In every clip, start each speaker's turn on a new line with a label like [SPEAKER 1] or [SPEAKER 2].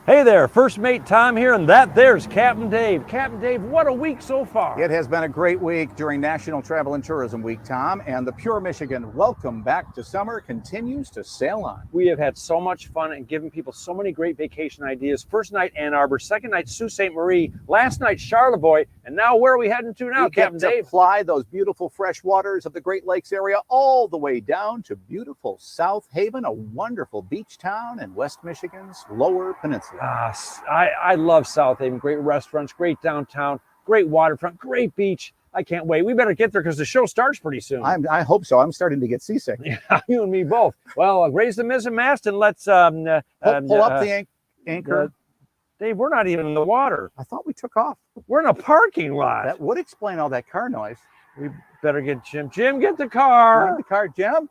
[SPEAKER 1] Hey there, First Mate Tom here, and there's Captain Dave. Captain Dave, what a week so far.
[SPEAKER 2] It has been a great week during National Travel and Tourism Week, Tom, and the Pure Michigan Welcome Back to Summer continues to sail on.
[SPEAKER 1] We have had so much fun and given people so many great vacation ideas. First night, Ann Arbor. Second night, Sault Ste. Marie. Last night, Charlevoix. And now where are we heading to now, Captain Dave?
[SPEAKER 2] Fly those beautiful fresh waters of the Great Lakes area all the way down to beautiful South Haven, a wonderful beach town in West Michigan's Lower Peninsula.
[SPEAKER 1] I love South Haven. Great restaurants, great downtown, great waterfront, great beach. I can't wait. We better get there because the show starts pretty soon.
[SPEAKER 2] I hope so. I'm starting to get seasick.
[SPEAKER 1] Yeah, you and me both. Well, raise the mizzen mast and let's
[SPEAKER 2] pull up the anchor.
[SPEAKER 1] Dave, we're not even in the water.
[SPEAKER 2] I thought we took off.
[SPEAKER 1] We're in a parking lot.
[SPEAKER 2] That would explain all that car noise.
[SPEAKER 1] We better get Jim. Jim, get the car.
[SPEAKER 2] Get the car, Jim.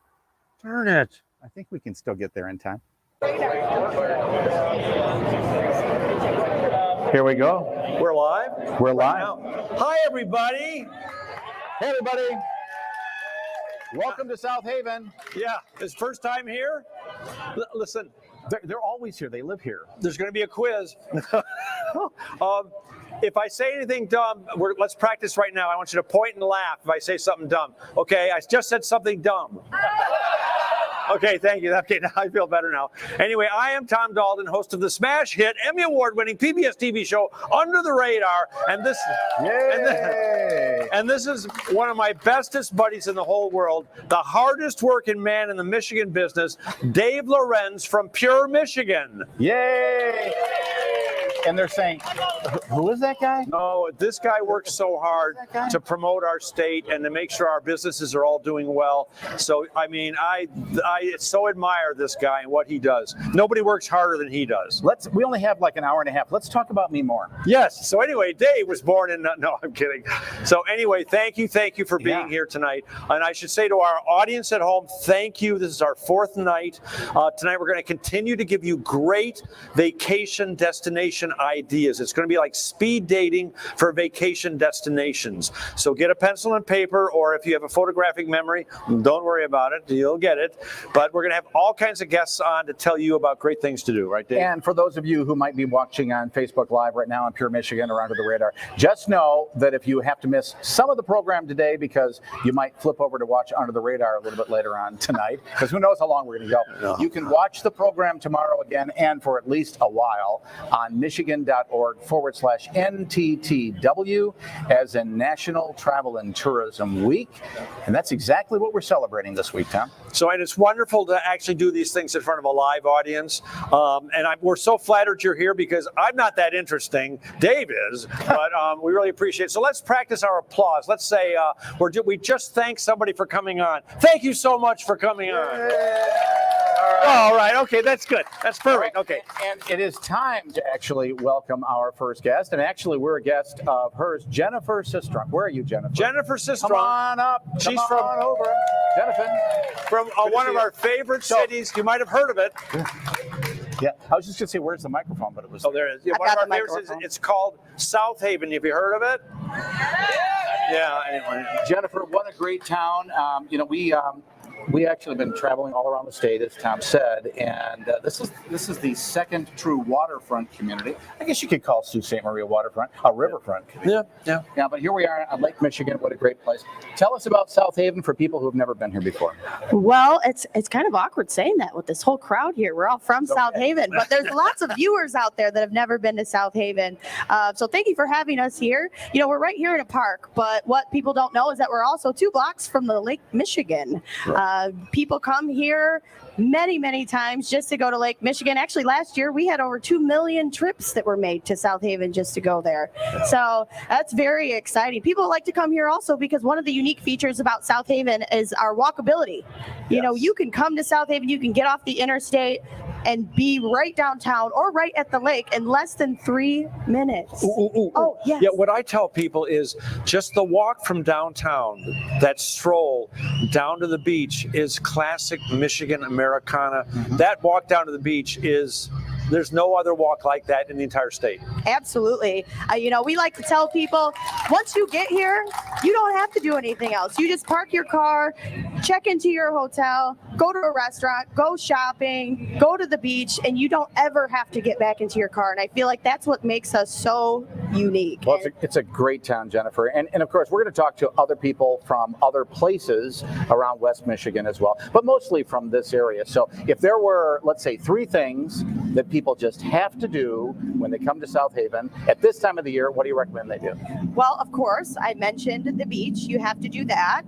[SPEAKER 1] Turn it.
[SPEAKER 2] I think we can still get there in time. Here we go.
[SPEAKER 1] We're live?
[SPEAKER 2] We're live.
[SPEAKER 1] Now. Hi, everybody.
[SPEAKER 2] Hey, everybody. Welcome to South Haven.
[SPEAKER 1] Yeah, it's first time here. Listen.
[SPEAKER 2] They're always here. They live here.
[SPEAKER 1] There's going to be a quiz. If I say anything dumb, let's practice right now. I want you to point and laugh if I say something dumb. Okay, I just said something dumb. Okay, thank you. Okay, now I feel better now. Anyway, I am Tom Dalton, host of the smash hit, Emmy Award-winning PBS TV show Under the Radar, and this is one of my bestest buddies in the whole world, the hardest working man in the Michigan business, Dave Lorenz from Pure Michigan.
[SPEAKER 2] Yay! And they're saying, who is that guy?
[SPEAKER 1] No, this guy works so hard to promote our state and to make sure our businesses are all doing well. So, I mean, I so admire this guy and what he does. Nobody works harder than he does.
[SPEAKER 2] We only have like an hour and a half. Let's talk about me more.
[SPEAKER 1] Yes. So anyway, Dave was born in, no, I'm kidding. So anyway, thank you for being here tonight. And I should say to our audience at home, thank you. This is our fourth night. Tonight we're going to continue to give you great vacation destination ideas. It's going to be like speed dating for vacation destinations. So get a pencil and paper, or if you have a photographic memory, don't worry about it. You'll get it. But we're going to have all kinds of guests on to tell you about great things to do, right, Dave?
[SPEAKER 2] And for those of you who might be watching on Facebook Live right now on Pure Michigan or Under the Radar, just know that if you have to miss some of the program today because you might flip over to watch Under the Radar a little bit later on tonight, because who knows how long we're going to go, you can watch the program tomorrow again and for at least a while on michigan.org/NTTW, as in National Travel and Tourism Week. And that's exactly what we're celebrating this week, Tom.
[SPEAKER 1] So, and it's wonderful to actually do these things in front of a live audience. We're so flattered you're here because I'm not that interesting. Dave is, but we really appreciate it. So let's practice our applause. Let's say we just thanked somebody for coming on. Thank you so much for coming on. All right. Okay, that's good. That's perfect. Okay.
[SPEAKER 2] And it is time to actually welcome our first guest. And actually, we're a guest of hers, Jennifer Sistrunk. Where are you, Jennifer?
[SPEAKER 1] Jennifer Sistrunk.
[SPEAKER 2] Come on up.
[SPEAKER 1] She's
[SPEAKER 2] Come on over. Jennifer.
[SPEAKER 1] From one of our favorite cities. You might have heard of it.
[SPEAKER 2] Yeah, I was just going to say, where's the microphone? But it was.
[SPEAKER 1] Oh, there it is. Yeah, one of our favorite cities. It's called South Haven. Have you heard of it? Yeah. Anyway.
[SPEAKER 2] Jennifer, what a great town. We actually have been traveling all around the state, as Tom said, and this is the second true waterfront community. I guess you could call Sault Ste. Marie a waterfront, a riverfront community.
[SPEAKER 1] Yeah.
[SPEAKER 2] But here we are on Lake Michigan. What a great place. Tell us about South Haven for people who have never been here before.
[SPEAKER 3] Well, it's kind of awkward saying that with this whole crowd here. We're all from South Haven, but there's lots of viewers out there that have never been to South Haven. So thank you for having us here. You know, we're right here in a park, but what people don't know is that we're also 2 blocks from the Lake Michigan. People come here many times just to go to Lake Michigan. Actually, last year we had over 2 million trips that were made to South Haven just to go there. So that's very exciting. People like to come here also because one of the unique features about South Haven is our walkability. You know, you can come to South Haven, you can get off the interstate and be right downtown or right at the lake in less than 3 minutes. Oh, yes.
[SPEAKER 1] Yeah, what I tell people is just the walk from downtown, that stroll down to the beach is classic Michigan Americana. That walk down to the beach is There's no other walk like that in the entire state.
[SPEAKER 3] Absolutely. We like to tell people, once you get here, you don't have to do anything else. You just park your car, check into your hotel, go to a restaurant, go shopping, go to the beach, and you don't ever have to get back into your car. And I feel like that's what makes us so unique.
[SPEAKER 2] Well, it's a great town, Jennifer. And of course, we're going to talk to other people from other places around West Michigan as well, but mostly from this area. So if there were, let's say, 3 things that people just have to do when they come to South Haven at this time of the year, what do you recommend they do?
[SPEAKER 3] Well, of course, I mentioned the beach. You have to do that.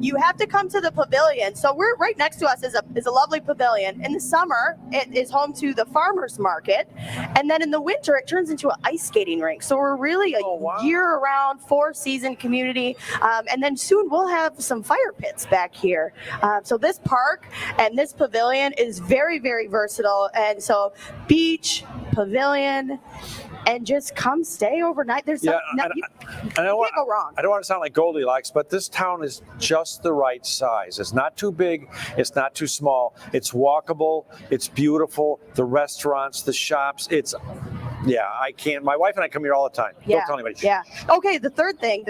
[SPEAKER 3] You have to come to the pavilion. So we're right next to us is a lovely pavilion. In the summer, it is home to the farmers market, and then in the winter, it turns into an ice skating rink. So we're really a year-round, 4-season community. And then soon we'll have some fire pits back here. So this park and this pavilion is very, very versatile. And so beach, pavilion, and just come stay overnight. There's you can't go wrong.
[SPEAKER 1] I don't want to sound like Goldilocks, but this town is just the right size. It's not too big. It's not too small. It's walkable. It's beautiful. The restaurants, the shops. I can't. My wife and I come here all the time.
[SPEAKER 3] Yeah.
[SPEAKER 1] Don't tell anybody.
[SPEAKER 3] Yeah. Okay. The third thing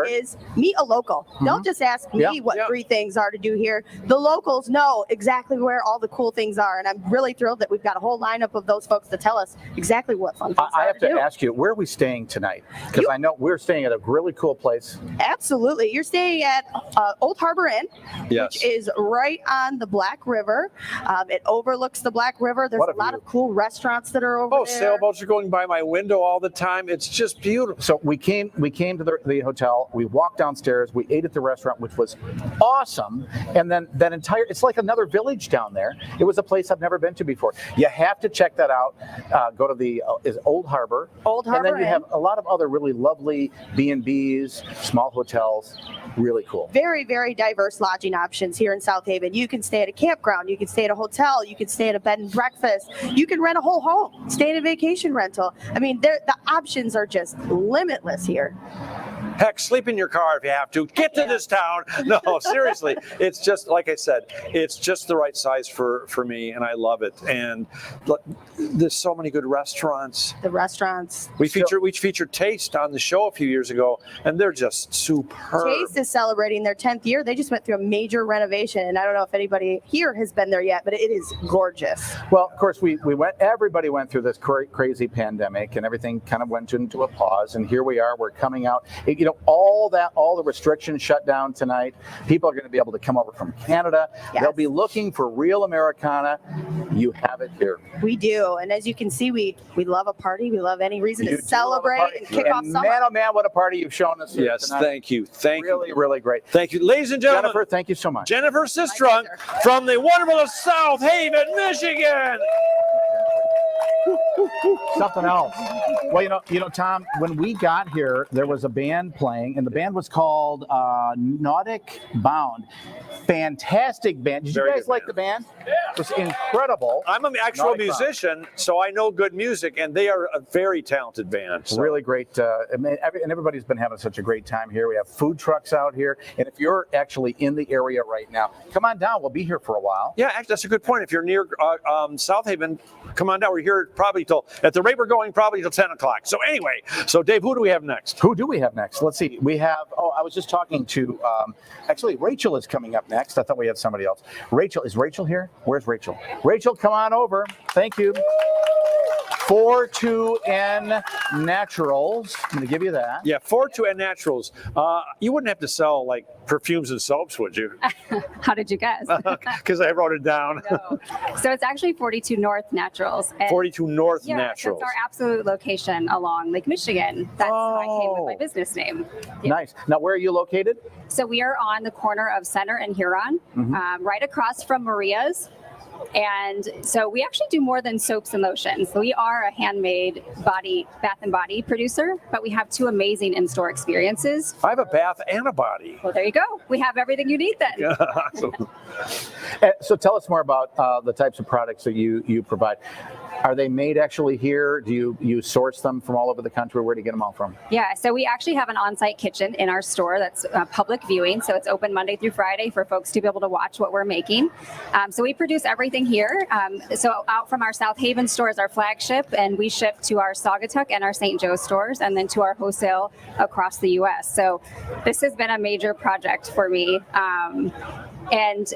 [SPEAKER 3] is meet a local. Don't just ask me what 3 things are to do here. The locals know exactly where all the cool things are, and I'm really thrilled that we've got a whole lineup of those folks to tell us exactly what fun things
[SPEAKER 2] I
[SPEAKER 3] are
[SPEAKER 2] have to ask you, where are we staying tonight? Because I know we're staying at a really cool place.
[SPEAKER 3] Absolutely. You're staying at Old Harbor Inn, which is right on the Black River. It overlooks the Black River. There's a lot of cool restaurants that are over there.
[SPEAKER 1] Sailboats are going by my window all the time. It's just beautiful.
[SPEAKER 2] So we came to the hotel. We walked downstairs. We ate at the restaurant, which was awesome. And then that it's like another village down there. It was a place I've never been to before. You have to check that out. Go to the Old Harbor. And then you have a lot of other really lovely B&Bs, small hotels. Really cool.
[SPEAKER 3] Very, very diverse lodging options here in South Haven. You can stay at a campground. You can stay at a hotel. You can stay at a bed and breakfast. You can rent a whole home, stay in a vacation rental. I mean, the options are just limitless here.
[SPEAKER 1] Heck, sleep in your car if you have to. Get to this town. No, seriously. It's just, like I said, it's just the right size for me, and I love it. And there's so many good restaurants.
[SPEAKER 3] The restaurants.
[SPEAKER 1] We featured Taste on the show a few years ago, and they're just superb.
[SPEAKER 3] Taste is celebrating their 10th year. They just went through a major renovation, and I don't know if anybody here has been there yet, but it is gorgeous.
[SPEAKER 2] Well, of course, everybody went through this crazy pandemic, and everything kind of went into a pause, and here we are. We're coming out. All the restrictions shut down tonight. People are going to be able to come over from Canada.
[SPEAKER 3] Yes.
[SPEAKER 2] They'll be looking for real Americana. You have it here.
[SPEAKER 3] We do. And as you can see, we love a party. We love any reason to celebrate and kick off summer.
[SPEAKER 2] Man, oh man, what a party you've shown us here tonight.
[SPEAKER 1] Thank you.
[SPEAKER 2] Really, really great.
[SPEAKER 1] Thank you. Ladies and gentlemen.
[SPEAKER 2] Jennifer, thank you so much.
[SPEAKER 1] Jennifer Sistrunk from the wonderful South Haven, Michigan.
[SPEAKER 2] Something else. Well, you know, Tom, when we got here, there was a band playing, and the band was called Nautic Bound. Fantastic band. Did you guys like the band? Yeah. It was incredible.
[SPEAKER 1] I'm an actual musician, so I know good music, and they are a very talented band. So.
[SPEAKER 2] Really great. And everybody's been having such a great time here. We have food trucks out here, and if you're actually in the area right now, come on down. We'll be here for a while.
[SPEAKER 1] Yeah, actually, that's a good point. If you're near South Haven, come on down. We're here probably at the rate we're going, probably till 10 o'clock. So anyway, Dave, who do we have next?
[SPEAKER 2] Who do we have next? Let's see. We have, I was just talking to, actually, Rachel is coming up next. I thought we had somebody else. Is Rachel here? Where's Rachel? Rachel, come on over. Thank you. 42N Naturals. I'm going to give you that.
[SPEAKER 1] Yeah, 42N Naturals. You wouldn't have to sell like perfumes and soaps, would you?
[SPEAKER 4] How did you guess?
[SPEAKER 1] Because I wrote it down.
[SPEAKER 4] No. So it's actually 42 North Naturals. And
[SPEAKER 1] 42 North
[SPEAKER 4] yeah,
[SPEAKER 1] Naturals.
[SPEAKER 4] That's our absolute location along Lake Michigan. That's how I came with my business name. Yeah.
[SPEAKER 2] Nice. Now, where are you located?
[SPEAKER 4] So we are on the corner of Center and Huron, right across from Maria's. And so we actually do more than soaps and lotions. So we are a handmade bath and body producer, but we have 2 amazing in-store experiences.
[SPEAKER 1] I have a bath and a body.
[SPEAKER 4] Well, there you go. We have everything you need then.
[SPEAKER 1] Yeah, awesome.
[SPEAKER 2] So tell us more about the types of products that you provide. Are they made actually here? Do you source them from all over the country? Where do you get them all from?
[SPEAKER 4] Yeah, so we actually have an on-site kitchen in our store that's public viewing. So it's open Monday through Friday for folks to be able to watch what we're making. So we produce everything everything here. So out from our South Haven store is our flagship, and we ship to our Saugatuck and our St. Joe stores, and then to our wholesale across the U.S. So this has been a major project for me. And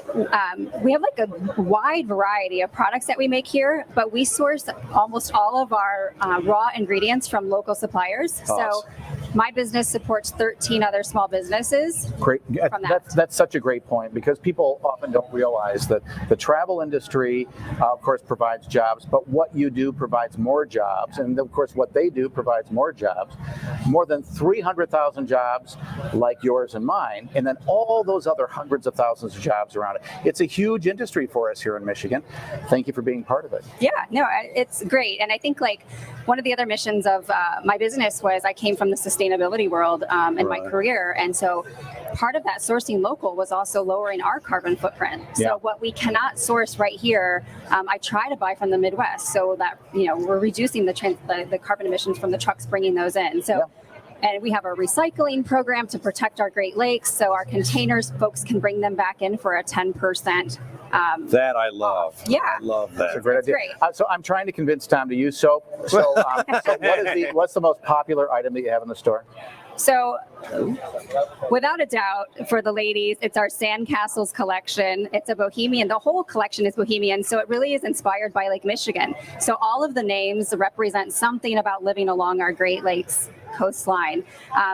[SPEAKER 4] we have like a wide variety of products that we make here, but we source almost all of our raw ingredients from local suppliers.
[SPEAKER 1] Awesome.
[SPEAKER 4] So my business supports 13 other small businesses.
[SPEAKER 2] Great.
[SPEAKER 4] From that.
[SPEAKER 2] That's such a great point, because people often don't realize that the travel industry, of course, provides jobs, but what you do provides more jobs. And of course, what they do provides more jobs, more than 300,000 jobs like yours and mine, and then all those other hundreds of thousands of jobs around it. It's a huge industry for us here in Michigan. Thank you for being part of it.
[SPEAKER 4] Yeah, no, it's great. And I think like one of the other missions of my business was I came from the sustainability world in my career. And so part of that sourcing local was also lowering our carbon footprint.
[SPEAKER 2] Yeah.
[SPEAKER 4] So what we cannot source right here, I try to buy from the Midwest so that, you know, we're reducing the carbon emissions from the trucks bringing those in. So.
[SPEAKER 2] Yeah.
[SPEAKER 4] And we have a recycling program to protect our Great Lakes, so our containers, folks can bring them back in for a 10%.
[SPEAKER 1] That I love.
[SPEAKER 4] Yeah.
[SPEAKER 1] I love that.
[SPEAKER 2] That's a great idea.
[SPEAKER 4] great.
[SPEAKER 2] So I'm trying to convince Tom to use soap. So, what's the most popular item that you have in the store?
[SPEAKER 4] So, without a doubt, for the ladies, it's our Sandcastles collection. It's a bohemian. The whole collection is bohemian, so it really is inspired by Lake Michigan. So all of the names represent something about living along our Great Lakes coastline.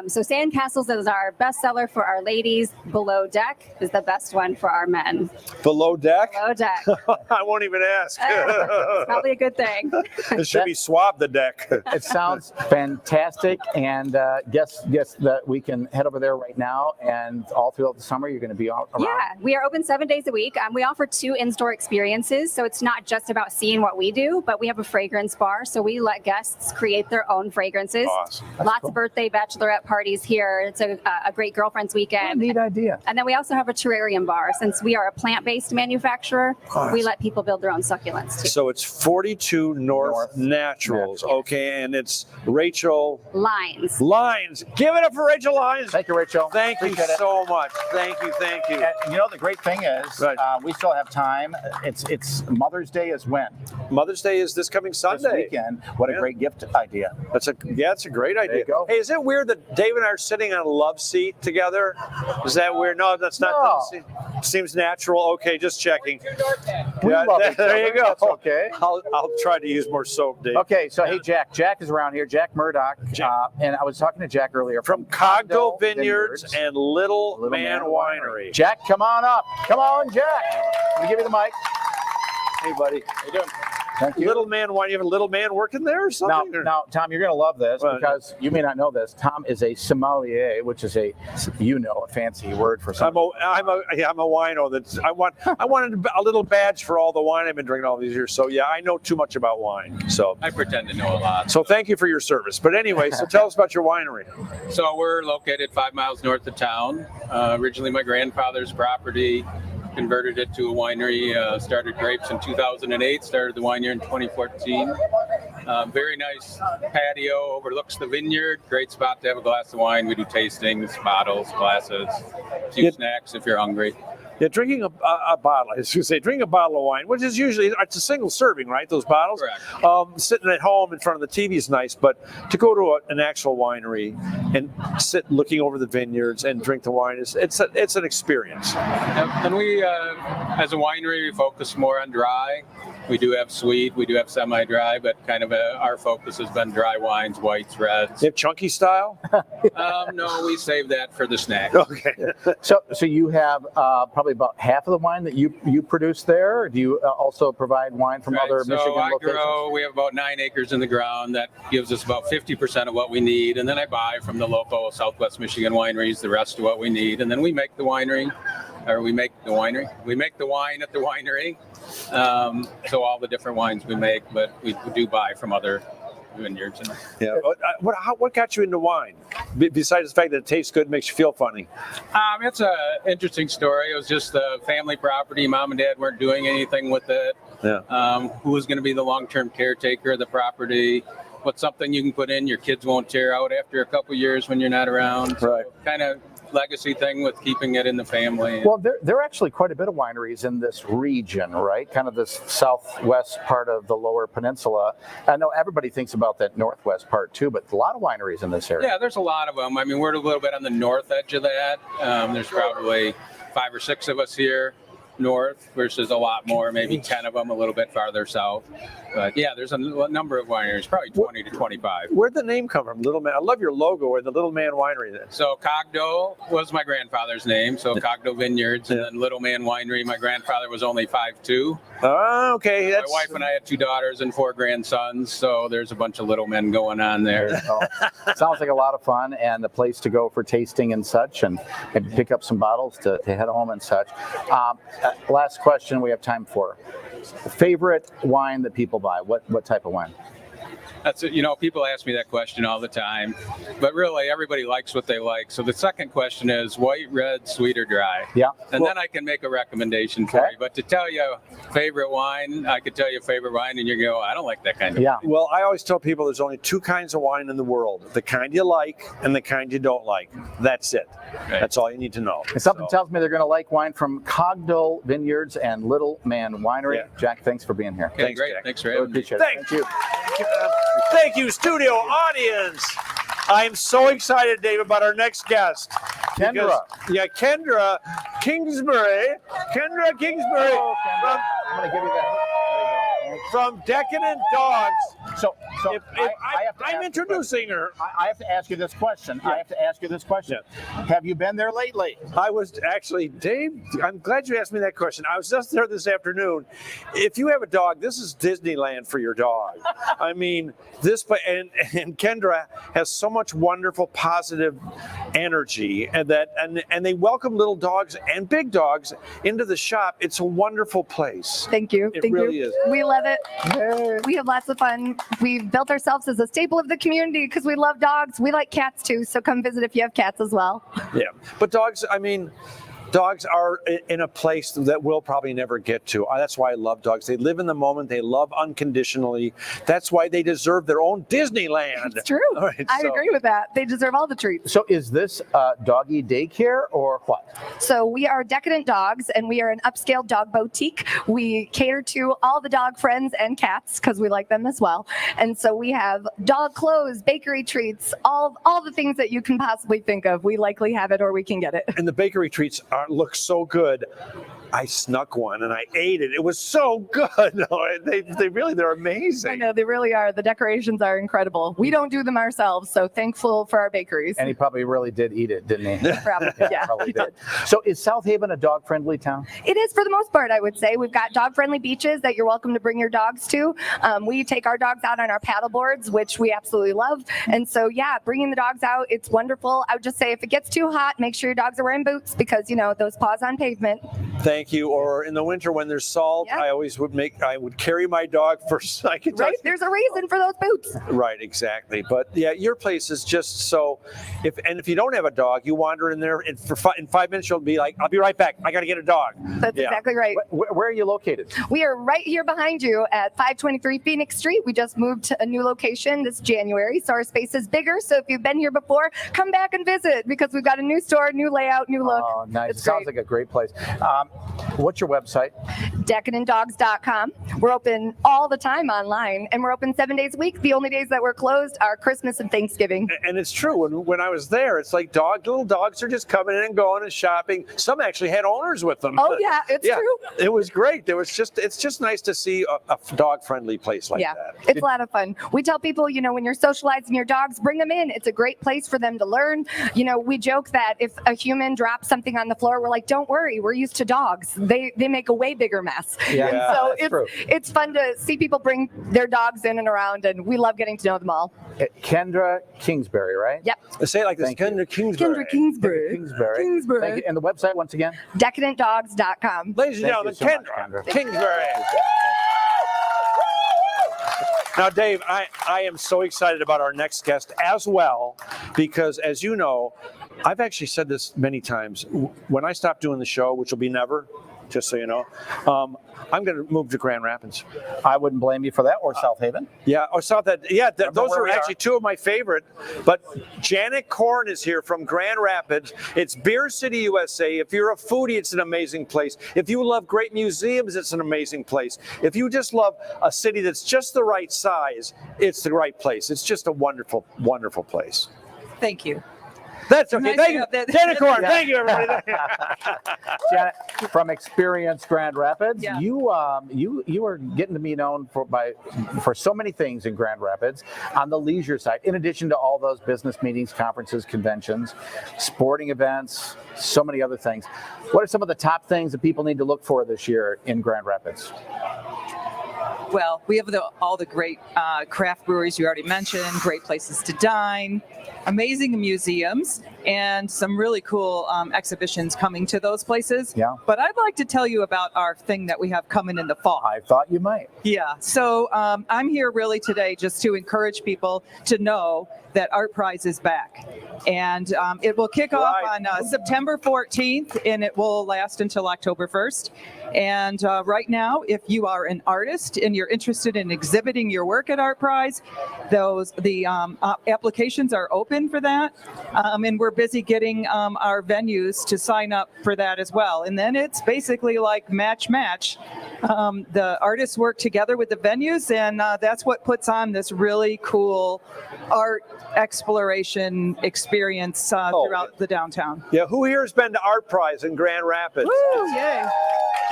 [SPEAKER 4] So Sandcastles is our bestseller for our ladies. Below Deck is the best one for our men.
[SPEAKER 1] Below deck?
[SPEAKER 4] Below Deck.
[SPEAKER 1] I won't even ask.
[SPEAKER 4] It's probably a good thing.
[SPEAKER 1] It should be swab the deck.
[SPEAKER 2] It sounds fantastic, and guess that we can head over there right now, and all throughout the summer you're going to be out around.
[SPEAKER 4] Yeah, we are open 7 days a week. We offer 2 in-store experiences, so it's not just about seeing what we do, but we have a fragrance bar, so we let guests create their own fragrances.
[SPEAKER 1] Awesome.
[SPEAKER 4] Lots of birthday, bachelorette parties here. It's a great girlfriends
[SPEAKER 2] What a
[SPEAKER 4] weekend.
[SPEAKER 2] neat idea.
[SPEAKER 4] And then we also have a terrarium bar. Since we are a plant-based manufacturer, we let people build their own succulents too.
[SPEAKER 1] So it's 42 North Naturals. Okay, and it's Rachel
[SPEAKER 4] Lines.
[SPEAKER 1] Give it up for Rachel Lines.
[SPEAKER 2] Thank you, Rachel.
[SPEAKER 1] Thank you
[SPEAKER 2] Appreciate it.
[SPEAKER 1] so much. Thank you.
[SPEAKER 2] And you know, the great thing is,
[SPEAKER 1] Right.
[SPEAKER 2] we still have time. It's Mother's Day is when?
[SPEAKER 1] Mother's Day is this coming Sunday.
[SPEAKER 2] This weekend. What a
[SPEAKER 1] Yeah.
[SPEAKER 2] great gift idea.
[SPEAKER 1] It's a great idea.
[SPEAKER 2] you go.
[SPEAKER 1] Hey, is it weird that Dave and I are sitting on a love seat together? Is that weird? No, that's not.
[SPEAKER 2] No.
[SPEAKER 1] Seems natural. Okay, just checking.
[SPEAKER 2] We
[SPEAKER 1] Yeah,
[SPEAKER 2] love each
[SPEAKER 1] there
[SPEAKER 2] other.
[SPEAKER 1] you go.
[SPEAKER 2] That's okay.
[SPEAKER 1] I'll try to use more soap, Dave.
[SPEAKER 2] Okay, so hey, Jack. Jack is around here. Jack Murdoch. And I was talking to Jack earlier
[SPEAKER 1] From Cogdal Vineyards and Little Man Winery.
[SPEAKER 2] Jack, come on up. Come on, Jack. Let me give you the mic.
[SPEAKER 1] Hey, buddy.
[SPEAKER 2] How you doing? Thank you.
[SPEAKER 1] Little Man Wine. You have a little man working there or something? or-
[SPEAKER 2] Now, Tom, you're going to love this
[SPEAKER 1] Well,
[SPEAKER 2] because you may not know this. Tom is a sommelier, which is a fancy word for something.
[SPEAKER 1] I'm a wino. I wanted a little badge for all the wine I've been drinking all these years. So yeah, I know too much about wine. So
[SPEAKER 5] I pretend to know a lot.
[SPEAKER 1] so thank you for your service. But anyway, so tell us about your winery.
[SPEAKER 5] So we're located 5 miles north of town. Originally my grandfather's property, converted it to a winery, started grapes in 2008, started the wine year in 2014. Very nice patio, overlooks the vineyard, great spot to have a glass of wine. We do tastings, bottles, glasses, a few snacks if you're hungry.
[SPEAKER 1] Yeah, drinking a bottle. I was going to say, drink a bottle of wine, which is usually it's a single serving, right? Those bottles.
[SPEAKER 5] Correct.
[SPEAKER 1] Sitting at home in front of the TV is nice, but to go to an actual winery and sit looking over the vineyards and drink the wine it's an experience.
[SPEAKER 5] And we, as a winery, we focus more on dry. We do have sweet, we do have semi-dry, but kind of our focus has been dry wines, whites, reds.
[SPEAKER 1] You have chunky style?
[SPEAKER 5] No, we save that for the snack.
[SPEAKER 1] Okay.
[SPEAKER 2] So you have probably about half of the wine that you produce there, or do you also provide wine from other Michigan locations?
[SPEAKER 5] We have about 9 acres in the ground. That gives us about 50% of what we need. And then I buy from the local Southwest Michigan wineries the rest of what we need. And then we make the winery, or we make the wine at the winery. So all the different wines we make, but we do buy from other vineyards.
[SPEAKER 1] Yeah. What got you into wine? Besides the fact that it tastes good, makes you feel funny.
[SPEAKER 5] It's an interesting story. It was just a family property. Mom and Dad weren't doing anything with it.
[SPEAKER 1] Yeah.
[SPEAKER 5] Who was going to be the long-term caretaker of the property? What's something you can put in your kids won't tear out after a couple years when you're not around?
[SPEAKER 1] Right.
[SPEAKER 5] So kind of legacy thing with keeping it in the family.
[SPEAKER 2] Well, there are actually quite a bit of wineries in this region, right? Kind of this southwest part of the Lower Peninsula. I know everybody thinks about that northwest part too, but a lot of wineries in this area.
[SPEAKER 5] Yeah, there's a lot of them. I mean, we're a little bit on the north edge of that. There's probably 5 or 6 of us here north versus a lot more, maybe 10 of them a little bit farther south. But yeah, there's a number of wineries, probably 20 to 25.
[SPEAKER 1] Where'd the name come from? Little Man. I love your logo or the Little Man Winery. There.
[SPEAKER 5] So Cogdal was my grandfather's name, so Cogdal Vineyards, and then Little Man Winery. My grandfather was only 5'2".
[SPEAKER 1] Oh, okay.
[SPEAKER 5] My wife and I had 2 daughters and 4 grandsons, so there's a bunch of little men going on there.
[SPEAKER 2] So, sounds like a lot of fun and a place to go for tasting and such, and maybe pick up some bottles to head home and such. Last question we have time for. Favorite wine that people buy? What type of wine?
[SPEAKER 5] That's it. You know, people ask me that question all the time, but really everybody likes what they like. So the second question is white, red, sweet, or dry.
[SPEAKER 2] Yeah.
[SPEAKER 5] And then I can make a recommendation for you. But to tell you favorite wine, I could tell you favorite wine and you go, I don't like that kind of wine.
[SPEAKER 1] Well, I always tell people there's only 2 kinds of wine in the world. The kind you like and the kind you don't like. That's it.
[SPEAKER 5] Right.
[SPEAKER 1] That's all you need to know.
[SPEAKER 2] And something tells me they're going to like wine from Cogdal Vineyards and Little Man Winery.
[SPEAKER 1] Yeah.
[SPEAKER 2] Jack, thanks for being here.
[SPEAKER 5] Okay,
[SPEAKER 1] Thanks,
[SPEAKER 5] great.
[SPEAKER 1] Jack.
[SPEAKER 5] Thanks for
[SPEAKER 2] Really
[SPEAKER 5] having me.
[SPEAKER 2] appreciate it.
[SPEAKER 1] Thank you. Thank you, studio audience. I am so excited, Dave, about our next guest.
[SPEAKER 2] Kendra.
[SPEAKER 1] Kendra Kingsbury. Kendra Kingsbury
[SPEAKER 2] Hello, Kendra. I'm going to give you that.
[SPEAKER 1] from Decadent Dogs.
[SPEAKER 2] So
[SPEAKER 1] If
[SPEAKER 2] I have to
[SPEAKER 1] I'm
[SPEAKER 2] ask
[SPEAKER 1] introducing her.
[SPEAKER 2] I have to ask you this question. I have to ask you this question. Have you been there lately?
[SPEAKER 1] I was actually, Dave, I'm glad you asked me that question. I was just there this afternoon. If you have a dog, this is Disneyland for your dog. I mean, and Kendra has so much wonderful, positive energy, and they welcome little dogs and big dogs into the shop. It's a wonderful place.
[SPEAKER 6] Thank you.
[SPEAKER 1] It
[SPEAKER 6] Thank
[SPEAKER 1] really
[SPEAKER 6] you.
[SPEAKER 1] is.
[SPEAKER 6] We love it. We have lots of fun. We've built ourselves as a staple of the community because we love dogs. We like cats too, so come visit if you have cats as well.
[SPEAKER 1] Yeah, but dogs, I mean, dogs are in a place that we'll probably never get to. That's why I love dogs. They live in the moment. They love unconditionally. That's why they deserve their own Disneyland.
[SPEAKER 6] It's true.
[SPEAKER 1] All right,
[SPEAKER 6] I agree with that. They deserve all the treats.
[SPEAKER 2] So is this doggy daycare or what?
[SPEAKER 6] So we are Decadent Dogs, and we are an upscale dog boutique. We cater to all the dog friends and cats because we like them as well. And so we have dog clothes, bakery treats, all the things that you can possibly think of. We likely have it or we can get it.
[SPEAKER 1] And the bakery treats look so good. I snuck one and I ate it. It was so good. They're amazing.
[SPEAKER 6] I know, they really are. The decorations are incredible. We don't do them ourselves, so thankful for our bakeries.
[SPEAKER 2] And he probably really did eat it, didn't he?
[SPEAKER 6] Probably, yeah.
[SPEAKER 2] Probably did. So is South Haven a dog-friendly town?
[SPEAKER 6] It is for the most part, I would say. We've got dog-friendly beaches that you're welcome to bring your dogs to. We take our dogs out on our paddle boards, which we absolutely love. And so, yeah, bringing the dogs out, it's wonderful. I would just say if it gets too hot, make sure your dogs are wearing boots because, you know, those paws on pavement.
[SPEAKER 1] Thank you. Or in the winter when there's salt,
[SPEAKER 6] Yeah.
[SPEAKER 1] I would carry my dog for
[SPEAKER 6] Right? There's a reason for those boots.
[SPEAKER 1] Right, exactly. But yeah, your place is just so. If you don't have a dog, you wander in there, and in 5 minutes you'll be like, "I'll be right back. I got to get a dog."
[SPEAKER 6] That's
[SPEAKER 1] Yeah.
[SPEAKER 6] exactly right.
[SPEAKER 2] Where are you located?
[SPEAKER 6] We are right here behind you at 523 Phoenix Street. We just moved to a new location this January, so our space is bigger. So if you've been here before, come back and visit because we've got a new store, new layout, new look.
[SPEAKER 2] Oh, nice.
[SPEAKER 6] It's
[SPEAKER 2] Sounds
[SPEAKER 6] great.
[SPEAKER 2] like a great place. What's your website?
[SPEAKER 6] DecadentDogs.com. We're open all the time online, and we're open 7 days a week. The only days that we're closed are Christmas and Thanksgiving.
[SPEAKER 1] And it's true. When I was there, it's like little dogs are just coming in and going and shopping. Some actually had owners with them.
[SPEAKER 6] Oh, yeah, it's true.
[SPEAKER 1] It was great. It's just nice to see a dog-friendly place like
[SPEAKER 6] Yeah,
[SPEAKER 1] that.
[SPEAKER 6] it's a lot of fun. We tell people, you know, when you're socializing your dogs, bring them in. It's a great place for them to learn. You know, we joke that if a human drops something on the floor, we're like, don't worry, we're used to dogs. They make a way bigger mess.
[SPEAKER 2] Yeah,
[SPEAKER 6] And so
[SPEAKER 2] that's true.
[SPEAKER 6] it's fun to see people bring their dogs in and around, and we love getting to know them all.
[SPEAKER 2] Kendra Kingsbury, right?
[SPEAKER 6] Yep.
[SPEAKER 1] Say it like this.
[SPEAKER 2] Thank you.
[SPEAKER 1] Kendra Kingsbury.
[SPEAKER 6] Kendra Kingsbury.
[SPEAKER 2] Kingsbury.
[SPEAKER 6] Kingsbury.
[SPEAKER 2] Thank you. And the website once again?
[SPEAKER 6] DecadentDogs.com.
[SPEAKER 1] Ladies and
[SPEAKER 2] Thank you
[SPEAKER 1] gentlemen,
[SPEAKER 2] so much,
[SPEAKER 1] Kendra
[SPEAKER 2] Kendra.
[SPEAKER 1] Kingsbury. Now, Dave, I am so excited about our next guest as well, because as you know, I've actually said this many times. When I stop doing the show, which will be never, just so you know. I'm going to move to Grand Rapids.
[SPEAKER 2] I wouldn't blame you for that, or South Haven.
[SPEAKER 1] Yeah, or South. Yeah, those
[SPEAKER 2] where
[SPEAKER 1] are
[SPEAKER 2] we
[SPEAKER 1] actually two of my favorite. But Janet Korn is here from Grand Rapids. It's Beer City, USA. If you're a foodie, it's an amazing place. If you love great museums, it's an amazing place. If you just love a city that's just the right size, it's the right place. It's just a wonderful, wonderful place.
[SPEAKER 7] Thank you.
[SPEAKER 1] That's okay.
[SPEAKER 7] Nice
[SPEAKER 1] Thank you,
[SPEAKER 7] to have that.
[SPEAKER 1] Janet Korn. Thank you, everybody.
[SPEAKER 2] Janet, from Experience Grand Rapids,
[SPEAKER 7] Yeah.
[SPEAKER 2] you are getting to be known for so many things in Grand Rapids on the leisure side. In addition to all those business meetings, conferences, conventions, sporting events, so many other things. What are some of the top things that people need to look for this year in Grand Rapids?
[SPEAKER 7] Well, we have all the great craft breweries you already mentioned, great places to dine, amazing museums, and some really cool exhibitions coming to those places.
[SPEAKER 2] Yeah.
[SPEAKER 7] But I'd like to tell you about our thing that we have coming in the fall.
[SPEAKER 2] I thought you might.
[SPEAKER 7] Yeah. So I'm here really today just to encourage people to know that Art Prize is back. And it will kick off on September 14th, and it will last until October 1st. And right now, if you are an artist and you're interested in exhibiting your work at Art Prize, the applications are open for that. And we're busy getting our venues to sign up for that as well. And then it's basically like match. The artists work together with the venues, and that's what puts on this really cool art exploration experience throughout the downtown.
[SPEAKER 1] Yeah, who here has been to Art Prize in Grand Rapids?
[SPEAKER 7] Woo, yay.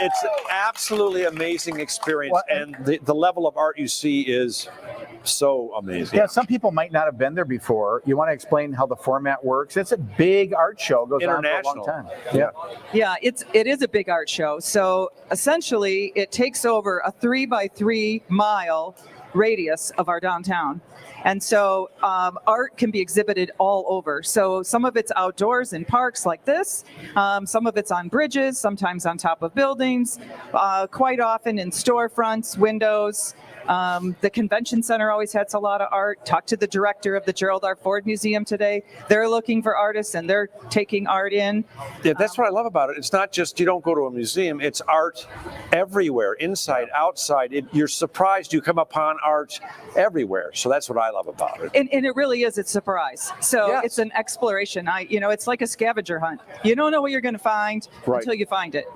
[SPEAKER 1] It's an absolutely amazing experience, and the level of art you see is so amazing.
[SPEAKER 2] Yeah, some people might not have been there before. You want to explain how the format works? It's a big art show. Goes on for a long time. Yeah.
[SPEAKER 7] Yeah, it is a big art show. So essentially, it takes over a 3-by-3 mile radius of our downtown. And so art can be exhibited all over. So some of it's outdoors in parks like this. Some of it's on bridges, sometimes on top of buildings, quite often in storefronts, windows. The convention center always has a lot of art. Talked to the director of the Gerald R. Ford Museum today. They're looking for artists and they're taking art in.
[SPEAKER 1] Yeah, that's what I love about it. It's not just you don't go to a museum, it's art everywhere, inside, outside. You're surprised you come upon art everywhere. So that's what I love about it.
[SPEAKER 7] And it really is, it's a surprise. So
[SPEAKER 1] Yes.
[SPEAKER 7] it's an exploration. It's like a scavenger hunt. You don't know what you're going to find until you find it.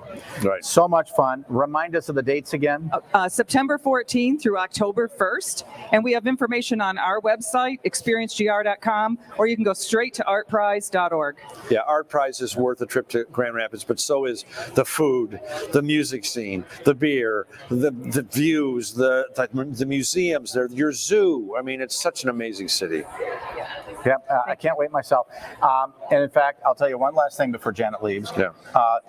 [SPEAKER 1] Right.
[SPEAKER 2] So much fun. Remind us of the dates again.
[SPEAKER 7] September 14th through October 1st. And we have information on our website, experiencegr.com, or you can go straight to artprize.org.
[SPEAKER 1] Yeah, Art Prize is worth a trip to Grand Rapids, but so is the food, the music scene, the beer, the views, the museums, your zoo. I mean, it's such an amazing city.
[SPEAKER 2] Yeah, I can't wait myself. And in fact, I'll tell you one last thing before Janet leaves.
[SPEAKER 1] Yeah.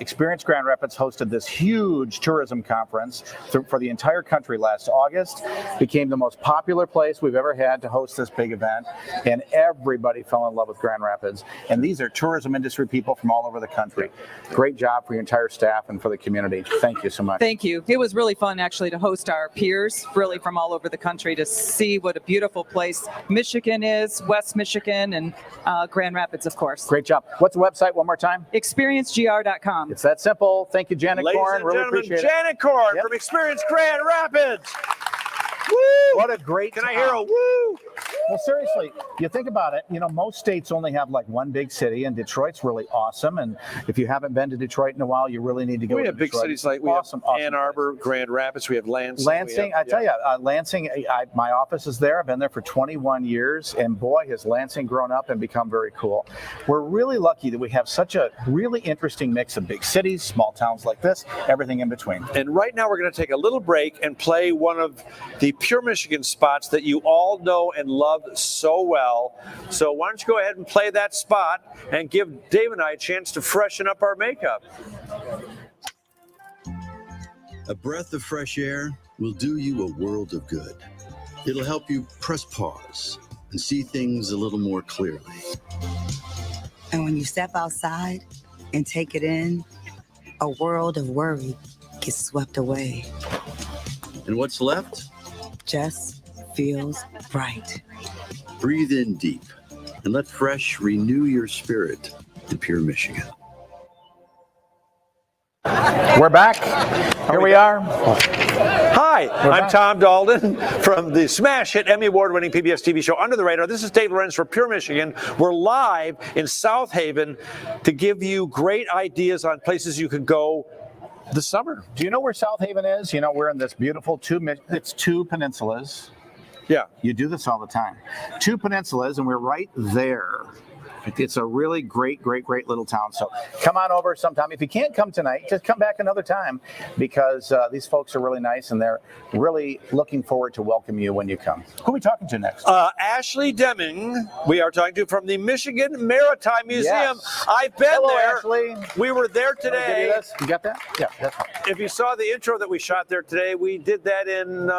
[SPEAKER 2] Experience Grand Rapids hosted this huge tourism conference for the entire country last August. Became the most popular place we've ever had to host this big event, and everybody fell in love with Grand Rapids. And these are tourism industry people from all over the country. Great job for your entire staff and for the community. Thank you so much.
[SPEAKER 7] Thank you. It was really fun actually to host our peers really from all over the country to see what a beautiful place Michigan is, West Michigan, and Grand Rapids, of course.
[SPEAKER 2] Great job. What's the website one more time?
[SPEAKER 7] experiencegr.com.
[SPEAKER 2] It's that simple. Thank you, Janet
[SPEAKER 1] Ladies
[SPEAKER 2] Korn.
[SPEAKER 1] and
[SPEAKER 2] Really
[SPEAKER 1] gentlemen,
[SPEAKER 2] appreciate it.
[SPEAKER 1] Janet Korn
[SPEAKER 2] Yep.
[SPEAKER 1] from Experience Grand Rapids. Woo!
[SPEAKER 2] What a great
[SPEAKER 1] Can I hear a woo?
[SPEAKER 2] Well, seriously, you think about it, most states only have like one big city, and Detroit's really awesome. And if you haven't been to Detroit in a while, you really need to go
[SPEAKER 1] We
[SPEAKER 2] to
[SPEAKER 1] have big
[SPEAKER 2] Detroit.
[SPEAKER 1] cities like
[SPEAKER 2] awesome,
[SPEAKER 1] we have Ann Arbor, Grand Rapids, we have Lansing.
[SPEAKER 2] Lansing, I tell you, Lansing, my office is there. I've been there for 21 years, and boy, has Lansing grown up and become very cool. We're really lucky that we have such a really interesting mix of big cities, small towns like this, everything in between.
[SPEAKER 1] And right now we're going to take a little break and play one of the Pure Michigan spots that you all know and love so well. So why don't you go ahead and play that spot and give Dave and I a chance to freshen up our makeup.
[SPEAKER 8] A breath of fresh air will do you a world of good. It'll help you press pause and see things a little more clearly.
[SPEAKER 9] And when you step outside and take it in, a world of worry gets swept away.
[SPEAKER 8] And what's left?
[SPEAKER 9] Just feels right.
[SPEAKER 8] Breathe in deep and let fresh renew your spirit in Pure Michigan.
[SPEAKER 2] We're We're back. Here we are.
[SPEAKER 1] Hi, I'm
[SPEAKER 2] back.
[SPEAKER 1] Tom Dalton from the smash hit Emmy Award-winning PBS TV show Under the Radar. This is Dave Lorenz for Pure Michigan. We're live in South Haven to give you great ideas on places you could go this summer.
[SPEAKER 2] Do you know where South Haven is? You know, we're in this beautiful two peninsulas.
[SPEAKER 1] Yeah.
[SPEAKER 2] You do this all the time. Two peninsulas, and we're right there. It's a really great little town. So come on over sometime. If you can't come tonight, just come back another time, because these folks are really nice, and they're really looking forward to welcome you when you come. Who are we talking to next?
[SPEAKER 1] Ashley Deming, we are talking to from the Michigan Maritime Museum.
[SPEAKER 2] Yes.
[SPEAKER 1] I've been
[SPEAKER 2] Hello,
[SPEAKER 1] there.
[SPEAKER 2] Ashley.
[SPEAKER 1] We were there
[SPEAKER 2] Can I give you
[SPEAKER 1] today.
[SPEAKER 2] this? You got that? Yeah, that's fine.
[SPEAKER 1] If you saw the intro that we shot there today, we did that in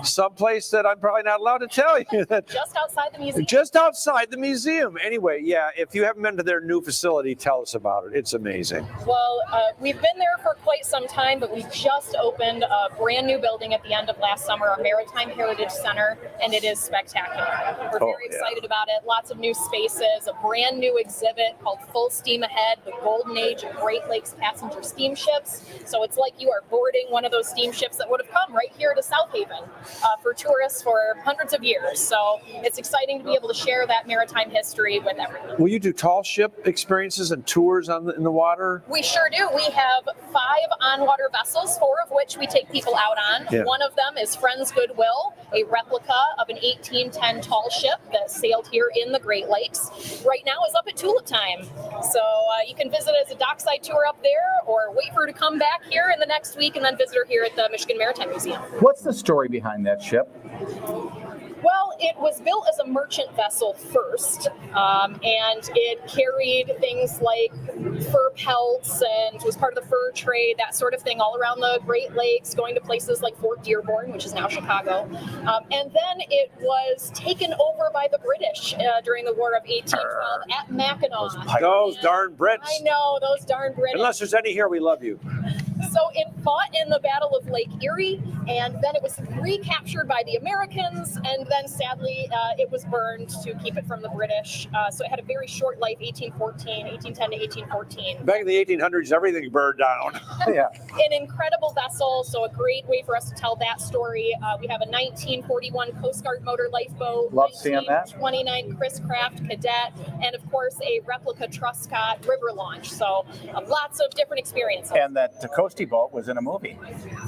[SPEAKER 1] some place that I'm probably not allowed to tell you.
[SPEAKER 4] Just outside the museum.
[SPEAKER 1] Just outside the museum. Anyway, yeah, if you haven't been to their new facility, tell us about it. It's amazing.
[SPEAKER 10] Well, we've been there for quite some time, but we just opened a brand new building at the end of last summer, our Maritime Heritage Center, and it is spectacular. We're very excited about it. Lots of new spaces, a brand new exhibit called Full Steam Ahead, the Golden Age of Great Lakes Passenger Steamships. So it's like you are boarding one of those steamships that would have come right here to South Haven for tourists for hundreds of years. So it's exciting to be able to share that maritime history with everyone.
[SPEAKER 1] Will you do tall ship experiences and tours in the water?
[SPEAKER 10] We sure do. We have 5 on-water vessels, 4 of which we take people out on.
[SPEAKER 1] Yeah.
[SPEAKER 10] One of them is Friends Goodwill, a replica of an 1810 tall ship that sailed here in the Great Lakes. Right now is up at Tulip Time. So you can visit as a dockside tour up there, or wait for her to come back here in the next week and then visit her here at the Michigan Maritime Museum.
[SPEAKER 2] What's the story behind that ship?
[SPEAKER 10] Well, it was built as a merchant vessel first, and it carried things like fur pelts and was part of the fur trade, that sort of thing, all around the Great Lakes, going to places like Fort Dearborn, which is now Chicago. And then it was taken over by the British during the War of 1812 at Mackinac.
[SPEAKER 1] Those darn Brits.
[SPEAKER 10] I know, those darn British.
[SPEAKER 1] Unless there's any here, we love you.
[SPEAKER 10] So it fought in the Battle of Lake Erie, and then it was recaptured by the Americans, and then sadly it was burned to keep it from the British. So it had a very short life, 1810 to 1814.
[SPEAKER 1] Back in the 1800s, everything burned down.
[SPEAKER 2] Yeah.
[SPEAKER 10] An incredible vessel, so a great way for us to tell that story. We have a 1941 Coast Guard motor lifeboat,
[SPEAKER 2] Love seeing that.
[SPEAKER 10] 1929 Chris Craft Cadet, and of course a replica Truscott river launch. So lots of different experiences.
[SPEAKER 2] And that Coastie boat was in a movie.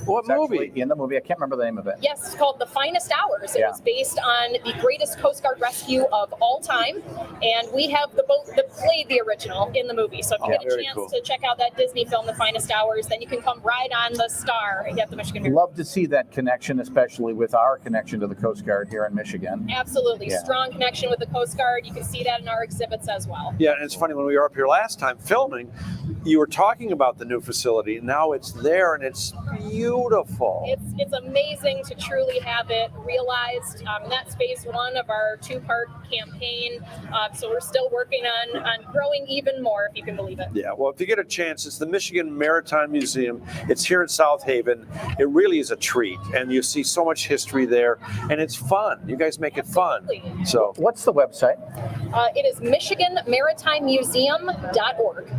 [SPEAKER 1] What
[SPEAKER 2] It's actually
[SPEAKER 1] movie?
[SPEAKER 2] in the movie. I can't remember the name of it.
[SPEAKER 10] Yes, it's called The Finest Hours. It
[SPEAKER 2] Yeah.
[SPEAKER 10] was based on the greatest Coast Guard rescue of all time. And we have the boat that played the original in the movie. So if you get a
[SPEAKER 1] very
[SPEAKER 10] chance
[SPEAKER 1] cool.
[SPEAKER 10] to check out that Disney film, The Finest Hours, then you can come ride on the Star at the Michigan Maritime.
[SPEAKER 2] Love to see that connection, especially with our connection to the Coast Guard here in Michigan.
[SPEAKER 10] Absolutely.
[SPEAKER 2] Yeah.
[SPEAKER 10] Strong connection with the Coast Guard. You can see that in our exhibits as well.
[SPEAKER 1] Yeah, and it's funny, when we were up here last time filming, you were talking about the new facility. Now it's there, and it's beautiful.
[SPEAKER 10] It's amazing to truly have it realized. And that's phase 1 of our 2-part campaign. So we're still working on growing even more, if you can believe it.
[SPEAKER 1] Yeah, well, if you get a chance, it's the Michigan Maritime Museum. It's here in South Haven. It really is a treat, and you see so much history there, and it's fun. You guys make it fun.
[SPEAKER 10] Absolutely.
[SPEAKER 1] So,
[SPEAKER 2] What's the website?
[SPEAKER 10] It is MichiganMaritimeMuseum.org.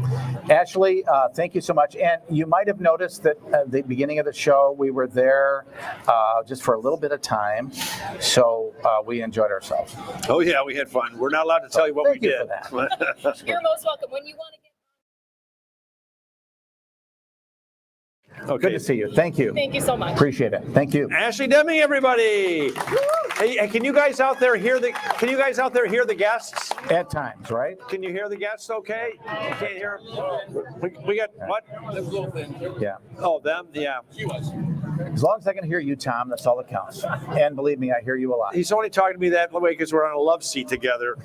[SPEAKER 2] Ashley, thank you so much. And you might have noticed that at the beginning of the show, we were there just for a little bit of time. So we enjoyed ourselves.
[SPEAKER 1] oh yeah, we had fun. We're not allowed to tell you what
[SPEAKER 2] Thank
[SPEAKER 1] we
[SPEAKER 2] you
[SPEAKER 1] did.
[SPEAKER 2] for
[SPEAKER 10] You're most welcome. When you want to get.
[SPEAKER 2] Good to see you. Thank you.
[SPEAKER 10] Thank you so much.
[SPEAKER 2] Appreciate it. Thank you.
[SPEAKER 1] Ashley Deming, everybody. Hey, can you guys out there hear the guests?
[SPEAKER 2] At times, right?
[SPEAKER 1] Can you hear the guests okay? You can't hear them? We got what?
[SPEAKER 2] Yeah.
[SPEAKER 1] Oh, them? Yeah.
[SPEAKER 2] As long as I can hear you, Tom, that's all that counts. And believe me, I hear you a lot.
[SPEAKER 1] He's only talking to me that way because we're on a love seat together.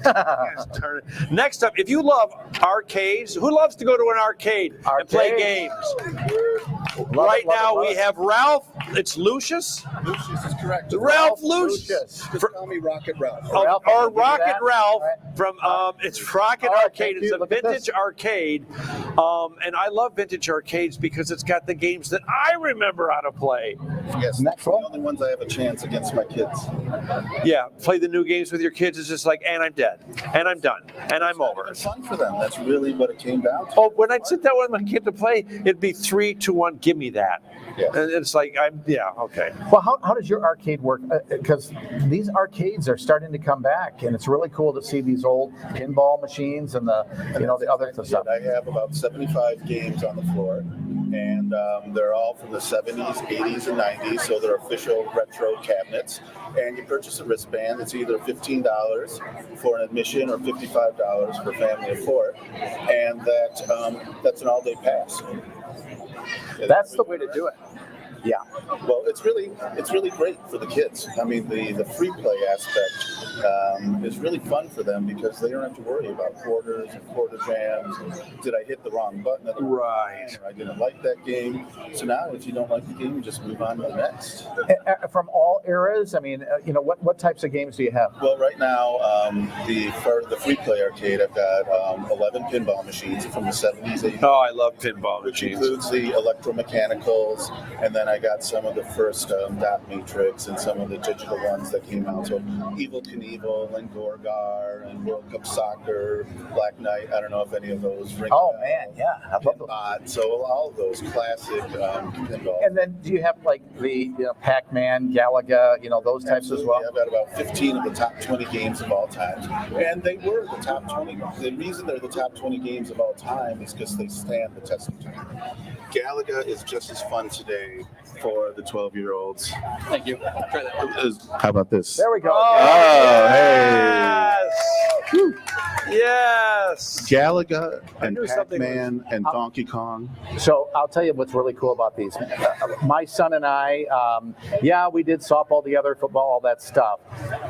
[SPEAKER 1] Next up, if you love arcades, who loves to go to an arcade and play games? Right now we have Ralph It's Lucius?
[SPEAKER 11] Lucius is correct.
[SPEAKER 1] Ralph Lucius.
[SPEAKER 11] Just call me Rocket Ralph.
[SPEAKER 2] Ralph,
[SPEAKER 1] Or
[SPEAKER 2] can you do
[SPEAKER 1] Rocket
[SPEAKER 2] that?
[SPEAKER 1] Ralph
[SPEAKER 2] Right.
[SPEAKER 1] from it's Rocket
[SPEAKER 2] Oh,
[SPEAKER 1] Arcade.
[SPEAKER 2] thank
[SPEAKER 1] It's
[SPEAKER 2] you.
[SPEAKER 1] a
[SPEAKER 2] Look at
[SPEAKER 1] vintage
[SPEAKER 2] this.
[SPEAKER 1] arcade, and I love vintage arcades because it's got the games that I remember how to play.
[SPEAKER 11] Yes,
[SPEAKER 2] Next
[SPEAKER 11] that's the
[SPEAKER 2] one.
[SPEAKER 11] only ones I have a chance against my kids.
[SPEAKER 1] Yeah, play the new games with your kids is just like, and I'm dead, and I'm done, and I'm over.
[SPEAKER 11] It's fun for them. That's really what it came down to.
[SPEAKER 1] Oh, when I'd sit down with my kid to play, it'd be 3, 2, 1, give me that.
[SPEAKER 11] Yeah.
[SPEAKER 1] And it's like, okay.
[SPEAKER 2] Well, how does your arcade work? Because these arcades are starting to come back, and it's really cool to see these old pinball machines and the other stuff.
[SPEAKER 11] I have about 75 games on the floor, and they're all from the 70s, 80s, and 90s, so they're official retro cabinets. And you purchase a wristband. It's either $15 for an admission or $55 for a family of 4, and that's an all-day pass.
[SPEAKER 2] That's the way to do it. Yeah.
[SPEAKER 11] Well, it's really great for the kids. I mean, the free play aspect is really fun for them because they don't have to worry about quarters and quarter jams. Did I hit the wrong button at the
[SPEAKER 1] Right.
[SPEAKER 11] time, or I didn't like that game. So now, if you don't like the game, you just move on to the next.
[SPEAKER 2] From all eras, I mean, what types of games do you have?
[SPEAKER 11] Well, right now, for the free play arcade, I've got 11 pinball machines from the 70s, 80s.
[SPEAKER 1] Oh, I love pinball
[SPEAKER 11] Which
[SPEAKER 1] machines.
[SPEAKER 11] includes the electromechanicals, and then I got some of the first Dot Matrix and some of the digital ones that came out. So Evil Knievel and Gorgar and World Cup Soccer, Black Knight. I don't know if any of those ring.
[SPEAKER 2] Oh
[SPEAKER 11] a bell.
[SPEAKER 2] man, yeah, I love those.
[SPEAKER 11] So all of those classic pinball.
[SPEAKER 2] And then do you have like the Pac-Man, Galaga, those types as well?
[SPEAKER 11] I've got about 15 of the top 20 games of all time. And they were the top 20. The reason they're the top 20 games of all time is because they stand the test of time. Galaga is just as fun today for the 12-year-olds.
[SPEAKER 5] Thank you. Try that.
[SPEAKER 11] How about this?
[SPEAKER 2] There we go.
[SPEAKER 1] Yes! Yes!
[SPEAKER 11] Galaga and
[SPEAKER 1] knew something
[SPEAKER 11] Pac-Man and Donkey Kong.
[SPEAKER 2] So I'll tell you what's really cool about these. My son and I, we did softball together, football, all that stuff.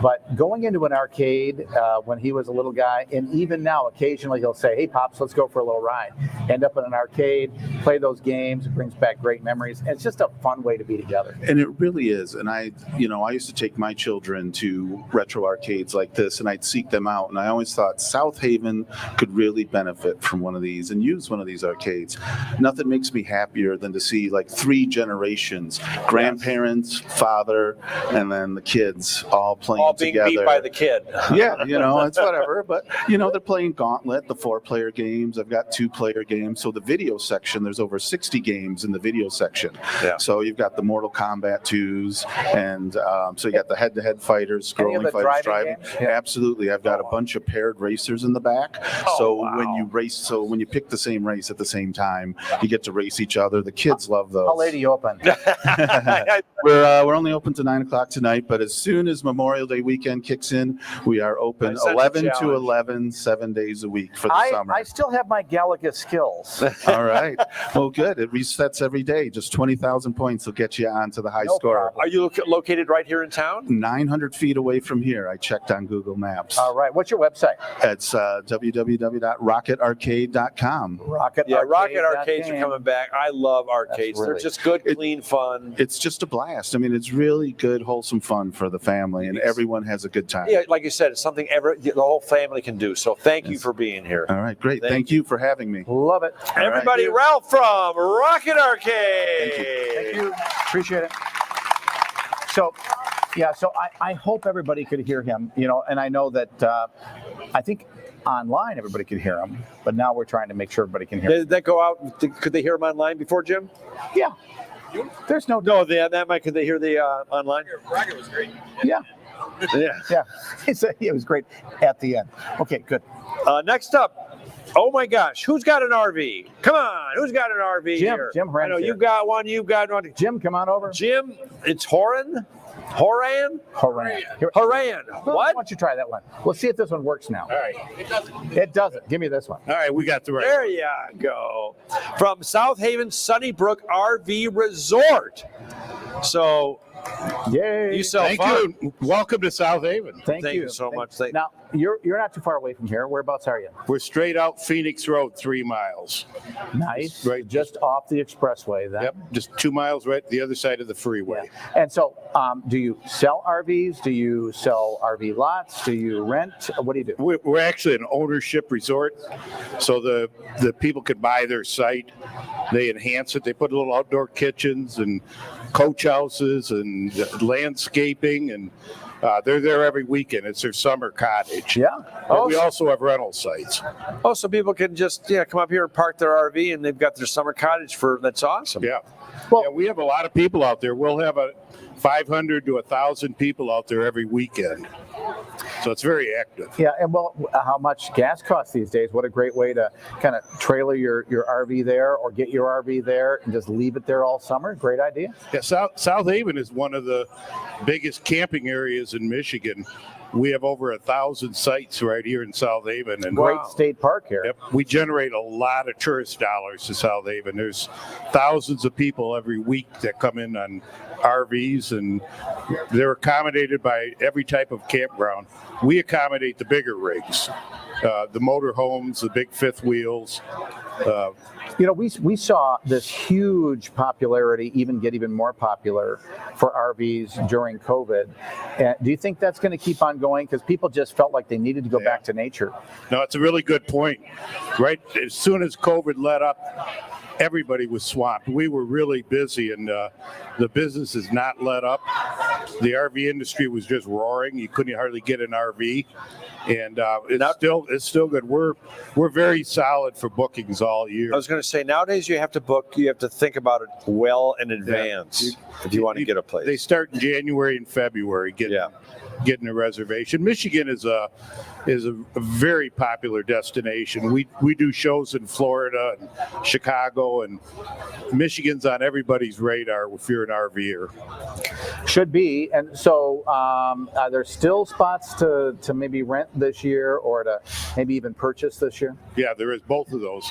[SPEAKER 2] But going into an arcade when he was a little guy, and even now, occasionally he'll say, "Hey, Pops, let's go for a little ride." End up in an arcade, play those games. It brings back great memories. And it's just a fun way to be together.
[SPEAKER 11] And it really is. And I used to take my children to retro arcades like this, and I'd seek them out. And I always thought South Haven could really benefit from one of these and use one of these arcades. Nothing makes me happier than to see like 3 generations, grandparents, father, and then the kids all playing
[SPEAKER 1] All being
[SPEAKER 11] together.
[SPEAKER 1] beat by the kid.
[SPEAKER 11] Yeah, it's whatever. But, they're playing Gauntlet, the 4-player games. I've got 2-player games. So the video section, there's over 60 games in the video section.
[SPEAKER 1] Yeah.
[SPEAKER 11] So you've got the Mortal Kombat 2s, and so you got the head-to-head fighters,
[SPEAKER 2] Any of
[SPEAKER 11] scrolling
[SPEAKER 2] the
[SPEAKER 11] fighters,
[SPEAKER 2] driving
[SPEAKER 11] driving.
[SPEAKER 2] games? Yeah.
[SPEAKER 11] Absolutely. I've got a bunch of paired racers in the back. When you race, when you pick the same race at the same time, you get to race each other. The kids love those.
[SPEAKER 2] How late are you open?
[SPEAKER 11] We're only open to 9 o'clock tonight, but as soon as Memorial Day weekend kicks in, we are open
[SPEAKER 1] That's such a
[SPEAKER 11] 11 to
[SPEAKER 1] challenge.
[SPEAKER 11] 11, 7 days a week for the summer.
[SPEAKER 2] I still have my Galaga skills.
[SPEAKER 11] All right. Well, good. It resets every day. Just 20,000 points will get you onto the high score.
[SPEAKER 1] Are you located right here in town?
[SPEAKER 11] 900 feet away from here. I checked on Google Maps.
[SPEAKER 2] All right. What's your website?
[SPEAKER 11] It's www.rocketarcade.com.
[SPEAKER 1] Rocket Arcades are coming back. I love arcades. They're just good, clean fun.
[SPEAKER 11] It's just a blast. I mean, it's really good, wholesome fun for the family, and everyone has a good time.
[SPEAKER 1] Yeah, like you said, it's something the whole family can do. So thank you for being here.
[SPEAKER 11] All right, great. Thank you for having me.
[SPEAKER 2] Love it.
[SPEAKER 1] Everybody, Ralph from Rocket Arcade.
[SPEAKER 2] Thank you. Appreciate it. So I hope everybody could hear him, and I know that I think online everybody could hear him, but now we're trying to make sure everybody can hear him.
[SPEAKER 1] Did that go out? Could they hear him online before, Jim?
[SPEAKER 2] Yeah. There's no.
[SPEAKER 1] That might. Could they hear the online?
[SPEAKER 5] Rocket was great.
[SPEAKER 2] Yeah.
[SPEAKER 1] Yeah.
[SPEAKER 2] He said it was great at the end. Okay, good.
[SPEAKER 1] Next up. Oh my gosh, who's got an RV? Come on, who's got an RV here?
[SPEAKER 2] Jim
[SPEAKER 1] I know
[SPEAKER 2] Horan's
[SPEAKER 1] you've got one. You've got one.
[SPEAKER 2] Jim, come on over.
[SPEAKER 1] Jim, it's Horan.
[SPEAKER 2] Horan.
[SPEAKER 1] Horan.
[SPEAKER 2] Why
[SPEAKER 1] What?
[SPEAKER 2] don't you try that one? Let's see if this one works now.
[SPEAKER 5] All right.
[SPEAKER 2] It doesn't. Give me this one.
[SPEAKER 1] All right, we got the right. There you go. From South Haven Sunnybrook RV Resort. So
[SPEAKER 2] Yay!
[SPEAKER 1] You sell
[SPEAKER 12] Thank
[SPEAKER 1] fun.
[SPEAKER 12] you. Welcome to South Haven.
[SPEAKER 2] Thank
[SPEAKER 1] Thank you so much.
[SPEAKER 2] Now you're not too far away from here. Whereabouts are you?
[SPEAKER 12] We're straight out Phoenix Road, 3 miles.
[SPEAKER 2] Nice.
[SPEAKER 12] Right.
[SPEAKER 2] Just off the expressway then.
[SPEAKER 12] Yep, just 2 miles right the other side of the freeway.
[SPEAKER 2] Yeah. And so, do you sell RVs? Do you sell RV lots? Do you rent? What do you do?
[SPEAKER 12] We're actually an ownership resort, so the people can buy their site. They enhance it. They put little outdoor kitchens and coach houses and landscaping, and they're there every weekend. It's their summer cottage.
[SPEAKER 2] Yeah.
[SPEAKER 12] But we also have rental sites.
[SPEAKER 1] Oh, so people can just come up here and park their RV, and they've got their summer cottage that's awesome.
[SPEAKER 12] Yeah.
[SPEAKER 2] Well,
[SPEAKER 12] Yeah, we have a lot of people out there. We'll have 500 to 1,000 people out there every weekend. So it's very active.
[SPEAKER 2] Yeah, and well, how much gas costs these days? What a great way to kind of trailer your RV there, or get your RV there and just leave it there all summer. Great idea.
[SPEAKER 12] Yeah, South Haven is one of the biggest camping areas in Michigan. We have over 1,000 sites right here in South Haven, and
[SPEAKER 2] Great state park here.
[SPEAKER 12] Yep, we generate a lot of tourist dollars to South Haven. There's thousands of people every week that come in on RVs, and they're accommodated by every type of campground. We accommodate the bigger rigs, the motor homes, the big fifth wheels.
[SPEAKER 2] We saw this huge popularity get even more popular for RVs during COVID. Do you think that's going to keep on going? Because people just felt like they needed to go back to nature.
[SPEAKER 12] No, it's a really good point. Right as soon as COVID let up, everybody was swamped. We were really busy, and the business has not let up. The RV industry was just roaring. You couldn't hardly get an RV, and it's still good. We're very solid for bookings all year.
[SPEAKER 1] I was going to say, nowadays you have to book. You have to think about it well in advance if you want to get a place.
[SPEAKER 12] They start in January and February getting a reservation. Michigan is a very popular destination. We do shows in Florida and Chicago, and Michigan's on everybody's radar if you're an RVer.
[SPEAKER 2] Should be. And so are there still spots to maybe rent this year, or to maybe even purchase this year?
[SPEAKER 12] Yeah, there is both of those.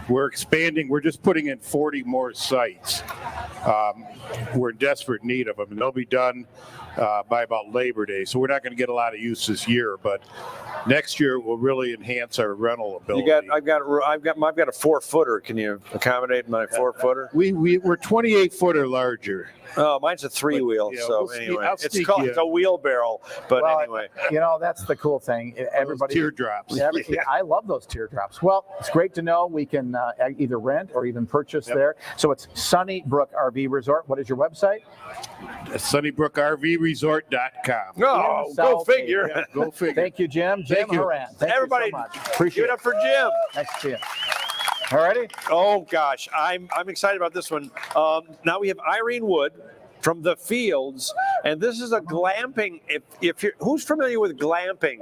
[SPEAKER 12] We're expanding. We're just putting in 40 more sites. We're in desperate need of them, and they'll be done by about Labor Day. So we're not going to get a lot of use this year, but next year we'll really enhance our rental ability.
[SPEAKER 1] I've got a 4-footer. Can you accommodate my 4-footer?
[SPEAKER 12] We're 28 footer larger.
[SPEAKER 1] Oh, mine's a 3-wheel.
[SPEAKER 12] Yeah,
[SPEAKER 1] so
[SPEAKER 12] we'll
[SPEAKER 1] anyway,
[SPEAKER 12] it's
[SPEAKER 1] a wheelbarrow. But
[SPEAKER 2] Well,
[SPEAKER 1] anyway,
[SPEAKER 2] that's the cool thing. Everybody
[SPEAKER 12] teardrops.
[SPEAKER 2] I love those teardrops. Well, it's great to know we can either rent or even purchase there. So it's Sunnybrook RV Resort. What is your website?
[SPEAKER 12] SunnybrookRVResort.com.
[SPEAKER 1] go figure.
[SPEAKER 12] Yeah, go figure.
[SPEAKER 2] Thank you, Jim. Jim Horan. Thank
[SPEAKER 1] Everybody,
[SPEAKER 2] you so much. Appreciate
[SPEAKER 1] give it up for Jim.
[SPEAKER 2] Nice to see you. All righty.
[SPEAKER 1] Oh gosh, I'm excited about this one. Now we have Irene Wood from the Fields, and this is a glamping. If you're who's familiar with glamping,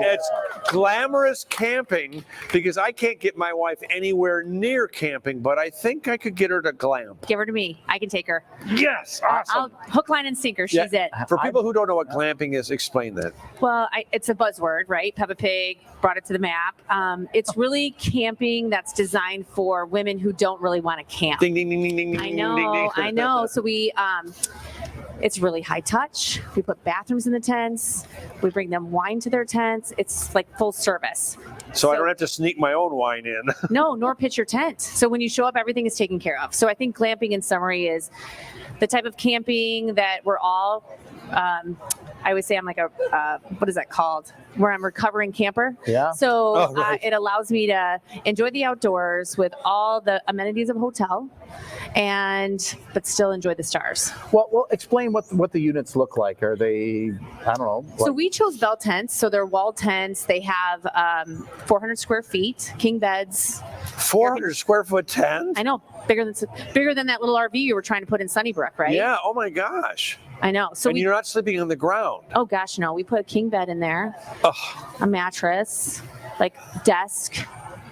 [SPEAKER 1] it's glamorous camping, because I can't get my wife anywhere near camping, but I think I could get her to glamp.
[SPEAKER 13] Give her to me. I can take her.
[SPEAKER 1] Yes, awesome.
[SPEAKER 13] I'll hook, line, and sinker. She's it.
[SPEAKER 1] For people who don't know what glamping is, explain that.
[SPEAKER 13] Well, it's a buzzword, right? Peppa Pig brought it to the map. It's really camping that's designed for women who don't really want to camp.
[SPEAKER 1] Ding, ding, ding, ding, ding,
[SPEAKER 13] I
[SPEAKER 1] ding,
[SPEAKER 13] know,
[SPEAKER 1] ding, ding.
[SPEAKER 13] I know. So it's really high touch. We put bathrooms in the tents. We bring them wine to their tents. It's like full service.
[SPEAKER 1] So I don't have to sneak my own wine in.
[SPEAKER 13] No, nor pitch your tent. So when you show up, everything is taken care of. So I think glamping in summary is the type of camping that we're all, I would say I'm like what is that called? Where I'm a recovering camper.
[SPEAKER 2] Yeah.
[SPEAKER 13] So it allows me to enjoy the outdoors with all the amenities of a hotel, but still enjoy the stars.
[SPEAKER 2] Well, explain what the units look like. Are they, I don't know.
[SPEAKER 13] So we chose Bell tents. So they're wall tents. They have 400 square feet, king beds.
[SPEAKER 1] 400 square foot tent?
[SPEAKER 13] I know, bigger than that little RV you were trying to put in Sunnybrook, right?
[SPEAKER 1] Yeah. Oh my gosh.
[SPEAKER 13] I know. So
[SPEAKER 1] you're not sleeping on the ground.
[SPEAKER 13] Oh gosh, no. We put a king bed in there, a mattress, like desk,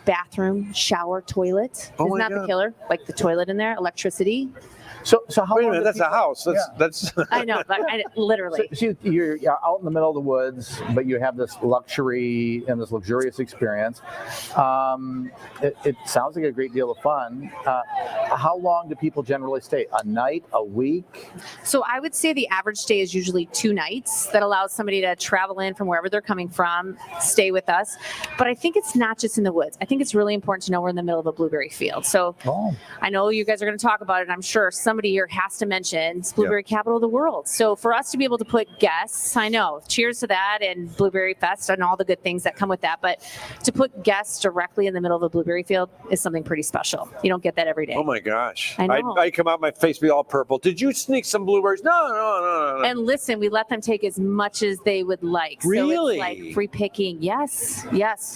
[SPEAKER 13] bathroom, shower, toilet. Isn't that the killer? Like the toilet in there, electricity.
[SPEAKER 2] So how
[SPEAKER 1] Wait a
[SPEAKER 2] long
[SPEAKER 1] minute,
[SPEAKER 2] do
[SPEAKER 1] that's a
[SPEAKER 2] people-
[SPEAKER 1] house. That's.
[SPEAKER 13] I know, but literally.
[SPEAKER 2] So you're out in the middle of the woods, but you have this luxury and this luxurious experience. It sounds like a great deal of fun. How long do people generally stay? A night, a week?
[SPEAKER 13] So I would say the average stay is usually 2 nights. That allows somebody to travel in from wherever they're coming from, stay with us. But I think it's not just in the woods. I think it's really important to know we're in the middle of a blueberry field. So I know you guys are going to talk about it. I'm sure somebody here has to mention it's blueberry capital of the world. So for us to be able to put guests, I know, cheers to that and Blueberry Fest and all the good things that come with that. But to put guests directly in the middle of a blueberry field is something pretty special. You don't get that every day.
[SPEAKER 1] Oh my gosh!
[SPEAKER 13] I know.
[SPEAKER 1] I come out, my face be all purple. Did you sneak some blueberries? No.
[SPEAKER 13] And listen, we let them take as much as they would like.
[SPEAKER 1] Really?
[SPEAKER 13] So it's like free picking. Yes,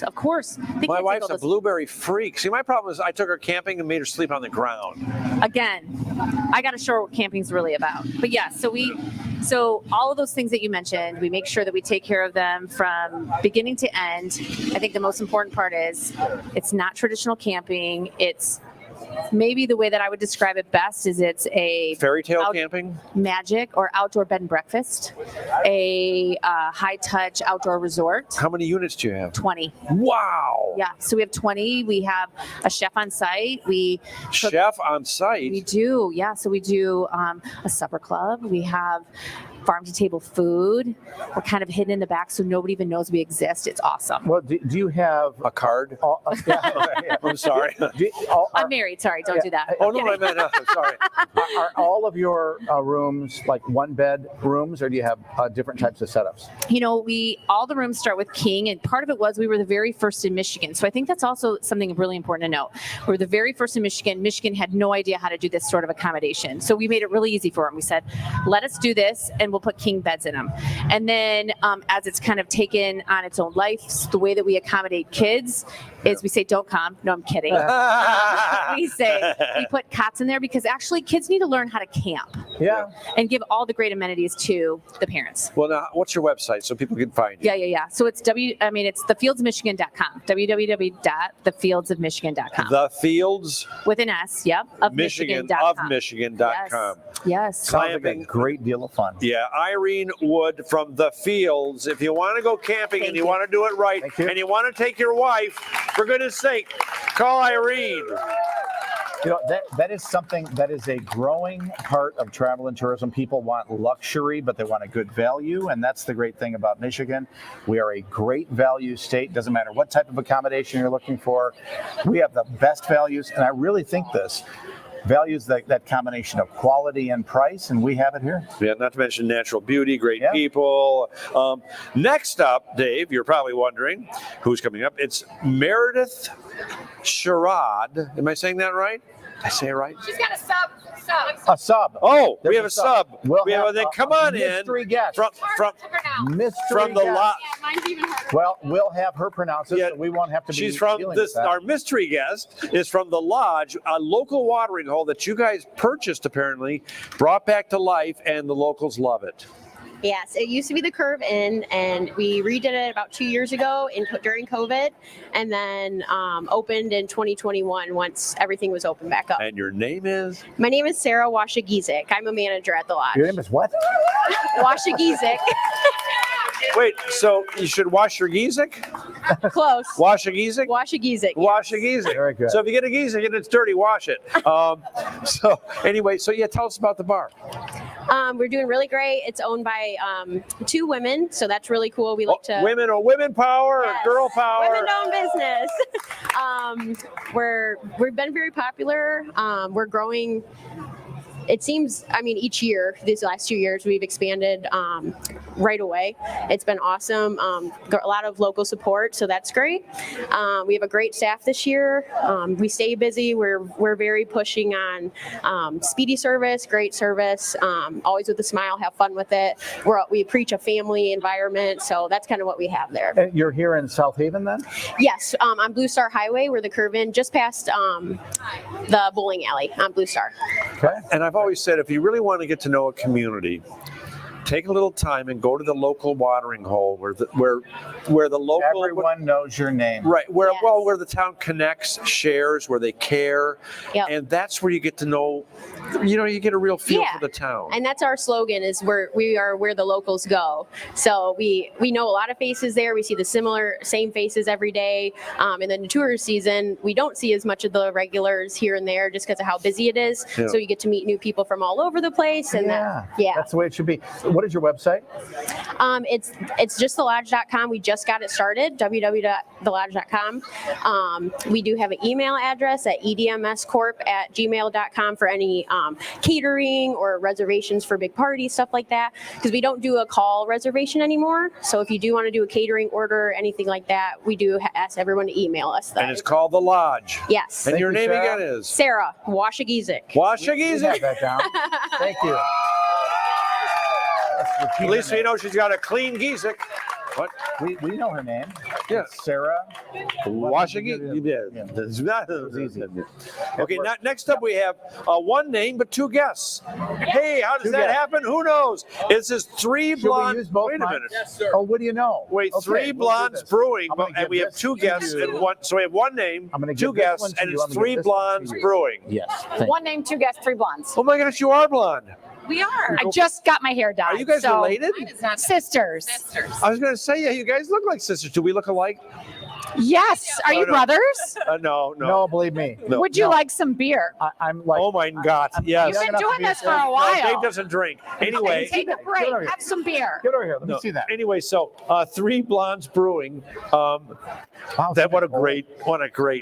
[SPEAKER 13] of course. They
[SPEAKER 1] My
[SPEAKER 13] can't take
[SPEAKER 1] wife's
[SPEAKER 13] all
[SPEAKER 1] a
[SPEAKER 13] those-
[SPEAKER 1] blueberry freak. See, my problem is I took her camping and made her sleep on the ground.
[SPEAKER 13] Again, I got to show her what camping's really about. But yeah, so all of those things that you mentioned, we make sure that we take care of them from beginning to end. I think the most important part is it's not traditional camping. It's maybe the way that I would describe it best is it's a
[SPEAKER 1] Fairy tale camping?
[SPEAKER 13] magic or outdoor bed and breakfast, a high touch outdoor resort.
[SPEAKER 1] How many units do you have?
[SPEAKER 13] 20.
[SPEAKER 1] Wow.
[SPEAKER 13] Yeah, so we have 20. We have a chef on site.
[SPEAKER 1] Chef on site?
[SPEAKER 13] We do, yeah. So we do a supper club. We have farm to table food. We're kind of hidden in the back so nobody even knows we exist. It's awesome.
[SPEAKER 2] Well, do you have
[SPEAKER 1] a card? I'm sorry.
[SPEAKER 13] I'm married. Sorry, don't do that.
[SPEAKER 1] Oh, no, I meant, sorry.
[SPEAKER 2] Are all of your rooms like one bed rooms, or do you have different types of setups?
[SPEAKER 13] You know, all the rooms start with king, and part of it was we were the very first in Michigan. So I think that's also something really important to know. We were the very first in Michigan. Michigan had no idea how to do this sort of accommodation. So we made it really easy for them. We said, let us do this, and we'll put king beds in them. And then as it's kind of taken on its own life, the way that we accommodate kids is we say, don't come. No, I'm kidding. We say, we put cots in there because actually kids need to learn how to camp.
[SPEAKER 2] Yeah.
[SPEAKER 13] And give all the great amenities to the parents.
[SPEAKER 1] Well, now, what's your website so people can find you?
[SPEAKER 13] Yeah. So it's it's thefieldsofmichigan.com. www.thefieldsofmichigan.com.
[SPEAKER 1] The Fields
[SPEAKER 13] with an S, yep, of
[SPEAKER 1] Michigan.com.
[SPEAKER 13] Yes.
[SPEAKER 2] Sounds like a great deal of fun.
[SPEAKER 1] Yeah, Irene Wood from The Fields. If you want to go camping and you want to do it right and you want to take your wife, for goodness sake, call Irene.
[SPEAKER 2] You know, that is something that is a growing part of travel and tourism. People want luxury, but they want a good value. And that's the great thing about Michigan. We are a great value state. Doesn't matter what type of accommodation you're looking for. We have the best values. And I really think this values that combination of quality and price, and we have it here.
[SPEAKER 1] Yeah, not to mention natural beauty, great people. Next up, Dave, you're probably wondering who's coming up. It's Meredith Sherrod. Am I saying that right? Did I say it right?
[SPEAKER 10] She's got a sub.
[SPEAKER 2] A sub.
[SPEAKER 1] Oh,
[SPEAKER 2] There's
[SPEAKER 1] we have a sub.
[SPEAKER 2] We'll
[SPEAKER 1] we have,
[SPEAKER 2] have
[SPEAKER 1] then
[SPEAKER 2] a
[SPEAKER 1] come on in.
[SPEAKER 2] mystery guest.
[SPEAKER 1] From
[SPEAKER 2] mystery
[SPEAKER 1] from the
[SPEAKER 2] guest.
[SPEAKER 1] lot.
[SPEAKER 10] Mine's even harder.
[SPEAKER 2] Well, we'll have her pronounce it, so we won't have to be
[SPEAKER 1] She's from
[SPEAKER 2] dealing
[SPEAKER 1] this.
[SPEAKER 2] with that.
[SPEAKER 1] Our mystery guest is from the Lodge, a local watering hole that you guys purchased, apparently, brought back to life, and the locals love it.
[SPEAKER 14] Yes, it used to be the Curve Inn, and we redid it about 2 years ago during COVID, and then opened in 2021 once everything was open back up.
[SPEAKER 1] And your name is?
[SPEAKER 14] My name is Sarah Washagizik. I'm a manager at the Lodge.
[SPEAKER 2] Your name is what?
[SPEAKER 14] Washagizik.
[SPEAKER 1] Wait, so you should wash your gizik?
[SPEAKER 14] Close.
[SPEAKER 1] Wash a gizik?
[SPEAKER 14] Washagizik.
[SPEAKER 1] Wash a gizik.
[SPEAKER 2] Very good.
[SPEAKER 1] So if you get a gizik and it's dirty, wash it. So anyway, tell us about the bar.
[SPEAKER 14] We're doing really great. It's owned by 2 women, so that's really cool. We like to
[SPEAKER 1] women power,
[SPEAKER 14] Yes.
[SPEAKER 1] or girl power.
[SPEAKER 14] Women-owned business. We've been very popular. We're growing. It seems, each year, these last 2 years, we've expanded right away. It's been awesome. Got a lot of local support, so that's great. We have a great staff this year. We stay busy. We're very pushing on speedy service, great service, always with a smile, have fun with it. We preach a family environment, so that's kind of what we have there.
[SPEAKER 2] You're here in South Haven then?
[SPEAKER 14] Yes, on Blue Star Highway, we're the Curve Inn, just past the bowling alley on Blue Star.
[SPEAKER 2] Okay.
[SPEAKER 1] And I've always said, if you really want to get to know a community, take a little time and go to the local watering hole where the local
[SPEAKER 2] everyone knows your name.
[SPEAKER 1] Right. Where the town connects, shares, where they care.
[SPEAKER 14] Yep.
[SPEAKER 1] And that's where you get to know, you get a real feel for the town.
[SPEAKER 14] And that's our slogan is we are where the locals go. So we know a lot of faces there. We see the same faces every day. And then the tourist season, we don't see as much of the regulars here and there just because of how busy it is.
[SPEAKER 1] Yeah.
[SPEAKER 14] So you get to meet new people from all over the place. And
[SPEAKER 2] that's the way it should be. What is your website?
[SPEAKER 14] It's just thelodge.com. We just got it started, www.thelodge.com. We do have an email address at edmscorp@gmail.com for any catering or reservations for big parties, stuff like that, because we don't do a call reservation anymore. So if you do want to do a catering order, anything like that, we do ask everyone to email us that.
[SPEAKER 1] And it's called The Lodge.
[SPEAKER 14] Yes.
[SPEAKER 1] And your name again is?
[SPEAKER 14] Sarah Washagizik.
[SPEAKER 1] Washagizik.
[SPEAKER 2] That down. Thank you.
[SPEAKER 1] At least you know she's got a clean Gizik. What?
[SPEAKER 2] We know her name.
[SPEAKER 1] Yeah.
[SPEAKER 2] It's Sarah
[SPEAKER 1] Washagizik. Okay, next up we have one name but two guests. Hey, how does that happen? Who knows? It says three blondes.
[SPEAKER 2] Use both
[SPEAKER 1] Wait a minute.
[SPEAKER 2] Yes, sir. Oh, what do you know?
[SPEAKER 1] Wait,
[SPEAKER 2] Okay,
[SPEAKER 1] three
[SPEAKER 2] we'll do
[SPEAKER 1] blondes
[SPEAKER 2] this.
[SPEAKER 1] brewing,
[SPEAKER 2] I'm gonna
[SPEAKER 1] and we
[SPEAKER 2] give
[SPEAKER 1] have
[SPEAKER 2] this
[SPEAKER 1] two
[SPEAKER 2] to
[SPEAKER 1] guests
[SPEAKER 2] you.
[SPEAKER 1] and one. So we have one name,
[SPEAKER 2] I'm gonna
[SPEAKER 1] two
[SPEAKER 2] give this
[SPEAKER 1] guests,
[SPEAKER 2] one to
[SPEAKER 1] and
[SPEAKER 2] you.
[SPEAKER 1] it's
[SPEAKER 2] I'm gonna
[SPEAKER 1] three
[SPEAKER 2] give this one to
[SPEAKER 1] blondes
[SPEAKER 2] you.
[SPEAKER 1] brewing.
[SPEAKER 2] Yes.
[SPEAKER 15] One name, two guests, three blondes.
[SPEAKER 1] Oh my gosh, you are blonde.
[SPEAKER 15] We are. I just got my hair dyed.
[SPEAKER 1] Are you guys
[SPEAKER 15] so-
[SPEAKER 1] related?
[SPEAKER 15] Sisters.
[SPEAKER 1] I was going to say, yeah, you guys look like sisters. Do we look alike?
[SPEAKER 15] Yes. Are you
[SPEAKER 1] no.
[SPEAKER 15] brothers?
[SPEAKER 1] No.
[SPEAKER 2] No, believe me.
[SPEAKER 1] No.
[SPEAKER 15] Would you like some beer?
[SPEAKER 2] I'm like.
[SPEAKER 1] Oh my God! Yes.
[SPEAKER 15] You've been doing this for a
[SPEAKER 1] No,
[SPEAKER 15] while.
[SPEAKER 1] Dave doesn't drink. Anyway,
[SPEAKER 15] Take a break.
[SPEAKER 2] Get over here.
[SPEAKER 15] Have some beer.
[SPEAKER 2] Get over here. Let me see that.
[SPEAKER 1] Anyway, so Three Blondes Brewing.
[SPEAKER 2] Wow,
[SPEAKER 1] What a great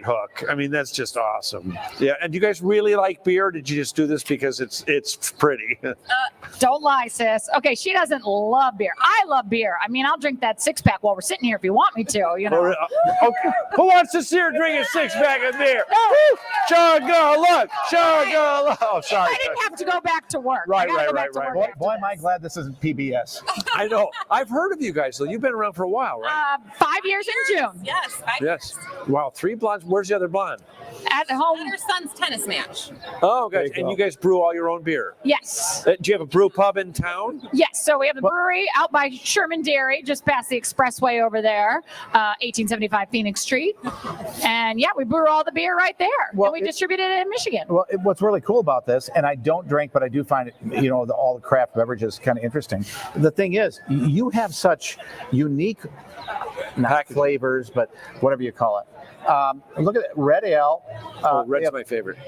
[SPEAKER 1] hook. I mean, that's just awesome. Yeah. And do you guys really like beer? Or did you just do this because it's pretty?
[SPEAKER 15] Don't lie, sis. Okay, she doesn't love beer. I love beer. I mean, I'll drink that 6-pack while we're sitting here if you want me to. You know.
[SPEAKER 1] Okay. Who wants to see her drink a 6-pack of beer? Chug-a-lug! Chug-a-lug! Oh, sorry.
[SPEAKER 15] I didn't have to go back to work.
[SPEAKER 1] Right.
[SPEAKER 2] Boy, am I glad this isn't PBS.
[SPEAKER 1] I know. I've heard of you guys, though. You've been around for a while, right?
[SPEAKER 15] 5 years in June.
[SPEAKER 16] Yes.
[SPEAKER 1] Yes. Wow, Three Blondes. Where's the other blonde?
[SPEAKER 15] At home.
[SPEAKER 16] At her son's tennis match.
[SPEAKER 1] Oh, guys. And you guys brew all your own beer?
[SPEAKER 15] Yes.
[SPEAKER 1] Do you have a brew pub in town?
[SPEAKER 15] Yes. So we have the brewery out by Sherman Dairy, just past the expressway over there, 1875 Phoenix Street. And yeah, we brew all the beer right there.
[SPEAKER 2] Well,
[SPEAKER 15] and we distribute it in Michigan.
[SPEAKER 2] Well, what's really cool about this, and I don't drink, but I do find it, all the craft beverages kind of interesting. The thing is, you have such unique, not flavors, but whatever you call it. Look at it, red ale.
[SPEAKER 1] Red's my favorite.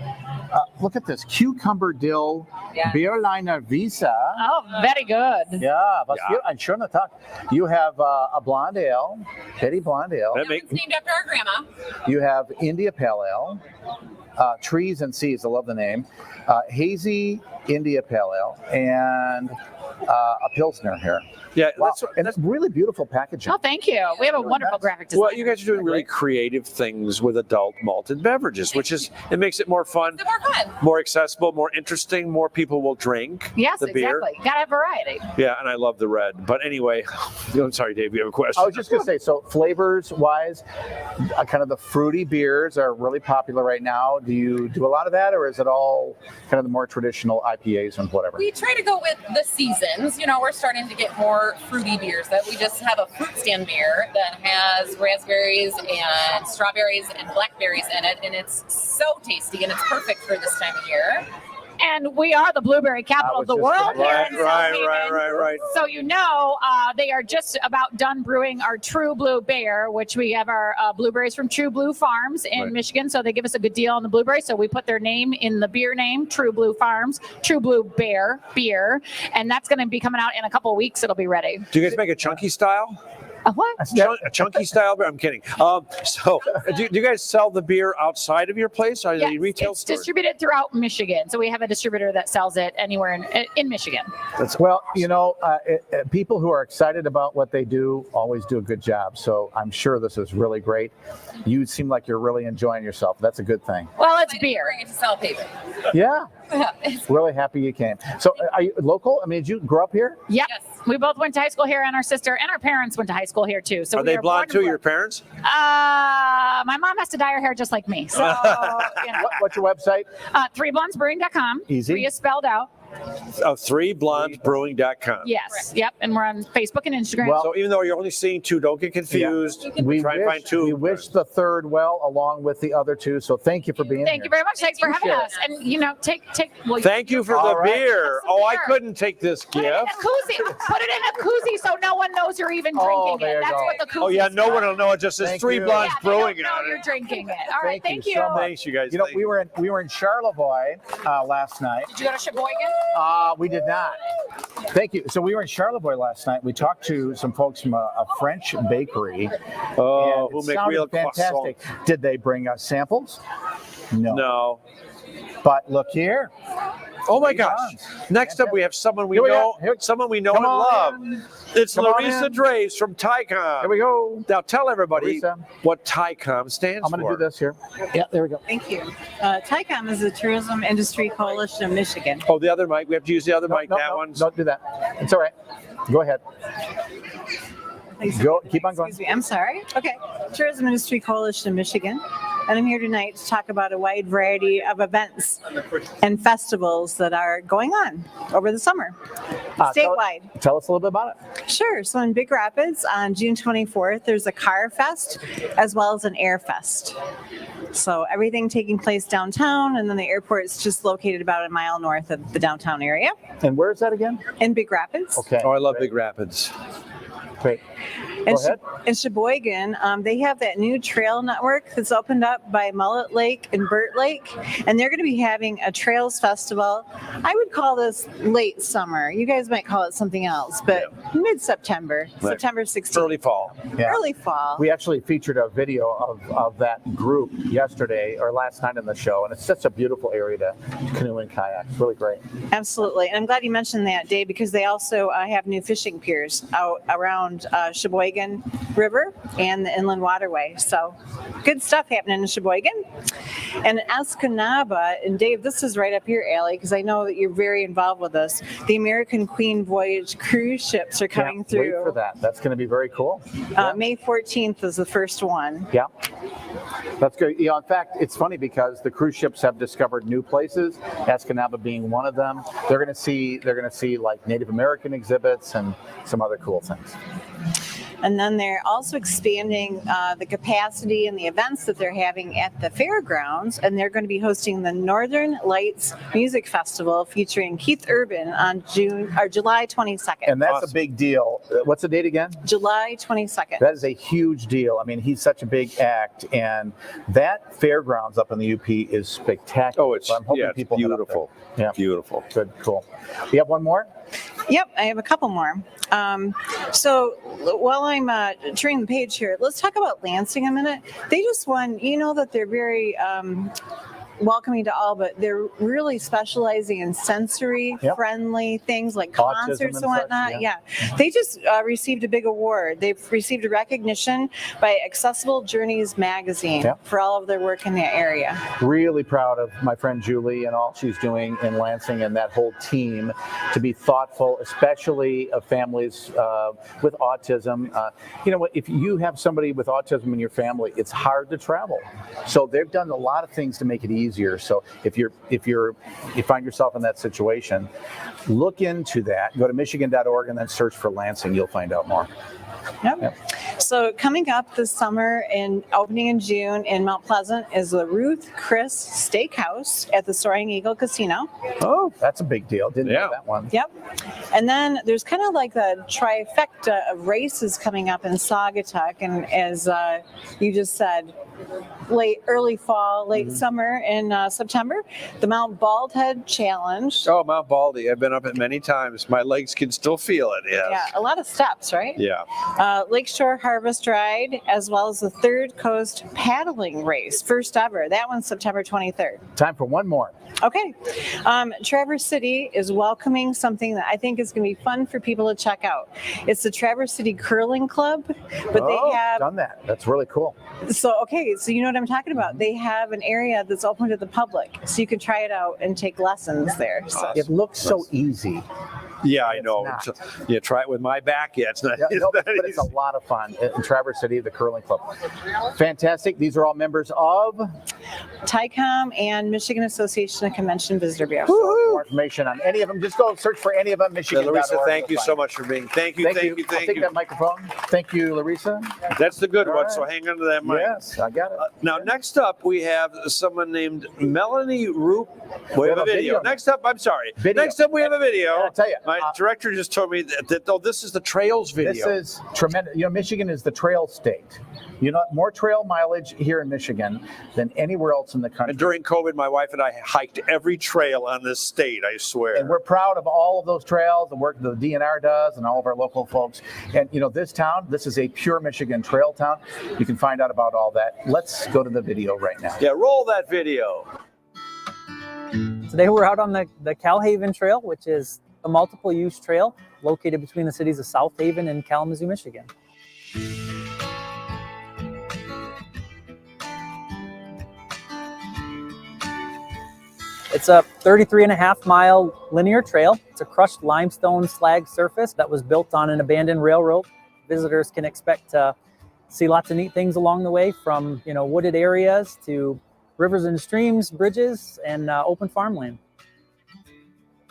[SPEAKER 2] Look at this, cucumber dill, Bierliner Visa.
[SPEAKER 15] Oh, very good.
[SPEAKER 2] Yeah, was viel ein schöner Tag. You have a blonde ale, Petty blonde ale.
[SPEAKER 16] It's named after our grandma.
[SPEAKER 2] You have India Pale Ale, Trees and Seas, I love the name, Hazy India Pale Ale, and a Pilsner here.
[SPEAKER 1] Yeah,
[SPEAKER 2] wow. And it's really beautiful packaging.
[SPEAKER 15] Oh, thank you. We have a wonderful graphic design.
[SPEAKER 1] Well, you guys are doing really creative things with adult malted beverages, which it makes it more fun, more accessible, more interesting. More people will drink
[SPEAKER 15] Yes,
[SPEAKER 1] the beer.
[SPEAKER 15] exactly. Gotta have variety.
[SPEAKER 1] Yeah, and I love the red. But anyway, I'm sorry, Dave, you have a question.
[SPEAKER 2] I was just going to say, so flavors-wise, kind of the fruity beers are really popular right now. Do you do a lot of that, or is it all kind of the more traditional IPAs and whatever?
[SPEAKER 16] We try to go with the seasons. We're starting to get more fruity beers. That we just have a fruit stand beer that has raspberries and strawberries and blackberries in it, and it's so tasty, and it's perfect for this time of year.
[SPEAKER 15] And we are the blueberry capital of the world here in South Haven.
[SPEAKER 1] Right.
[SPEAKER 15] So they are just about done brewing our True Blue Bear, which we have our blueberries from True Blue Farms in Michigan. So they give us a good deal on the blueberry. So we put their name in the beer name, True Blue Farms, True Blue Bear beer, and that's going to be coming out in a couple of weeks. It'll be ready.
[SPEAKER 1] Do you guys make a chunky style?
[SPEAKER 15] A what?
[SPEAKER 1] A chunky style beer? I'm kidding. So, do you guys sell the beer outside of your place? Are they retail
[SPEAKER 15] it's
[SPEAKER 1] stores?
[SPEAKER 15] distributed throughout Michigan. So we have a distributor that sells it anywhere in Michigan.
[SPEAKER 2] Well, people who are excited about what they do always do a good job. So I'm sure this is really great. You seem like you're really enjoying yourself. That's a good thing.
[SPEAKER 15] Well, it's beer.
[SPEAKER 16] Bring it to South Haven.
[SPEAKER 2] Yeah. Really happy you came. So are you local? I mean, did you grow up here?
[SPEAKER 15] Yep. Yes. We both went to high school here, and our sister and our parents went to high school here too. So
[SPEAKER 1] are they blonde too, your parents?
[SPEAKER 15] My mom has to dye her hair just like me. So
[SPEAKER 2] What's your website?
[SPEAKER 15] 3blondesbrewing.com.
[SPEAKER 2] Easy.
[SPEAKER 15] 3 is spelled out.
[SPEAKER 1] 3blondesbrewing.com.
[SPEAKER 15] Yes. Yep. And we're on Facebook and Instagram.
[SPEAKER 2] Well,
[SPEAKER 1] So even though you're only seeing 2, don't get confused.
[SPEAKER 2] We
[SPEAKER 1] Try and find 2.
[SPEAKER 2] we wish the third well along with the other 2. So thank you for being
[SPEAKER 15] Thank
[SPEAKER 2] here.
[SPEAKER 15] you very much. Thanks for having
[SPEAKER 2] Appreciate
[SPEAKER 15] us. And take. Well,
[SPEAKER 1] Thank you for
[SPEAKER 2] All
[SPEAKER 1] the
[SPEAKER 2] right.
[SPEAKER 1] beer.
[SPEAKER 15] That's the
[SPEAKER 1] Oh, I
[SPEAKER 15] beer.
[SPEAKER 1] couldn't take this
[SPEAKER 15] Put it in a
[SPEAKER 1] gift.
[SPEAKER 15] koozie. Put it in a koozie so no one knows you're even drinking
[SPEAKER 2] there
[SPEAKER 15] it.
[SPEAKER 2] you
[SPEAKER 15] That's
[SPEAKER 2] go.
[SPEAKER 15] what the koozie.
[SPEAKER 1] Oh yeah, no one will know. It just says
[SPEAKER 2] Thank
[SPEAKER 1] 3
[SPEAKER 2] you.
[SPEAKER 1] Blondes
[SPEAKER 15] They don't
[SPEAKER 1] Brewing
[SPEAKER 15] know
[SPEAKER 1] on
[SPEAKER 15] you're
[SPEAKER 1] it.
[SPEAKER 15] drinking it. All right. Thank you.
[SPEAKER 2] so much.
[SPEAKER 1] Thanks, you guys.
[SPEAKER 2] You know,
[SPEAKER 1] Thank
[SPEAKER 2] we were in Charlevoix last night.
[SPEAKER 15] Did you go to Sheboygan?
[SPEAKER 2] We did not. Thank you. So we were in Charlevoix last night. We talked to some folks from a French bakery.
[SPEAKER 1] Oh,
[SPEAKER 2] and
[SPEAKER 1] who
[SPEAKER 2] it
[SPEAKER 1] make
[SPEAKER 2] sounded
[SPEAKER 1] real
[SPEAKER 2] fantastic. Did they bring us samples? No.
[SPEAKER 1] No.
[SPEAKER 2] But look here.
[SPEAKER 1] Oh my gosh! Next up, we have someone we
[SPEAKER 2] Here we
[SPEAKER 1] know,
[SPEAKER 2] go. Here-
[SPEAKER 1] someone we know
[SPEAKER 2] Come
[SPEAKER 1] and love.
[SPEAKER 2] on.
[SPEAKER 1] It's
[SPEAKER 2] Come on
[SPEAKER 1] Larissa
[SPEAKER 2] in.
[SPEAKER 1] Draves from Tycom.
[SPEAKER 2] Here we go.
[SPEAKER 1] Now tell everybody
[SPEAKER 2] Larissa.
[SPEAKER 1] what Tycom stands
[SPEAKER 2] I'm going to
[SPEAKER 1] for.
[SPEAKER 2] do this here. Yeah, there we go.
[SPEAKER 17] Thank you. Tycom is the Tourism Industry Coalition of Michigan.
[SPEAKER 1] Oh, the other mic. We have to use the other mic.
[SPEAKER 2] No,
[SPEAKER 1] that
[SPEAKER 2] no,
[SPEAKER 1] one's.
[SPEAKER 2] don't do that. It's all right. Go ahead. Go. Keep on going.
[SPEAKER 17] Excuse me. I'm sorry. Okay. Tourism Industry Coalition of Michigan. And I'm here tonight to talk about a wide variety of events and festivals that are going on over the summer, statewide.
[SPEAKER 2] Tell us a little bit about it.
[SPEAKER 17] Sure. So in Big Rapids on June 24th, there's a car fest as well as an air fest. So everything taking place downtown, and then the airport's just located about a mile north of the downtown area.
[SPEAKER 2] And where is that again?
[SPEAKER 17] In Big Rapids.
[SPEAKER 2] Okay.
[SPEAKER 1] Oh, I love Big Rapids.
[SPEAKER 2] Great.
[SPEAKER 17] In,
[SPEAKER 2] Go ahead.
[SPEAKER 17] in Sheboygan, they have that new trail network that's opened up by Mullet Lake and Burt Lake, and they're going to be having a trails festival. I would call this late summer. You guys might call it something else, but mid-September,
[SPEAKER 1] Right.
[SPEAKER 17] September 16th.
[SPEAKER 1] Early fall.
[SPEAKER 2] Yeah.
[SPEAKER 17] Early fall.
[SPEAKER 2] We actually featured a video of that group yesterday or last night in the show, and it's such a beautiful area to canoe and kayak. It's really great.
[SPEAKER 17] Absolutely. And I'm glad you mentioned that, Dave, because they also have new fishing piers out around Sheboygan River and the Inland Waterway. So good stuff happening in Sheboygan. And in Escanaba, and Dave, this is right up your alley because I know that you're very involved with this. The American Queen Voyage cruise ships are coming
[SPEAKER 2] Can't
[SPEAKER 17] through.
[SPEAKER 2] Wait for that. That's going to be very cool.
[SPEAKER 17] May 14th is the first one.
[SPEAKER 2] Yeah. That's good. You know, in fact, it's funny because the cruise ships have discovered new places, Escanaba being one of them. They're going to see like Native American exhibits and some other cool things.
[SPEAKER 17] And then they're also expanding the capacity and the events that they're having at the fairgrounds. And they're going to be hosting the Northern Lights Music Festival featuring Keith Urban on July 22nd.
[SPEAKER 2] And that's a big deal. What's the date again?
[SPEAKER 17] July 22nd.
[SPEAKER 2] That is a huge deal. I mean, he's such a big act, and that fairgrounds up in the UP is spectacular.
[SPEAKER 1] Oh, it's
[SPEAKER 2] So I'm hoping
[SPEAKER 1] it's
[SPEAKER 2] people head up
[SPEAKER 1] beautiful.
[SPEAKER 2] there. Yeah,
[SPEAKER 1] Beautiful.
[SPEAKER 2] good, cool. You have one more?
[SPEAKER 17] Yep, I have a couple more. So while I'm turning the page here, let's talk about Lansing a minute. They just won, you know that they're very welcoming to all, but they're really specializing in sensory friendly things like
[SPEAKER 2] Autism
[SPEAKER 17] concerts
[SPEAKER 2] and
[SPEAKER 17] and
[SPEAKER 2] such,
[SPEAKER 17] whatnot.
[SPEAKER 2] yeah.
[SPEAKER 17] They just received a big award. They've received a recognition by Accessible Journeys magazine for all of their work in that area.
[SPEAKER 2] Really proud of my friend Julie and all she's doing in Lansing and that whole team to be thoughtful, especially of families with autism. You know what? If you have somebody with autism in your family, it's hard to travel. So they've done a lot of things to make it easier. So if you find yourself in that situation, look into that. Go to Michigan.org and then search for Lansing. You'll find out more.
[SPEAKER 17] Yep. So coming up this summer and opening in June in Mount Pleasant is the Ruth Chris Steakhouse at the Soaring Eagle Casino.
[SPEAKER 2] Oh, that's a big deal. Didn't know that one.
[SPEAKER 17] Yep. And then there's kind of like a trifecta of races coming up in Saugatuck. And as you just said, early fall, late summer in September, the Mount Baldhead Challenge.
[SPEAKER 1] Oh, Mount Baldy. I've been up it many times. My legs can still feel it. Yes.
[SPEAKER 17] Yeah, a lot of steps, right?
[SPEAKER 1] Yeah.
[SPEAKER 17] Lakeshore Harvest Ride, as well as the Third Coast Paddling Race, first ever. That one's September 23rd.
[SPEAKER 2] Time for one more.
[SPEAKER 17] Okay. Traverse City is welcoming something that I think is going to be fun for people to check out. It's the Traverse City Curling Club, but they have
[SPEAKER 2] done that. That's really cool.
[SPEAKER 17] So you know what I'm talking about. They have an area that's open to the public, so you can try it out and take lessons there. So.
[SPEAKER 2] It looks so easy.
[SPEAKER 1] Yeah, I know. Yeah, try it with my back. Yeah, it's not.
[SPEAKER 2] Yeah, no, but it's a lot of fun in Traverse City, the curling club. Fantastic. These are all members of
[SPEAKER 17] TICOM and Michigan Association of Convention Visitor Bureau.
[SPEAKER 2] So more information on any of them. Just go search for any of them. Michigan.
[SPEAKER 1] Larissa, thank you so much for being. Thank you.
[SPEAKER 2] I'll take that microphone. Thank you, Larissa.
[SPEAKER 1] That's the good
[SPEAKER 2] All
[SPEAKER 1] one.
[SPEAKER 2] right.
[SPEAKER 1] So hang on to that mic.
[SPEAKER 2] Yes, I got it.
[SPEAKER 1] Now, next up, we have someone named Melanie Roop. We have a video. Next up, I'm sorry. Next up, we have a video.
[SPEAKER 2] I'll tell you.
[SPEAKER 1] My director just told me that oh, this is the trails video.
[SPEAKER 2] This is tremendous. You know, Michigan is the trail state. You know, more trail mileage here in Michigan than anywhere else in the country.
[SPEAKER 1] And during COVID, my wife and I hiked every trail on this state, I swear.
[SPEAKER 2] And we're proud of all of those trails, the work the DNR does, and all of our local folks. And, you know, this town, this is a pure Michigan trail town. You can find out about all that. Let's go to the video right now.
[SPEAKER 1] Yeah, roll that video.
[SPEAKER 18] Today we're out on the Calhaven Trail, which is a multiple use trail located between the cities of South Haven and Kalamazoo, Michigan. It's a 33.5-mile linear trail. It's a crushed limestone slag surface that was built on an abandoned railroad. Visitors can expect to see lots of neat things along the way, from wooded areas to rivers and streams, bridges, and open farmland.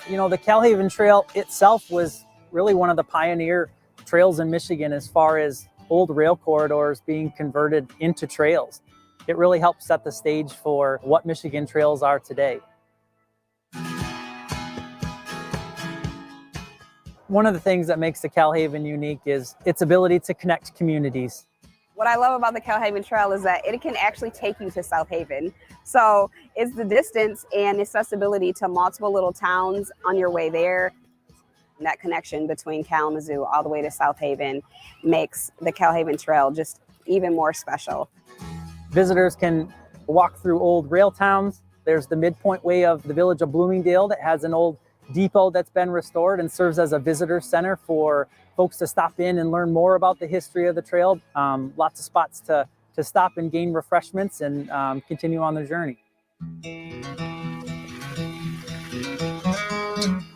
[SPEAKER 18] The Calhaven Trail itself was really one of the pioneer trails in Michigan as far as old rail corridors being converted into trails. It really helped set the stage for what Michigan trails are today. One of the things that makes the Calhaven unique is its ability to connect communities.
[SPEAKER 19] What I love about the Calhaven Trail is that it can actually take you to South Haven. So it's the distance and accessibility to multiple little towns on your way there. And that connection between Kalamazoo all the way to South Haven makes the Calhaven Trail just even more special.
[SPEAKER 18] Visitors can walk through old rail towns. There's the midpoint way of the village of Bloomingdale that has an old depot that's been restored and serves as a visitor center for folks to stop in and learn more about the history of the trail. Lots of spots to stop and gain refreshments and continue on their journey.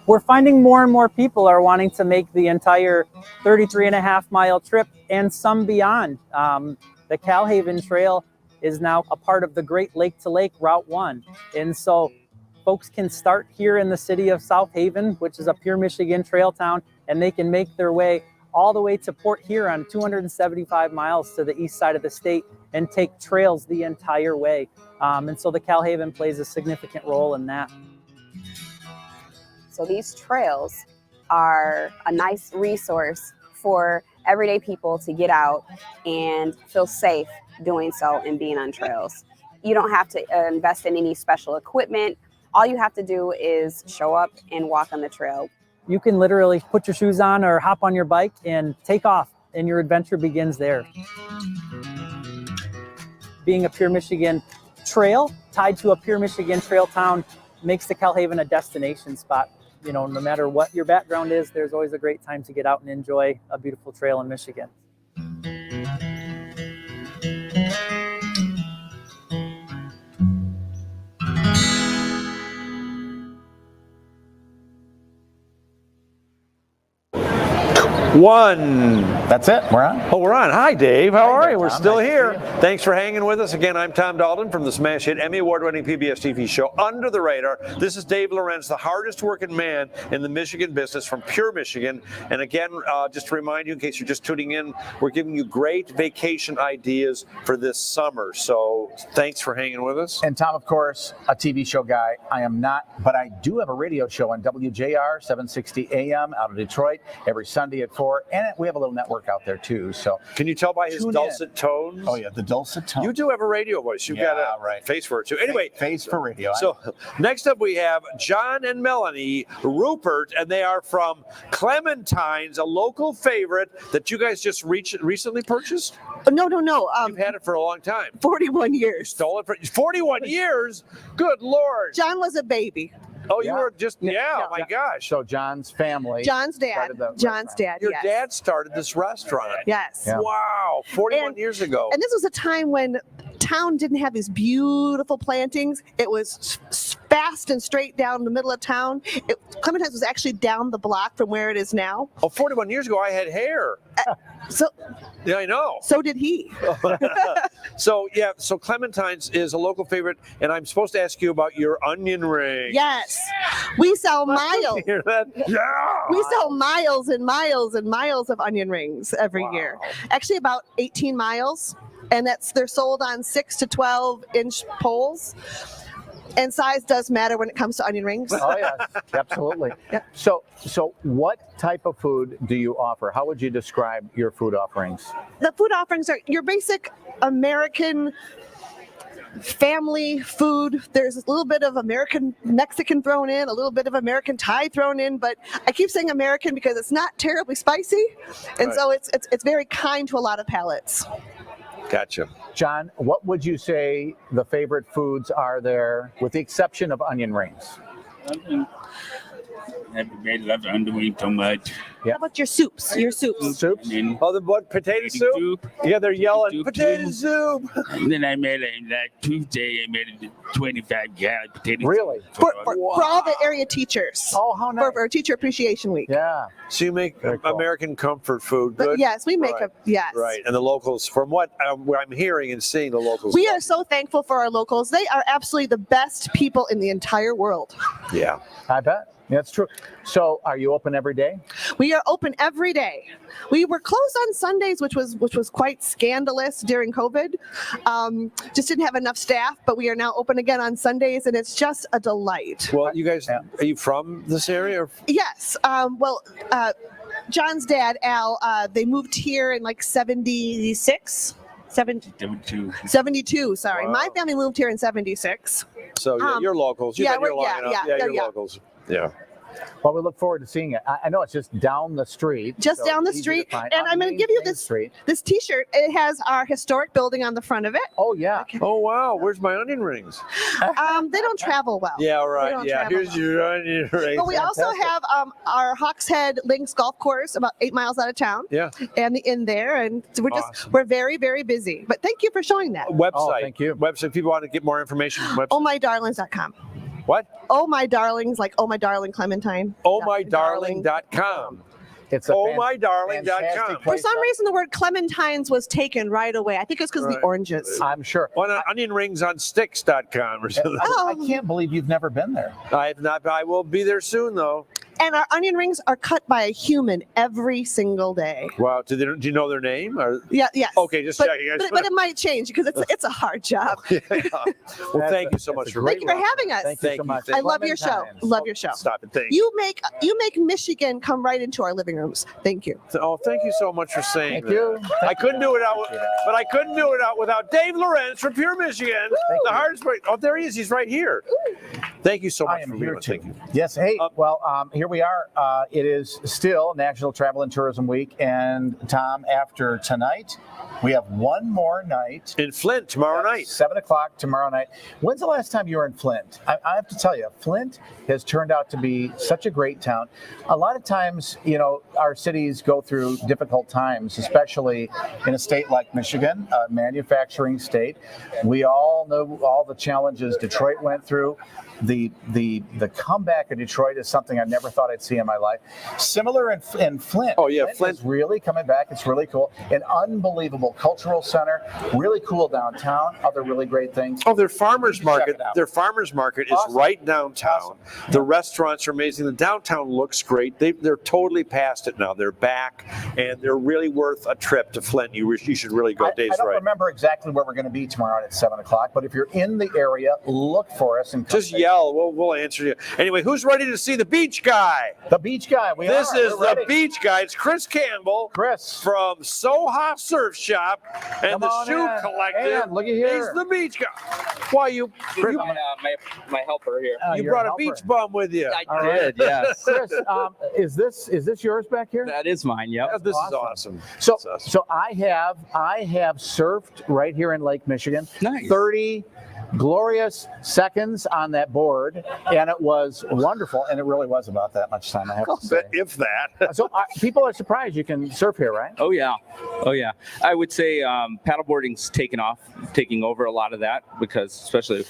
[SPEAKER 18] We're finding more and more people are wanting to make the entire 33.5-mile trip and some beyond. The Calhaven Trail is now a part of the Great Lake to Lake Route 1. And so folks can start here in the city of South Haven, which is a pure Michigan trail town, and they can make their way all the way to Port Huron, 275 miles to the east side of the state, and take trails the entire way. And so the Calhaven plays a significant role in that.
[SPEAKER 19] So these trails are a nice resource for everyday people to get out and feel safe doing so and being on trails. You don't have to invest in any special equipment. All you have to do is show up and walk on the trail.
[SPEAKER 18] You can literally put your shoes on or hop on your bike and take off, and your adventure begins there. Being a pure Michigan trail tied to a pure Michigan trail town makes the Calhaven a destination spot. No matter what your background is, there's always a great time to get out and enjoy a beautiful trail in Michigan.
[SPEAKER 1] One.
[SPEAKER 2] That's it. We're on.
[SPEAKER 1] Oh, we're on. Hi, Dave. How are you? We're
[SPEAKER 2] Tom.
[SPEAKER 1] still
[SPEAKER 2] Nice to
[SPEAKER 1] here.
[SPEAKER 2] see you.
[SPEAKER 1] Thanks for hanging with us. Again, I'm Tom Dalton from the smash hit Emmy Award-winning PBS TV show Under the Radar. This is Dave Lorenz, the hardest working man in the Michigan business from pure Michigan. And again, just to remind you, in case you're just tuning in, we're giving you great vacation ideas for this summer. So thanks for hanging with us.
[SPEAKER 2] And Tom, of course, a TV show guy. I am not, but I do have a radio show on WJR 760 AM out of Detroit every Sunday at 4. And we have a little network out there too. So
[SPEAKER 1] can you tell by his dulcet tones?
[SPEAKER 2] Oh yeah, the dulcet tones.
[SPEAKER 1] You do have a radio voice. You've got a face for it too. Anyway,
[SPEAKER 2] face for radio.
[SPEAKER 1] So next up we have John and Melanie Rupert, and they are from Clementine's, a local favorite that you guys just recently purchased.
[SPEAKER 20] No.
[SPEAKER 1] You've had it for a long time.
[SPEAKER 20] 41 years.
[SPEAKER 1] You stole it for 41 years. Good Lord.
[SPEAKER 20] John was a baby.
[SPEAKER 1] Oh, you were just, oh my gosh.
[SPEAKER 2] So John's family.
[SPEAKER 20] John's dad.
[SPEAKER 1] Your
[SPEAKER 20] yes.
[SPEAKER 1] dad started this restaurant.
[SPEAKER 20] Yes.
[SPEAKER 2] Yeah.
[SPEAKER 1] Wow. 41 years ago.
[SPEAKER 20] And this was a time when town didn't have these beautiful plantings. It was fast and straight down the middle of town. Clementine's was actually down the block from where it is now.
[SPEAKER 1] Oh, 41 years ago, I had hair.
[SPEAKER 20] So
[SPEAKER 1] yeah, I know.
[SPEAKER 20] So did he.
[SPEAKER 1] So Clementine's is a local favorite, and I'm supposed to ask you about your onion ring.
[SPEAKER 20] Yes, we sell miles.
[SPEAKER 1] Hear that? Yeah.
[SPEAKER 20] We sell miles and miles and miles of onion rings every year. Actually, about 18 miles, and they're sold on 6 to 12-inch poles. And size does matter when it comes to onion rings.
[SPEAKER 2] Oh yes, absolutely.
[SPEAKER 20] Yeah.
[SPEAKER 2] So what type of food do you offer? How would you describe your food offerings?
[SPEAKER 20] The food offerings are your basic American family food. There's a little bit of American Mexican thrown in, a little bit of American Thai thrown in, but I keep saying American because it's not terribly spicy, and so it's very kind to a lot of palates.
[SPEAKER 1] Gotcha.
[SPEAKER 2] John, what would you say the favorite foods are there, with the exception of onion rings?
[SPEAKER 21] Everybody loves underwing so much.
[SPEAKER 20] How about your soups? Your soups.
[SPEAKER 2] Soups?
[SPEAKER 1] Oh, the what? Potato soup? Yeah, they're yelling, potato soup.
[SPEAKER 21] And then I made Tuesday, I made a 25-gallon potato
[SPEAKER 2] really?
[SPEAKER 20] soup. For all the area teachers.
[SPEAKER 2] Oh, how nice.
[SPEAKER 20] For Teacher Appreciation Week.
[SPEAKER 2] Yeah.
[SPEAKER 1] So you make American comfort food, good?
[SPEAKER 20] But yes, we make yes.
[SPEAKER 1] Right, and the locals, from what I'm hearing and seeing, the locals.
[SPEAKER 20] We are so thankful for our locals. They are absolutely the best people in the entire world.
[SPEAKER 1] Yeah.
[SPEAKER 2] I bet. Yeah, that's true. So, are you open every day?
[SPEAKER 20] We are open every day. We were closed on Sundays, which was quite scandalous during COVID. Just didn't have enough staff, but we are now open again on Sundays, and it's just a delight.
[SPEAKER 1] Well, you guys, are you from this area? Or?
[SPEAKER 20] Yes. John's dad, Al, they moved here in like 76. 72. Sorry, my family moved here in 76.
[SPEAKER 1] So you're locals. You've been here long enough. You're locals. Yeah.
[SPEAKER 2] Well, we look forward to seeing it. I know it's just down the street.
[SPEAKER 20] Just down the street. And I'm going to give you this T-shirt. It has our historic building on the front of it.
[SPEAKER 2] Oh, yeah.
[SPEAKER 20] Okay.
[SPEAKER 1] Oh, wow. Where's my onion rings?
[SPEAKER 20] They don't travel well.
[SPEAKER 1] Yeah, right. Yeah, here's your onion rings.
[SPEAKER 20] But we also have our Hawks Head Links Golf Course about 8 miles out of town.
[SPEAKER 1] Yeah.
[SPEAKER 20] And the inn there. And so we're very, very busy. But thank you for showing that.
[SPEAKER 1] Website.
[SPEAKER 2] Oh, thank you.
[SPEAKER 1] Website. If people want to get more information. Website.
[SPEAKER 20] ohmydarlings.com.
[SPEAKER 1] What?
[SPEAKER 20] Oh my darlings, like oh my darling Clementine.
[SPEAKER 1] ohmydarling.com.
[SPEAKER 2] It's
[SPEAKER 1] ohmydarling.com.
[SPEAKER 20] For some reason, the word Clementines was taken right away. I think it's because of the oranges.
[SPEAKER 2] I'm sure.
[SPEAKER 1] Well, onionringssticks.com or something.
[SPEAKER 2] I can't believe you've never been there.
[SPEAKER 1] I have not. I will be there soon, though.
[SPEAKER 20] And our onion rings are cut by a human every single day.
[SPEAKER 1] Wow. Do you know their name? Or?
[SPEAKER 20] Yeah. Yes.
[SPEAKER 1] Okay, just checking.
[SPEAKER 20] But it might change because it's a hard job.
[SPEAKER 1] Well, thank you so much for
[SPEAKER 20] Thank you for having us.
[SPEAKER 2] Thank you so much.
[SPEAKER 20] I love your show. Love your show.
[SPEAKER 1] Stop it. Thank you.
[SPEAKER 20] You make Michigan come right into our living rooms. Thank you.
[SPEAKER 1] Oh, thank you so much for saying
[SPEAKER 2] Thank you.
[SPEAKER 1] I couldn't do it out without Dave Lorenz from Pure Michigan. The hardest way. Oh, there he is. He's right here. Thank you so much for being with us. Thank you.
[SPEAKER 2] Yes. Hey. Here we are. It is still National Travel and Tourism Week, and Tom, after tonight, we have one more night
[SPEAKER 1] in Flint tomorrow night,
[SPEAKER 2] 7:00 tomorrow night. When's the last time you were in Flint? I have to tell you, Flint has turned out to be such a great town. A lot of times, our cities go through difficult times, especially in a state like Michigan, a manufacturing state. We all know all the challenges Detroit went through. The comeback of Detroit is something I never thought I'd see in my life. Similar in Flint.
[SPEAKER 1] Oh yeah,
[SPEAKER 2] Flint is really coming back. It's really cool. An unbelievable cultural center. Really cool downtown. Other really great things.
[SPEAKER 1] Oh, their farmers market. Their farmers market is right downtown.
[SPEAKER 2] Awesome.
[SPEAKER 1] The restaurants are amazing. The downtown looks great. They're totally past it now. They're back, and they're really worth a trip to Flint. You should really go. Dave's
[SPEAKER 2] I don't
[SPEAKER 1] right.
[SPEAKER 2] remember exactly where we're going to be tomorrow night at 7:00. But if you're in the area, look for us and
[SPEAKER 1] just yell. We'll answer you. Anyway, who's ready to see the beach guy?
[SPEAKER 2] The beach guy.
[SPEAKER 1] This is the beach guy. It's Chris Campbell.
[SPEAKER 2] Chris
[SPEAKER 1] from Soha Surf Shop and the Shoe Collective.
[SPEAKER 2] Look at here.
[SPEAKER 1] He's the beach guy. Why you?
[SPEAKER 22] I'm my helper here.
[SPEAKER 1] You brought a beach bum with you.
[SPEAKER 22] I did. Yes.
[SPEAKER 2] Chris, is this yours back here?
[SPEAKER 22] That is mine. Yep.
[SPEAKER 1] Yeah, this is awesome.
[SPEAKER 2] So I have surfed right here in Lake Michigan.
[SPEAKER 22] Nice.
[SPEAKER 2] 30 glorious seconds on that board, and it was wonderful. And it really was about that much time, I have to say.
[SPEAKER 1] If that.
[SPEAKER 2] So people are surprised you can surf here, right?
[SPEAKER 22] Oh yeah. I would say paddleboarding's taking over a lot of that, because especially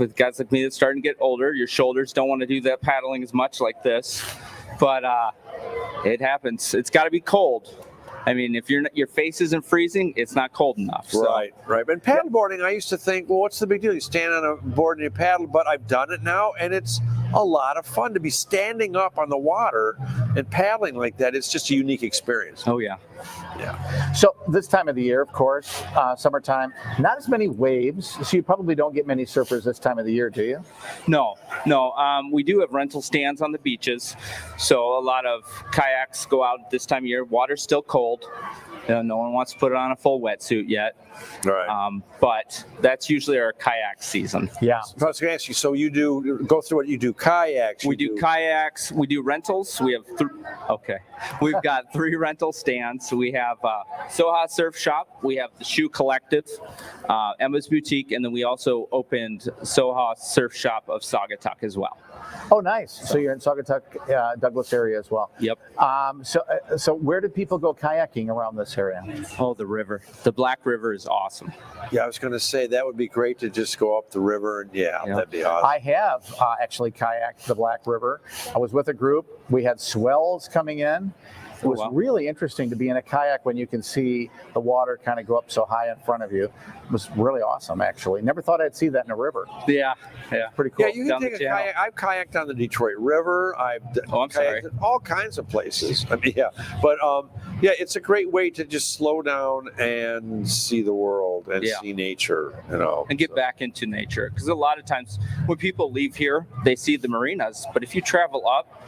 [SPEAKER 22] with guys like me that's starting to get older. Your shoulders don't want to do that paddling as much like this, but it happens. It's got to be cold. I mean, if your face isn't freezing, it's not cold enough. So.
[SPEAKER 1] Right. But paddleboarding, I used to think, well, what's the big deal? You stand on a board and you paddle, but I've done it now, and it's a lot of fun to be standing up on the water and paddling like that. It's just a unique experience.
[SPEAKER 22] Oh, yeah.
[SPEAKER 1] Yeah.
[SPEAKER 2] So this time of the year, of course, summertime, not as many waves, so you probably don't get many surfers this time of the year, do you?
[SPEAKER 22] No. We do have rental stands on the beaches, so a lot of kayaks go out this time of year. Water's still cold. No one wants to put it on a full wetsuit yet.
[SPEAKER 1] Right.
[SPEAKER 22] But that's usually our kayak season.
[SPEAKER 2] Yeah.
[SPEAKER 1] So I was going to ask you, so you go through what you do, kayaks.
[SPEAKER 22] We do kayaks. We do rentals. We have We've got 3 rental stands. We have Soha Surf Shop. We have the Shoe Collective, Emma's Boutique, and then we also opened Soha Surf Shop of Saugatuck as well.
[SPEAKER 2] Oh, nice. So you're in Saugatuck, Douglas area as well.
[SPEAKER 22] Yep.
[SPEAKER 2] So where do people go kayaking around this area?
[SPEAKER 22] Oh, the river. The Black River is awesome.
[SPEAKER 1] Yeah, I was going to say that would be great to just go up the river, and that'd be awesome.
[SPEAKER 2] I have actually kayaked the Black River. I was with a group. We had swells coming in. It was really interesting to be in a kayak when you can see the water kind of go up so high in front of you. It was really awesome, actually. Never thought I'd see that in a river.
[SPEAKER 22] Yeah.
[SPEAKER 2] Pretty cool.
[SPEAKER 1] Yeah, you can take a kayak. I've kayaked on the Detroit River. I've kayaked at all kinds of places. I mean, but it's a great way to just slow down and see the world and see nature,
[SPEAKER 22] and get back into nature. Because a lot of times when people leave here, they see the marinas, but if you travel up,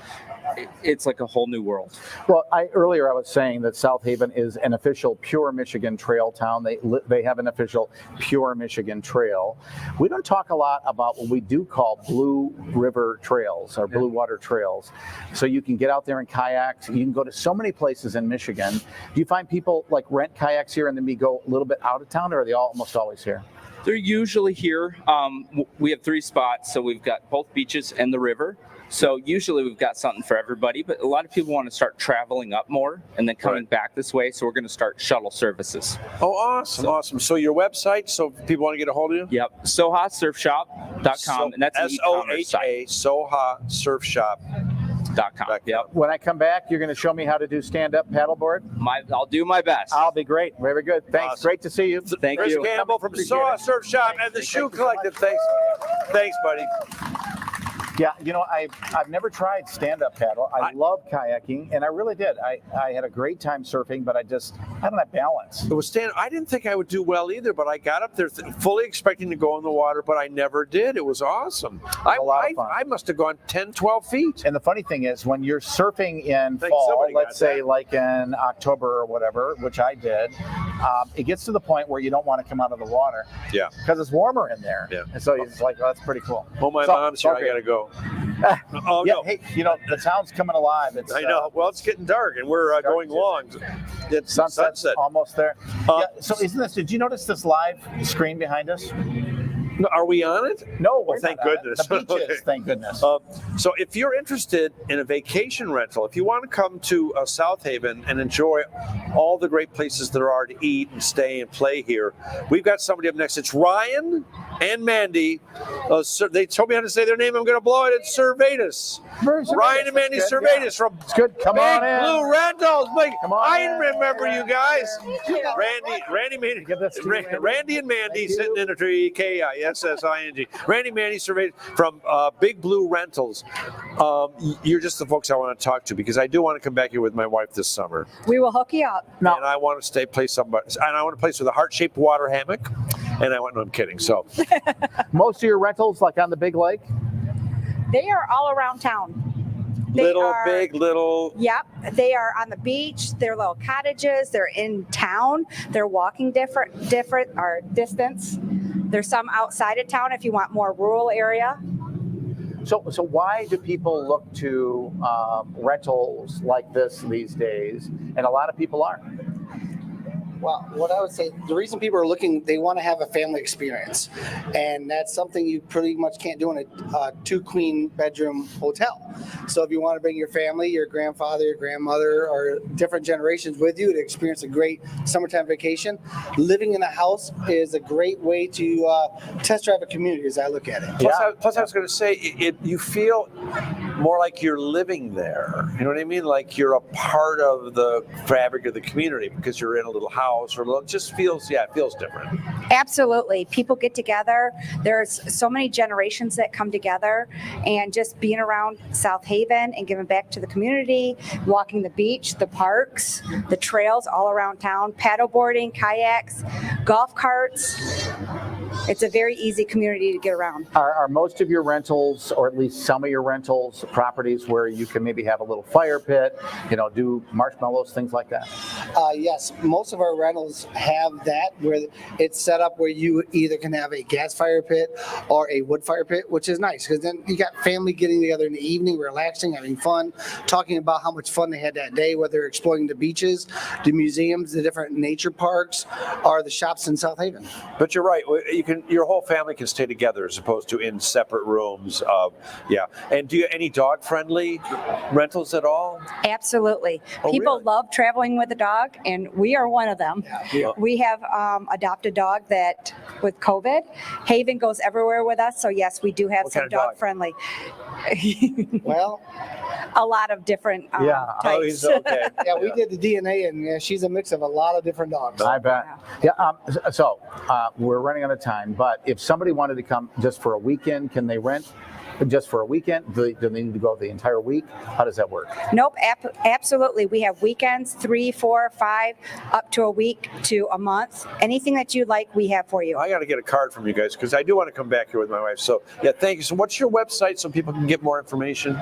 [SPEAKER 22] it's like a whole new world.
[SPEAKER 2] Well, earlier I was saying that South Haven is an official Pure Michigan Trail town. They have an official Pure Michigan Trail. We don't talk a lot about what we do call Blue River Trails or Blue Water Trails. So you can get out there in kayaks. You can go to so many places in Michigan. Do you find people like rent kayaks here and then we go a little bit out of town, or are they almost always here?
[SPEAKER 22] They're usually here. We have 3 spots, so we've got both beaches and the river. So usually we've got something for everybody, but a lot of people want to start traveling up more and then coming back this way. So we're going to start shuttle services.
[SPEAKER 1] Oh, awesome. So your website, so if people want to get a hold of you?
[SPEAKER 22] Yep. SohaSurfShop.com. And that's an e-commerce site.
[SPEAKER 1] SohaSurfShop.com.
[SPEAKER 22] Yep.
[SPEAKER 2] When I come back, you're going to show me how to do stand-up paddleboard?
[SPEAKER 22] I'll do my best.
[SPEAKER 2] I'll be great. Very good. Thanks.
[SPEAKER 1] Awesome.
[SPEAKER 2] Great to see you.
[SPEAKER 22] Thank
[SPEAKER 1] Chris
[SPEAKER 22] you.
[SPEAKER 1] Campbell from Soha Surf Shop and the Shoe Collective. Thanks, buddy.
[SPEAKER 2] Yeah, I've never tried stand-up paddle. I love kayaking, and I really did. I had a great time surfing, but I don't have balance.
[SPEAKER 1] It was I didn't think I would do well either, but I got up there fully expecting to go in the water, but I never did. It was awesome. A lot of fun. I must have gone 10, 12 feet.
[SPEAKER 2] And the funny thing is, when you're surfing in fall, let's say like in October or whatever, which I did, it gets to the point where you don't want to come out of the water.
[SPEAKER 1] Yeah.
[SPEAKER 2] Because it's warmer in there.
[SPEAKER 1] Yeah.
[SPEAKER 2] And so it's like, that's pretty cool.
[SPEAKER 1] Well, my mom's here. I got to go.
[SPEAKER 2] Oh, yeah, no. Hey, the town's coming alive.
[SPEAKER 1] I know. Well, it's getting dark, and we're going long. It's sunset.
[SPEAKER 2] Almost there. So did you notice this live screen behind us?
[SPEAKER 1] Are we on it?
[SPEAKER 2] No,
[SPEAKER 1] well, thank goodness.
[SPEAKER 2] The beaches, thank goodness.
[SPEAKER 1] So if you're interested in a vacation rental, if you want to come to South Haven and enjoy all the great places there are to eat and stay and play here, we've got somebody up next. It's Ryan and Mandy. They told me how to say their name. I'm going to blow it. It's Servetus. Ryan and Mandy Servetus from
[SPEAKER 2] Come
[SPEAKER 1] Big
[SPEAKER 2] on in.
[SPEAKER 1] Blue Rentals.
[SPEAKER 2] Come on
[SPEAKER 1] I
[SPEAKER 2] in.
[SPEAKER 1] remember you guys. Randy and Mandy sitting in a tree. K-I-S-S-I-N-G. Randy and Mandy Servetus from Big Blue Rentals. You're just the folks I want to talk to because I do want to come back here with my wife this summer.
[SPEAKER 3] We will hook you up.
[SPEAKER 1] And I want to place with a heart-shaped water hammock. And no, I'm kidding. So,
[SPEAKER 2] most of your rentals, like on the big lake?
[SPEAKER 3] They are all around town.
[SPEAKER 1] Big, little.
[SPEAKER 3] Yep. They are on the beach. They're little cottages. They're in town. They're walking different or distance. There's some outside of town if you want more rural area.
[SPEAKER 2] So why do people look to rentals like this these days? And a lot of people are.
[SPEAKER 6] Well, what I would say, the reason people are looking, they want to have a family experience. And that's something you pretty much can't do in a 2-queen bedroom hotel. So if you want to bring your family, your grandfather, your grandmother, or different generations with you to experience a great summertime vacation, living in a house is a great way to test drive a community as I look at it.
[SPEAKER 1] Plus, I was going to say, you feel more like you're living there. You know what I mean? Like you're a part of the fabric of the community because you're in a little house or it just feels, it feels different.
[SPEAKER 3] Absolutely. People get together. There's so many generations that come together, and just being around South Haven and giving back to the community, walking the beach, the parks, the trails all around town, paddle boarding, kayaks, golf carts. It's a very easy community to get around.
[SPEAKER 2] Are most of your rentals, or at least some of your rentals, properties where you can maybe have a little fire pit, do marshmallows, things like that?
[SPEAKER 6] Yes, most of our rentals have that, where it's set up where you either can have a gas fire pit or a wood fire pit, which is nice because then you got family getting together in the evening, relaxing, having fun, talking about how much fun they had that day, whether exploring the beaches, the museums, the different nature parks, or the shops in South Haven.
[SPEAKER 1] But you're right. Your whole family can stay together as opposed to in separate rooms. And do you any dog-friendly rentals at all?
[SPEAKER 3] Absolutely. People love traveling with a dog, and we are one of them.
[SPEAKER 1] Yeah.
[SPEAKER 3] We have adopted a dog that, with COVID, Haven goes everywhere with us. So yes, we do have some dog-friendly.
[SPEAKER 6] Well,
[SPEAKER 3] a lot of different types.
[SPEAKER 6] Yeah, we did the DNA, and she's a mix of a lot of different dogs.
[SPEAKER 2] I bet. So we're running out of time, but if somebody wanted to come just for a weekend, can they rent just for a weekend? Do they need to go the entire week? How does that work?
[SPEAKER 3] Nope, absolutely. We have weekends, 3, 4, 5, up to a week to a month. Anything that you like, we have for you.
[SPEAKER 1] I got to get a card from you guys because I do want to come back here with my wife. So thank you. So what's your website so people can get more information?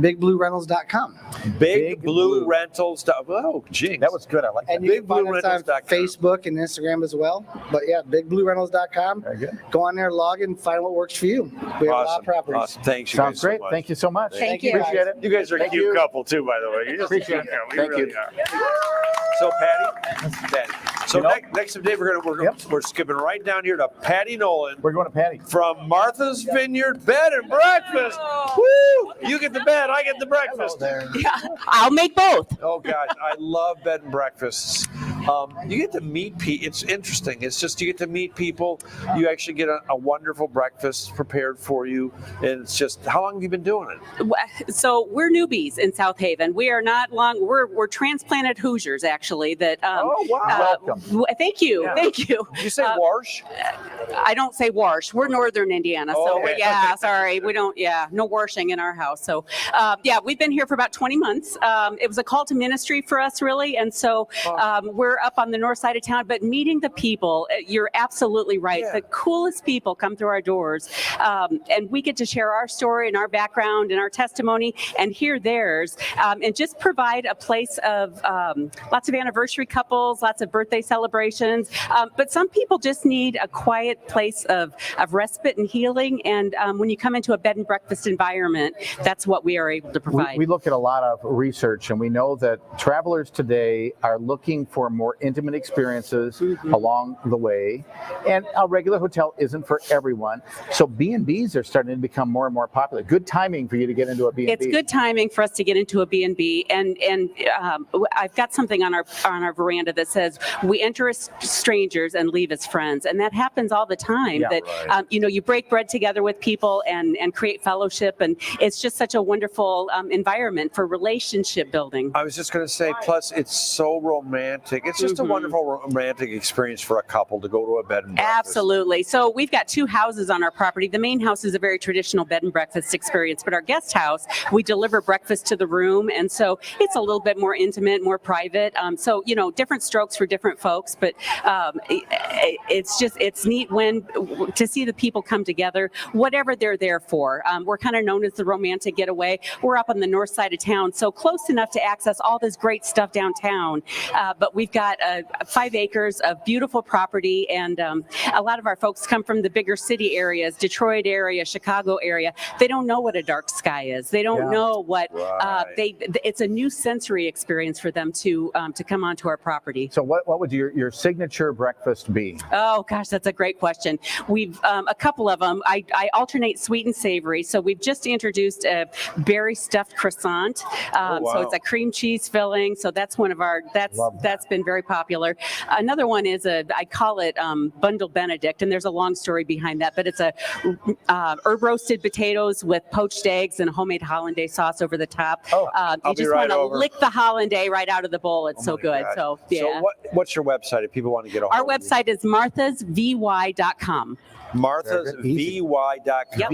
[SPEAKER 6] BigBlueRentals.com.
[SPEAKER 1] Big Blue Rentals. Oh, jing.
[SPEAKER 2] That was good. I like that.
[SPEAKER 6] And you can find us on Facebook and Instagram as well. But yeah, BigBlueRentals.com.
[SPEAKER 2] Very good.
[SPEAKER 6] Go on there, log in, find what works for you. We have a lot of properties.
[SPEAKER 1] Awesome. Thanks, you
[SPEAKER 2] Sounds
[SPEAKER 1] guys
[SPEAKER 2] great.
[SPEAKER 1] so much.
[SPEAKER 2] Thank you so much.
[SPEAKER 6] Thank you.
[SPEAKER 2] Appreciate it.
[SPEAKER 1] You guys are a cute couple too, by the way. You're just
[SPEAKER 2] Appreciate it.
[SPEAKER 1] we
[SPEAKER 2] Thank
[SPEAKER 1] really
[SPEAKER 2] you.
[SPEAKER 1] are. So Patty. So next today we're skipping right down here to Patty Nolan.
[SPEAKER 2] We're going to Patty
[SPEAKER 1] from Martha's Vineyard Bed and Breakfast. Woo! You get the bed, I get the breakfast.
[SPEAKER 7] Yeah, I'll make both.
[SPEAKER 1] Oh gosh, I love bed and breakfasts. You get to meet people. It's interesting. It's just you get to meet people. You actually get a wonderful breakfast prepared for you, and it's just how long have you been doing it?
[SPEAKER 7] So we're newbies in South Haven. We are not long. We're transplanted Hoosiers, actually. That
[SPEAKER 1] oh wow,
[SPEAKER 7] welcome. Thank you, thank you.
[SPEAKER 1] Did you say Warsh?
[SPEAKER 7] I don't say Warsh. We're Northern Indiana, so yeah. Sorry, we don't. Yeah, no warshing in our house. So we've been here for about 20 months. It was a call to ministry for us, really, and so we're up on the north side of town. But meeting the people, you're absolutely right. The coolest people come through our doors, and we get to share our story and our background and our testimony, and hear theirs, and just provide a place of lots of anniversary couples, lots of birthday celebrations. But some people just need a quiet place of respite and healing. And when you come into a bed and breakfast environment, that's what we are able to provide.
[SPEAKER 2] We look at a lot of research, and we know that travelers today are looking for more intimate experiences along the way, and a regular hotel isn't for everyone. So B&Bs are starting to become more and more popular. Good timing for you to get into a B&B.
[SPEAKER 7] It's good timing for us to get into a B&B, and I've got something on our veranda that says we enter as strangers and leave as friends, and that happens all the time. You break bread together with people and create fellowship, and it's just such a wonderful environment for relationship building.
[SPEAKER 1] I was just going to say, plus it's so romantic. It's just a wonderful romantic experience for a couple to go to a bed and breakfast.
[SPEAKER 7] Absolutely. So we've got 2 houses on our property. The main house is a very traditional bed and breakfast experience, but our guest house, we deliver breakfast to the room, and so it's a little bit more intimate, more private. So different strokes for different folks, but it's neat to see the people come together, whatever they're there for. We're kind of known as the romantic getaway. We're up on the north side of town, so close enough to access all this great stuff downtown, but we've got got 5 acres of beautiful property, and a lot of our folks come from the bigger city areas, Detroit area, Chicago area. They don't know what a dark sky is. They don't know what it's a new sensory experience for them to come onto our property.
[SPEAKER 2] So what would your signature breakfast be?
[SPEAKER 7] Oh gosh, that's a great question. We've a couple of them. I alternate sweet and savory. So we've just introduced a berry stuffed croissant. So it's a cream cheese filling. So that's one of our that's been very popular. Another one is I call it Bundle Benedict, and there's a long story behind that. But it's a herb roasted potatoes with poached eggs and homemade hollandaise sauce over the top. You just want to lick the hollandaise right out of the bowl. It's so good.
[SPEAKER 1] God.
[SPEAKER 7] So yeah.
[SPEAKER 1] So what's your website if people want to get a hold
[SPEAKER 7] Our
[SPEAKER 1] of you?
[SPEAKER 7] website is marthasvy.com.
[SPEAKER 1] marthasvy.com.
[SPEAKER 7] Yep.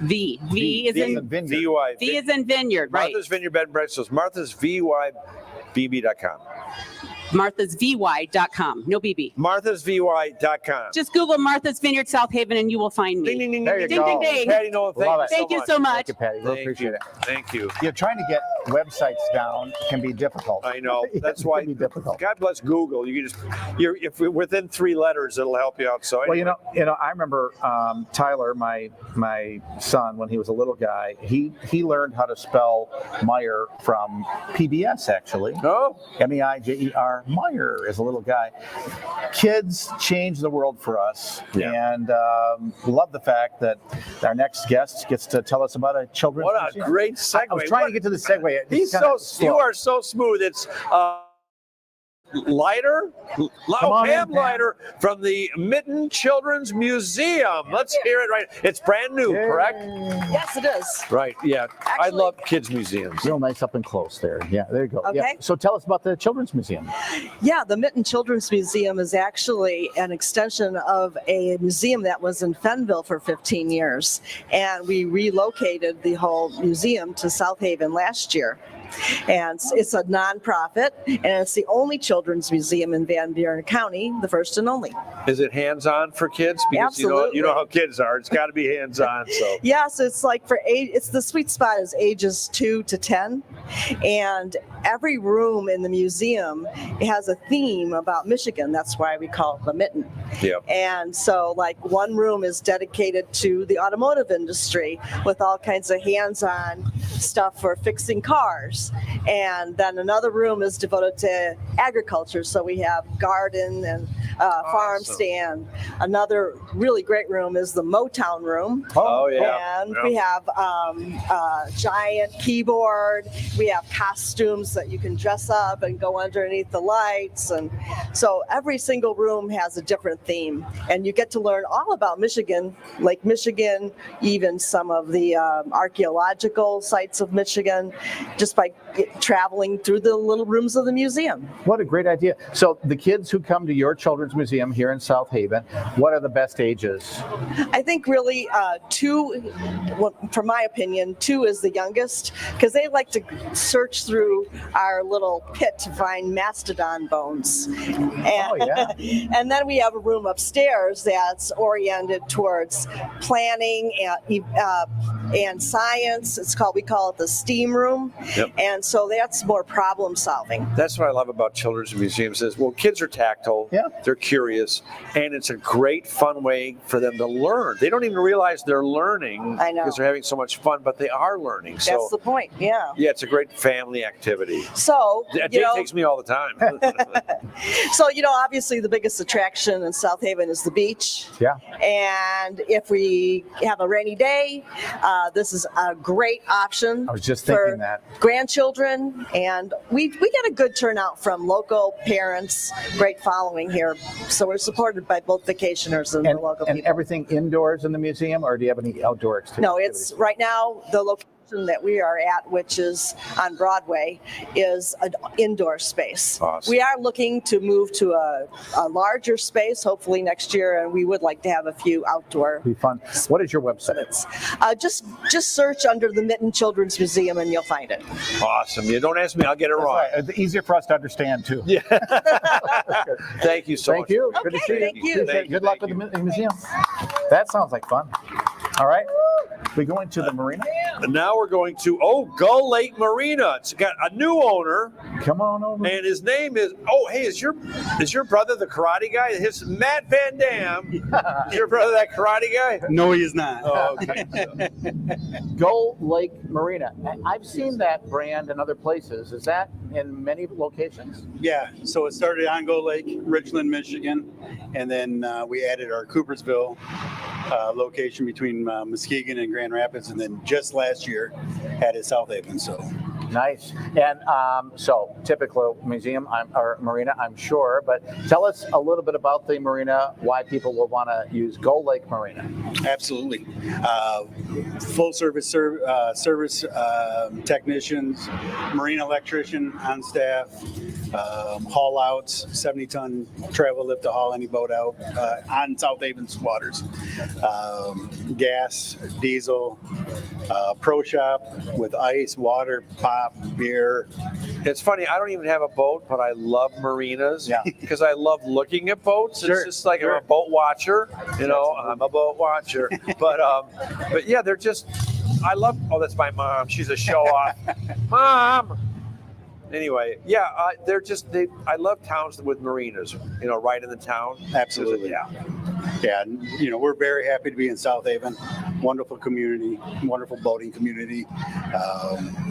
[SPEAKER 7] V is in
[SPEAKER 1] vineyard.
[SPEAKER 7] V is in vineyard, right?
[SPEAKER 1] Martha's Vineyard Bed and Breakfast. marthasvy.bb.com.
[SPEAKER 7] marthasvy.com. No BB.
[SPEAKER 1] marthasvy.com.
[SPEAKER 7] Just Google Martha's Vineyard South Haven and you will find me.
[SPEAKER 1] Ding, ding, ding,
[SPEAKER 2] There you
[SPEAKER 1] ding,
[SPEAKER 2] go.
[SPEAKER 1] ding, ding. Patty Nolan,
[SPEAKER 7] Thank you so much.
[SPEAKER 2] Thank you, Patty. Really appreciate it.
[SPEAKER 1] Thank you.
[SPEAKER 2] Yeah, trying to get websites down can be difficult.
[SPEAKER 1] I know. That's why. God bless Google. You can just if you're within 3 letters, it'll help you out. So
[SPEAKER 2] Well, I remember Tyler, my son, when he was a little guy, he learned how to spell Meyer from PBS, actually.
[SPEAKER 1] Oh.
[SPEAKER 2] Meijer, Meyer, as a little guy. Kids change the world for us, and love the fact that our next guest gets to tell us about a children's
[SPEAKER 1] What a
[SPEAKER 2] museum.
[SPEAKER 1] great segue.
[SPEAKER 2] I was trying to get to the segue.
[SPEAKER 1] You are so smooth. It's Leiter, Pam Leiter from the Mitten Children's Museum. Let's hear it right. It's brand new, correct?
[SPEAKER 8] Yes, it is.
[SPEAKER 1] Right, yeah. I love kids' museums.
[SPEAKER 2] Real nice up and close there. Yeah, there you go.
[SPEAKER 8] Okay.
[SPEAKER 2] Yeah. So tell us about the Children's Museum.
[SPEAKER 8] Yeah, the Mitten Children's Museum is actually an extension of a museum that was in Fenville for 15 years. And we relocated the whole museum to South Haven last year. And it's a nonprofit, and it's the only children's museum in Van Buren County, the first and only.
[SPEAKER 1] Is it hands-on for kids? Because
[SPEAKER 8] Absolutely.
[SPEAKER 1] you know how kids are. It's got to be hands-on. So
[SPEAKER 8] Yes, it's like for age. It's the sweet spot is ages 2 to 10, and every room in the museum has a theme about Michigan. That's why we call it the Mitten.
[SPEAKER 1] Yep.
[SPEAKER 8] And so, like, one room is dedicated to the automotive industry with all kinds of hands-on stuff for fixing cars. And then another room is devoted to agriculture. So we have garden and farm stand. Another really great room is the Motown room.
[SPEAKER 1] Oh, yeah.
[SPEAKER 8] And we have a giant keyboard. We have costumes that you can dress up and go underneath the lights. And so every single room has a different theme. And you get to learn all about Michigan, Lake Michigan, even some of the archaeological sites of Michigan, just by traveling through the little rooms of the museum.
[SPEAKER 2] What a great idea. So the kids who come to your Children's Museum here in South Haven, what are the best ages?
[SPEAKER 8] I think really 2, well, from my opinion, 2 is the youngest, because they like to search through our little pit to find mastodon bones. And, and then we have a room upstairs that's oriented towards planning and science. We call it the STEAM room.
[SPEAKER 1] Yep.
[SPEAKER 8] And so that's more problem solving.
[SPEAKER 1] That's what I love about children's museums is, well, kids are tactile, they're curious, and it's a great, fun way for them to learn. They don't even realize they're learning because they're having so much fun, but they are learning. So,
[SPEAKER 8] That's the point, yeah.
[SPEAKER 1] Yeah, it's a great family activity.
[SPEAKER 8] So,
[SPEAKER 1] It takes me all the time.
[SPEAKER 8] So, obviously the biggest attraction in South Haven is the beach.
[SPEAKER 2] Yeah.
[SPEAKER 8] And if we have a rainy day, this is a great option.
[SPEAKER 2] I was just
[SPEAKER 8] for
[SPEAKER 2] thinking that.
[SPEAKER 8] Grandchildren, and we get a good turnout from local parents, great following here. So we're supported by both vacationers and the local
[SPEAKER 2] And
[SPEAKER 8] people.
[SPEAKER 2] everything indoors in the museum, or do you have any outdoor activities?
[SPEAKER 8] No, it's right now the location that we are at, which is on Broadway, is an indoor space.
[SPEAKER 1] Awesome.
[SPEAKER 8] We are looking to move to a larger space, hopefully next year, and we would like to have a few outdoor.
[SPEAKER 2] Be fun. What is your website?
[SPEAKER 8] Just search under the Mitten Children's Museum and you'll find it.
[SPEAKER 1] Awesome. You don't ask me, I'll get it wrong.
[SPEAKER 2] Right. It's easier for us to understand, too.
[SPEAKER 1] Yeah. Thank you so much.
[SPEAKER 2] Thank you. Good to see you.
[SPEAKER 8] Thank you.
[SPEAKER 2] Good luck with the museum. That sounds like fun. All right. We going to the marina?
[SPEAKER 1] And now we're going to Gull Lake Marina. It's got a new owner.
[SPEAKER 2] Come on over.
[SPEAKER 1] And his name is hey, is your brother the karate guy? His Matt Van Dam. Is your brother that karate guy?
[SPEAKER 4] No, he is not.
[SPEAKER 1] Oh, okay.
[SPEAKER 2] Gull Lake Marina. I've seen that brand in other places. Is that in many locations?
[SPEAKER 4] Yeah, so it started on Gull Lake, Richland, Michigan, and then we added our Coopersville location between Muskegon and Grand Rapids, and then just last year added South Haven. So
[SPEAKER 2] nice. And so typical museum or marina, I'm sure, but tell us a little bit about the marina, why people will want to use Gull Lake Marina.
[SPEAKER 4] absolutely, full service technicians, marine electrician on staff, haul outs, 70-ton travel lift to haul any boat out on South Haven's waters. Gas, diesel, pro shop with ice, water, pop, beer.
[SPEAKER 1] It's funny, I don't even have a boat, but I love marinas because I love looking at boats.
[SPEAKER 4] Sure,
[SPEAKER 1] it's just like I'm a boat watcher, I'm a boat watcher. But yeah, they're just, I love, that's my mom. She's a show off. Mom! Anyway, they're just, I love towns with marinas, right in the town.
[SPEAKER 4] Absolutely. Yeah, we're very happy to be in South Haven. Wonderful community, wonderful boating community.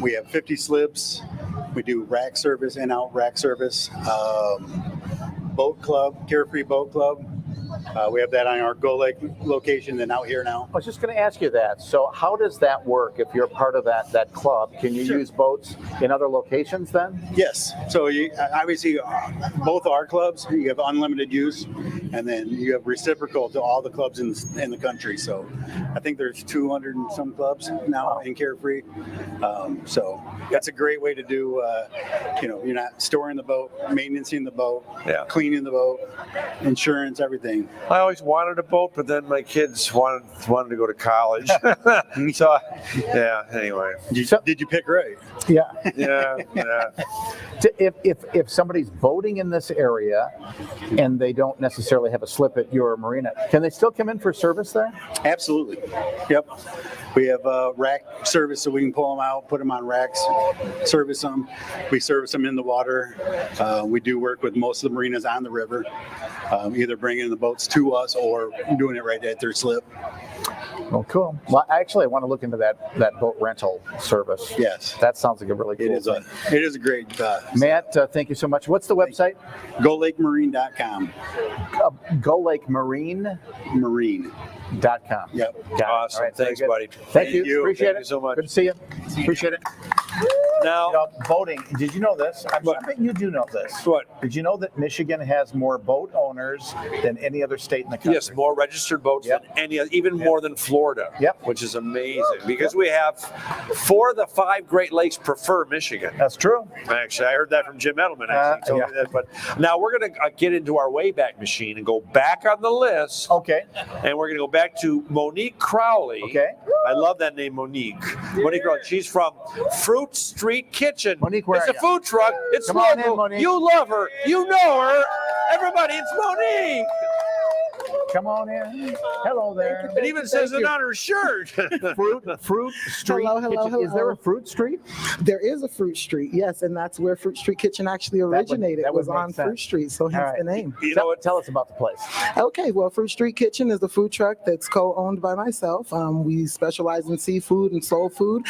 [SPEAKER 4] We have 50 slips. We do rack service, in-out rack service. Boat club, Carefree Boat Club. We have that on our Gull Lake location and out here now.
[SPEAKER 2] I was just going to ask you that. So how does that work if you're part of that club? Can you use boats in other locations then?
[SPEAKER 4] Yes. So you, obviously both our clubs, you have unlimited use, and then you have reciprocal to all the clubs in the country. So I think there's 200 and some clubs now in Carefree. So that's a great way to do, you're not storing the boat, maintaining the boat, cleaning the boat, insurance, everything.
[SPEAKER 1] I always wanted a boat, but then my kids wanted to go to college. So, anyway.
[SPEAKER 4] Did you pick right?
[SPEAKER 2] Yeah.
[SPEAKER 1] Yeah.
[SPEAKER 2] If somebody's boating in this area and they don't necessarily have a slip at your marina, can they still come in for service there?
[SPEAKER 4] Absolutely. Yep. We have rack service, so we can pull them out, put them on racks, service them. We service them in the water. We do work with most of the marinas on the river, either bringing the boats to us or doing it right at their slip.
[SPEAKER 2] Well, cool. Well, actually, I want to look into that boat rental service.
[SPEAKER 4] Yes.
[SPEAKER 2] That sounds like a really cool thing.
[SPEAKER 4] It is a great
[SPEAKER 2] Matt, thank you so much. What's the website?
[SPEAKER 4] GullLakeMarine.com.
[SPEAKER 2] Gull Lake Marine?
[SPEAKER 4] Marine.com.
[SPEAKER 2] Yep.
[SPEAKER 1] Awesome.
[SPEAKER 2] Right,
[SPEAKER 1] Thanks, buddy.
[SPEAKER 2] Thank you. Appreciate
[SPEAKER 1] Thank
[SPEAKER 2] it.
[SPEAKER 1] you so much.
[SPEAKER 2] Good to see you. Appreciate it.
[SPEAKER 1] Now,
[SPEAKER 2] boating. Did you know this? I bet you do know this.
[SPEAKER 1] What?
[SPEAKER 2] Did you know that Michigan has more boat owners than any other state in the country?
[SPEAKER 1] Yes, more registered boats than any other, even more than Florida.
[SPEAKER 2] Yep.
[SPEAKER 1] Which is amazing because we have 4 of the 5 Great Lakes prefer Michigan.
[SPEAKER 2] That's true.
[SPEAKER 1] Actually, I heard that from Jim Edelman. Actually, told me that. But now we're going to get into our Wayback Machine and go back on the list.
[SPEAKER 2] Okay.
[SPEAKER 1] And we're going to go back to Monique Crowley.
[SPEAKER 2] Okay.
[SPEAKER 1] I love that name, Monique. Monique Crowley. She's from Fruit Street Kitchen.
[SPEAKER 2] Monique, where
[SPEAKER 1] it's
[SPEAKER 2] are
[SPEAKER 1] a food truck. It's
[SPEAKER 2] Come on
[SPEAKER 1] local.
[SPEAKER 2] in, Monique.
[SPEAKER 1] You love her. You know her. Everybody, it's Monique.
[SPEAKER 2] Come on in. Hello there.
[SPEAKER 1] It even says it on her shirt.
[SPEAKER 2] Fruit Street
[SPEAKER 9] Hello,
[SPEAKER 2] Kitchen. Is there a Fruit Street?
[SPEAKER 9] There is a Fruit Street, yes, and that's where Fruit Street Kitchen actually originated.
[SPEAKER 2] That would
[SPEAKER 9] was on
[SPEAKER 2] make sense.
[SPEAKER 9] Fruit Street, so hence the name.
[SPEAKER 1] You know what?
[SPEAKER 2] Tell us about the place.
[SPEAKER 9] Okay, well, Fruit Street Kitchen is a food truck that's co-owned by myself. We specialize in seafood and soul food,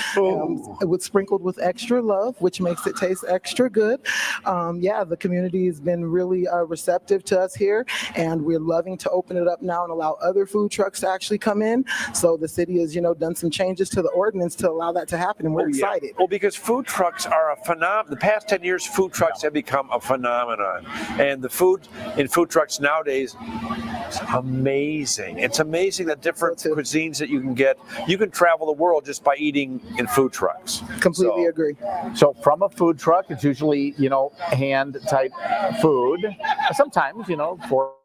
[SPEAKER 9] with sprinkled with extra love, which makes it taste extra good. The community has been really receptive to us here, and we're loving to open it up now and allow other food trucks to actually come in. So the city has, done some changes to the ordinance to allow that to happen, and we're excited.
[SPEAKER 1] Well, because food trucks are a phenomenon. The past 10 years, food trucks have become a phenomenon. And the food in food trucks nowadays is amazing. It's amazing the different cuisines that you can get. You can travel the world just by eating in food trucks.
[SPEAKER 9] Completely agree.
[SPEAKER 2] So from a food truck, it's usually, hand type food. Sometimes, for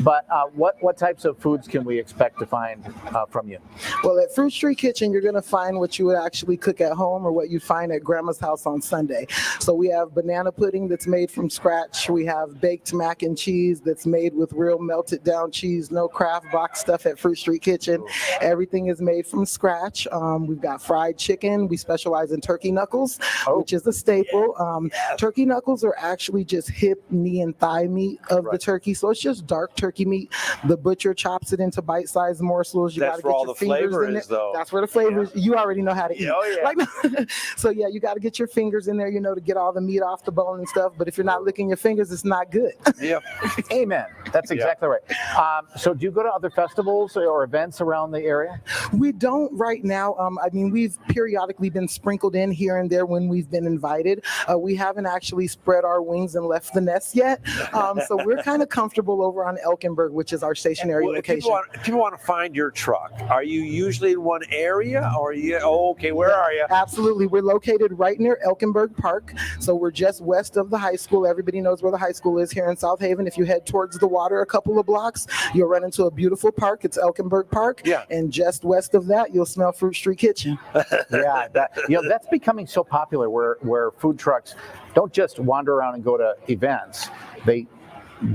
[SPEAKER 2] But what types of foods can we expect to find from you?
[SPEAKER 9] Well, at Fruit Street Kitchen, you're going to find what you would actually cook at home or what you'd find at Grandma's house on Sunday. So we have banana pudding that's made from scratch. We have baked mac and cheese that's made with real melted down cheese, no Kraft box stuff at Fruit Street Kitchen. Everything is made from scratch. We've got fried chicken. We specialize in turkey knuckles, which is a staple. Turkey knuckles are actually just hip, knee, and thigh meat of the turkey. So it's just dark turkey meat. The butcher chops it into bite-sized morsels. You got
[SPEAKER 1] That's
[SPEAKER 9] to
[SPEAKER 1] where
[SPEAKER 9] get
[SPEAKER 1] all
[SPEAKER 9] your
[SPEAKER 1] the
[SPEAKER 9] fingers
[SPEAKER 1] flavor
[SPEAKER 9] in
[SPEAKER 1] is,
[SPEAKER 9] it.
[SPEAKER 1] though.
[SPEAKER 9] That's where the flavor is. You already know how to eat.
[SPEAKER 1] Oh, yeah.
[SPEAKER 9] Like, so yeah, you got to get your fingers in there, to get all the meat off the bone and stuff. But if you're not licking your fingers, it's not good.
[SPEAKER 1] Yep.
[SPEAKER 2] Amen. That's exactly right. So do you go to other festivals or events around the area?
[SPEAKER 9] We don't right now. I mean, we've periodically been sprinkled in here and there when we've been invited. We haven't actually spread our wings and left the nest yet. So we're kind of comfortable over on Elkenberg, which is our stationary
[SPEAKER 1] Well,
[SPEAKER 9] location.
[SPEAKER 1] if people want to find your truck, are you usually in one area or are you, where are you?
[SPEAKER 9] Absolutely. We're located right near Elkenberg Park. So we're just west of the high school. Everybody knows where the high school is here in South Haven. If you head towards the water a couple of blocks, you'll run into a beautiful park. It's Elkenberg Park.
[SPEAKER 1] Yeah.
[SPEAKER 9] And just west of that, you'll smell Fruit Street Kitchen.
[SPEAKER 2] Yeah, that's becoming so popular where food trucks don't just wander around and go to events. They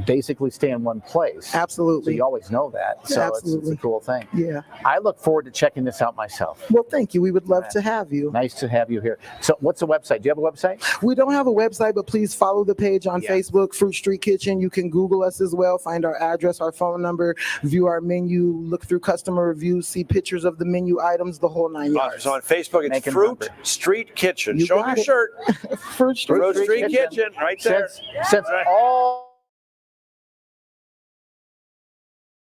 [SPEAKER 2] basically stay in one place.
[SPEAKER 9] Absolutely.
[SPEAKER 2] So you always know that. So it's a cool thing.
[SPEAKER 9] Yeah.
[SPEAKER 2] I look forward to checking this out myself.
[SPEAKER 9] Well, thank you. We would love to have you.
[SPEAKER 2] Nice to have you here. So what's the website? Do you have a website?
[SPEAKER 9] We don't have a website, but please follow the page on Facebook, Fruit Street Kitchen. You can Google us as well, find our address, our phone number, view our menu, look through customer reviews, see pictures of the menu items, the whole 9 yards.
[SPEAKER 1] So on Facebook, it's Fruit Street Kitchen.
[SPEAKER 9] You
[SPEAKER 1] Show
[SPEAKER 9] got
[SPEAKER 1] them your
[SPEAKER 9] it.
[SPEAKER 1] shirt.
[SPEAKER 9] Fruit Street
[SPEAKER 1] Kitchen, right there.
[SPEAKER 2] Since all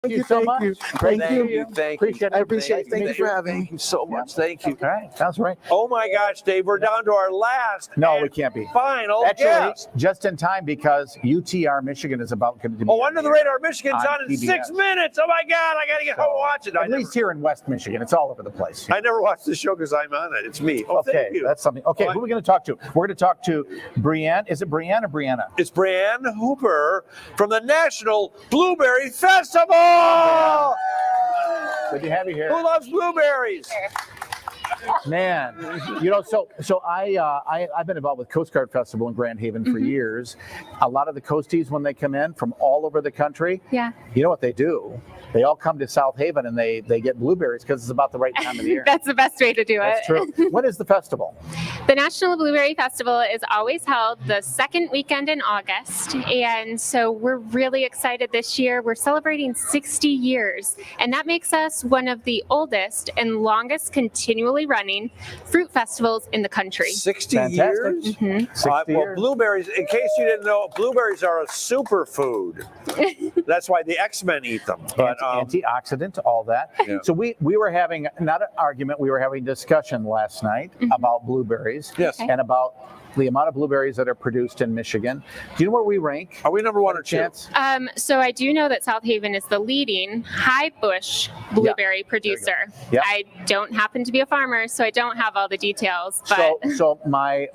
[SPEAKER 9] Thank you
[SPEAKER 2] so much.
[SPEAKER 1] Thank
[SPEAKER 9] Thank
[SPEAKER 1] you.
[SPEAKER 9] you.
[SPEAKER 1] Thank you.
[SPEAKER 9] I appreciate it. Thank you for having me.
[SPEAKER 1] Thank you so much. Thank you.
[SPEAKER 2] All right, sounds right.
[SPEAKER 1] Oh my gosh, Dave, we're down to our last.
[SPEAKER 2] No, we can't be.
[SPEAKER 1] Final
[SPEAKER 2] Actually,
[SPEAKER 1] guest.
[SPEAKER 2] just in time because UTR Michigan is about to be.
[SPEAKER 1] Under the Radar Michigan's on in
[SPEAKER 2] PBS.
[SPEAKER 1] 6 minutes. Oh my God, I got to get home and watch it.
[SPEAKER 2] At least here in West Michigan, it's all over the place.
[SPEAKER 1] I never watched the show because I'm on it. It's me. Oh,
[SPEAKER 2] Okay,
[SPEAKER 1] thank you.
[SPEAKER 2] that's something. Okay, who are we going to talk to? We're going to talk to Brienne. Is it Brienne or Brianna?
[SPEAKER 1] It's Brienne Hooper from the National Blueberry Festival.
[SPEAKER 2] Good to have you here.
[SPEAKER 1] Who loves blueberries?
[SPEAKER 2] Man, so I've been involved with Coast Guard Festival in Grand Haven for years. A lot of the coasties, when they come in from all over the country,
[SPEAKER 13] Yeah.
[SPEAKER 2] you know what they do? They all come to South Haven and they get blueberries because it's about the right time of the year.
[SPEAKER 13] That's the best way to do
[SPEAKER 2] That's
[SPEAKER 13] it.
[SPEAKER 2] true. What is the festival?
[SPEAKER 13] The National Blueberry Festival is always held the second weekend in August. And so we're really excited this year. We're celebrating 60 years. And that makes us one of the oldest and longest continually running fruit festivals in the country.
[SPEAKER 1] 60
[SPEAKER 2] Fantastic.
[SPEAKER 1] years?
[SPEAKER 13] Mhm.
[SPEAKER 2] 60
[SPEAKER 1] Well,
[SPEAKER 2] years.
[SPEAKER 1] blueberries, in case you didn't know, blueberries are a superfood. That's why the X-Men eat them. But
[SPEAKER 2] Antioxidant, all that.
[SPEAKER 1] Yeah.
[SPEAKER 2] So we were having, not an argument, we were having a discussion last night about blueberries.
[SPEAKER 1] Yes.
[SPEAKER 2] And about the amount of blueberries that are produced in Michigan. Do you know where we rank?
[SPEAKER 1] Are we number one or two?
[SPEAKER 13] So I do know that South Haven is the leading high bush blueberry producer.
[SPEAKER 2] Yeah.
[SPEAKER 13] I don't happen to be a farmer, so I don't have all the details. But
[SPEAKER 2] So my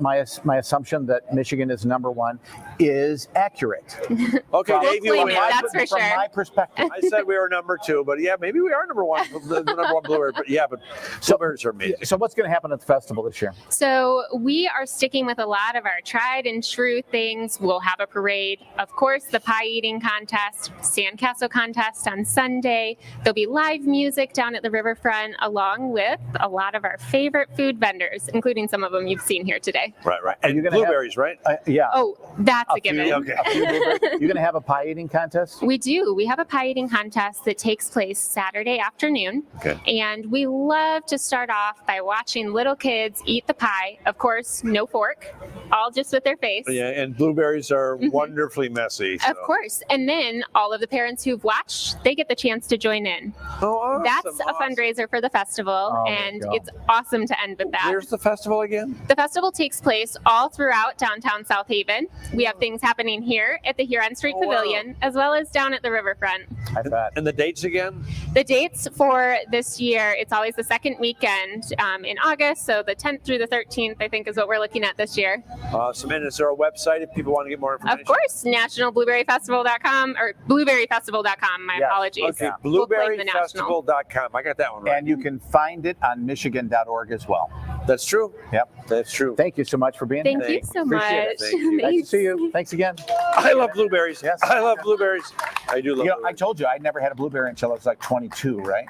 [SPEAKER 2] assumption that Michigan is number one is accurate.
[SPEAKER 1] Okay,
[SPEAKER 13] We'll
[SPEAKER 1] Dave, you
[SPEAKER 13] claim
[SPEAKER 1] want
[SPEAKER 13] it,
[SPEAKER 1] to-
[SPEAKER 13] that's for
[SPEAKER 2] From
[SPEAKER 13] sure.
[SPEAKER 2] my perspective.
[SPEAKER 1] I said we were number two, but yeah, maybe we are number one. The number one blueberry, but yeah, but blueberries are amazing.
[SPEAKER 2] So what's going to happen at the festival this year?
[SPEAKER 13] So we are sticking with a lot of our tried and true things. We'll have a parade, of course, the pie eating contest, sandcastle contest on Sunday. There'll be live music down at the riverfront, along with a lot of our favorite food vendors, including some of them you've seen here today.
[SPEAKER 1] Right.
[SPEAKER 2] Are you
[SPEAKER 1] And
[SPEAKER 2] gonna have-
[SPEAKER 1] blueberries, right?
[SPEAKER 2] Yeah.
[SPEAKER 13] Oh, that's a
[SPEAKER 2] few-
[SPEAKER 13] given.
[SPEAKER 1] Okay.
[SPEAKER 2] a few blueberries. You're going to have a pie eating contest?
[SPEAKER 13] We do. We have a pie eating contest that takes place Saturday afternoon.
[SPEAKER 1] Okay.
[SPEAKER 13] And we love to start off by watching little kids eat the pie. Of course, no fork, all just with their face.
[SPEAKER 1] Yeah, and blueberries are wonderfully messy.
[SPEAKER 13] Of course. And then all of the parents who've watched, they get the chance to join in.
[SPEAKER 1] Oh, awesome,
[SPEAKER 13] That's a fundraiser for the festival,
[SPEAKER 1] Oh, there you
[SPEAKER 13] and
[SPEAKER 1] go.
[SPEAKER 13] it's awesome to end with that.
[SPEAKER 1] Where's the festival again?
[SPEAKER 13] The festival takes place all throughout downtown South Haven. We have things happening here at the Huron Street Pavilion, as well as down at the riverfront.
[SPEAKER 2] I bet.
[SPEAKER 1] And the dates again?
[SPEAKER 13] The dates for this year, it's always the second weekend in August, so the 10th through the 13th, I think, is what we're looking at this year.
[SPEAKER 5] year.
[SPEAKER 1] Awesome. And is there a website if people want to get more information?
[SPEAKER 5] Of course, nationalblueberryfestival.com or blueberryfestival.com. My apologies.
[SPEAKER 1] Okay,
[SPEAKER 5] We'll claim the national.
[SPEAKER 1] blueberryfestival.com. I got that one right.
[SPEAKER 2] And you can find it on michigan.org as well.
[SPEAKER 1] That's true.
[SPEAKER 2] Yep.
[SPEAKER 1] That's true.
[SPEAKER 2] Thank you so much for being
[SPEAKER 5] Thank
[SPEAKER 2] here.
[SPEAKER 5] you so
[SPEAKER 2] Appreciate
[SPEAKER 5] much.
[SPEAKER 2] it. Thank you. Nice to see you. Thanks again.
[SPEAKER 1] I love blueberries.
[SPEAKER 2] Yes.
[SPEAKER 1] I love blueberries. I do love
[SPEAKER 2] You know, I
[SPEAKER 1] blueberries.
[SPEAKER 2] told you I never had a blueberry until I was like 22, right?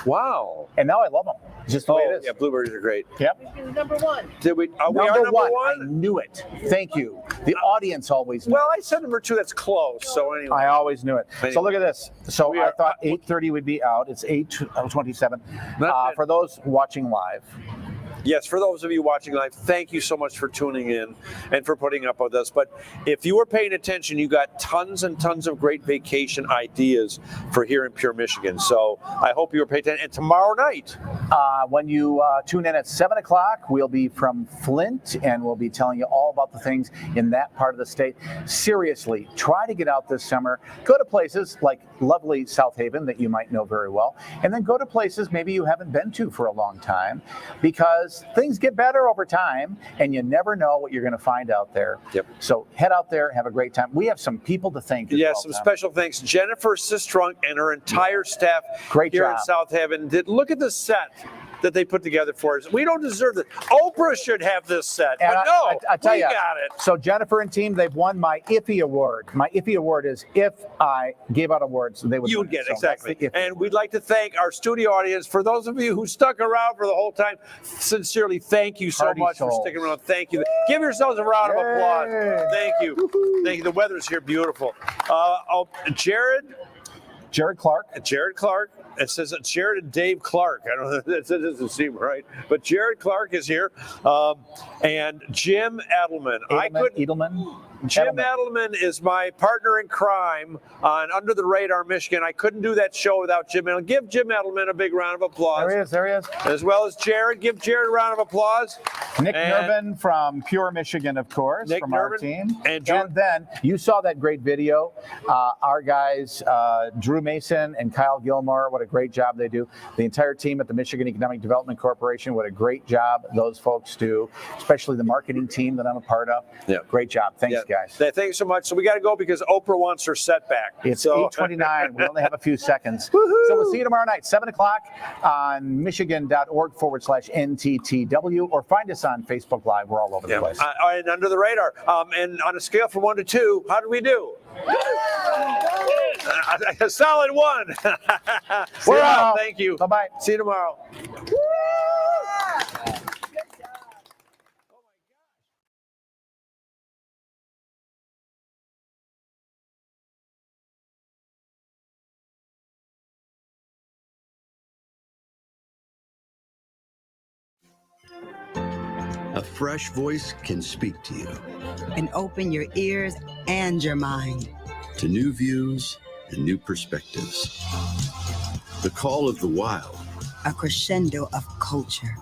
[SPEAKER 1] Wow.
[SPEAKER 2] And now I love them. Just the way it is.
[SPEAKER 1] Yeah, blueberries are great.
[SPEAKER 2] Yep.
[SPEAKER 20] Number one.
[SPEAKER 1] Did we? Are we
[SPEAKER 2] Number
[SPEAKER 1] our number
[SPEAKER 2] one.
[SPEAKER 1] one?
[SPEAKER 2] I knew it. Thank you. The audience always knew.
[SPEAKER 1] Well, I said number two. That's close. So anyway.
[SPEAKER 2] I always knew it. So look at this. So
[SPEAKER 1] We
[SPEAKER 2] I
[SPEAKER 1] are-
[SPEAKER 2] thought 8:30 would be out. It's 8:27.
[SPEAKER 1] Not
[SPEAKER 2] For those watching live,
[SPEAKER 1] Yes, for those of you watching live, thank you so much for tuning in and for putting up with us. But if you were paying attention, you got tons and tons of great vacation ideas for here in Pure Michigan. So I hope you were paying attention. And tomorrow night,
[SPEAKER 2] when you tune in at 7 o'clock, we'll be from Flint, and we'll be telling you all about the things in that part of the state. Seriously, try to get out this summer. Go to places like lovely South Haven that you might know very well, and then go to places maybe you haven't been to for a long time, because things get better over time, and you never know what you're going to find out there.
[SPEAKER 1] Yep.
[SPEAKER 2] So head out there, have a great time. We have some people to thank as
[SPEAKER 1] yes,
[SPEAKER 2] well,
[SPEAKER 1] some
[SPEAKER 2] Tom.
[SPEAKER 1] special thanks. Jennifer Sistrunk and her entire staff
[SPEAKER 2] Great
[SPEAKER 1] here
[SPEAKER 2] job.
[SPEAKER 1] in South Haven. Look at the set that they put together for us. We don't deserve it. Oprah should have this set,
[SPEAKER 2] And
[SPEAKER 1] but no,
[SPEAKER 2] I tell
[SPEAKER 1] we
[SPEAKER 2] you,
[SPEAKER 1] got it.
[SPEAKER 2] So Jennifer and team, they've won my Iffy Award. My Iffy Award is if I gave out awards, they would
[SPEAKER 1] You
[SPEAKER 2] win
[SPEAKER 1] would get it,
[SPEAKER 2] So that's
[SPEAKER 1] exactly.
[SPEAKER 2] the Iffy.
[SPEAKER 1] And we'd like to thank our studio audience. For those of you who stuck around for the whole time, sincerely, thank you so
[SPEAKER 2] Hearty
[SPEAKER 1] much
[SPEAKER 2] souls.
[SPEAKER 1] for sticking around. Thank you. Give yourselves a round of applause. Thank you. Thank you. The weather's here beautiful. Jared Clark. It says Jared and Dave Clark. I don't know. That doesn't seem right. But Jared Clark is here. And Jim Edelman. Jim Edelman is my partner in crime on Under the Radar Michigan. I couldn't do that show without Jim Edelman. Give Jim Edelman a big round of applause.
[SPEAKER 2] There he is.
[SPEAKER 1] As well as Jared. Give Jared a round of applause.
[SPEAKER 2] Nick
[SPEAKER 1] And
[SPEAKER 2] Nervin from Pure Michigan, of course,
[SPEAKER 1] Nick
[SPEAKER 2] from our
[SPEAKER 1] Nervin
[SPEAKER 2] team.
[SPEAKER 1] and
[SPEAKER 2] then you saw that great video. Our guys, Drew Mason and Kyle Gilmore, what a great job they do. The entire team at the Michigan Economic Development Corporation, what a great job those folks do, especially the marketing team that I'm a part of.
[SPEAKER 1] Yeah.
[SPEAKER 2] Great job. Thanks, guys.
[SPEAKER 1] Thank you so much. So we got to go because Oprah wants her set back.
[SPEAKER 2] It's
[SPEAKER 1] so
[SPEAKER 2] 8:29. We only have a few seconds. So we'll see you tomorrow night, 7 o'clock on michigan.org/NTTW, or find us on Facebook Live. We're all over the place.
[SPEAKER 1] And Under the Radar. And on a scale from 1 to 2, how did we do? A solid 1. We're out. Thank you.
[SPEAKER 2] Bye-bye.
[SPEAKER 1] See you tomorrow.
[SPEAKER 11] A fresh voice can speak to you.
[SPEAKER 23] And open your ears and your mind
[SPEAKER 11] To new views and new perspectives. The call of the wild.
[SPEAKER 23] A crescendo of culture.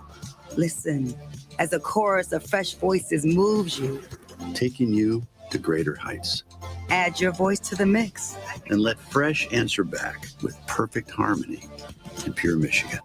[SPEAKER 23] Listen as a chorus of fresh voices moves you.
[SPEAKER 11] Taking you to greater heights.
[SPEAKER 23] Add your voice to the mix.
[SPEAKER 11] And let Fresh answer back with perfect harmony in Pure Michigan.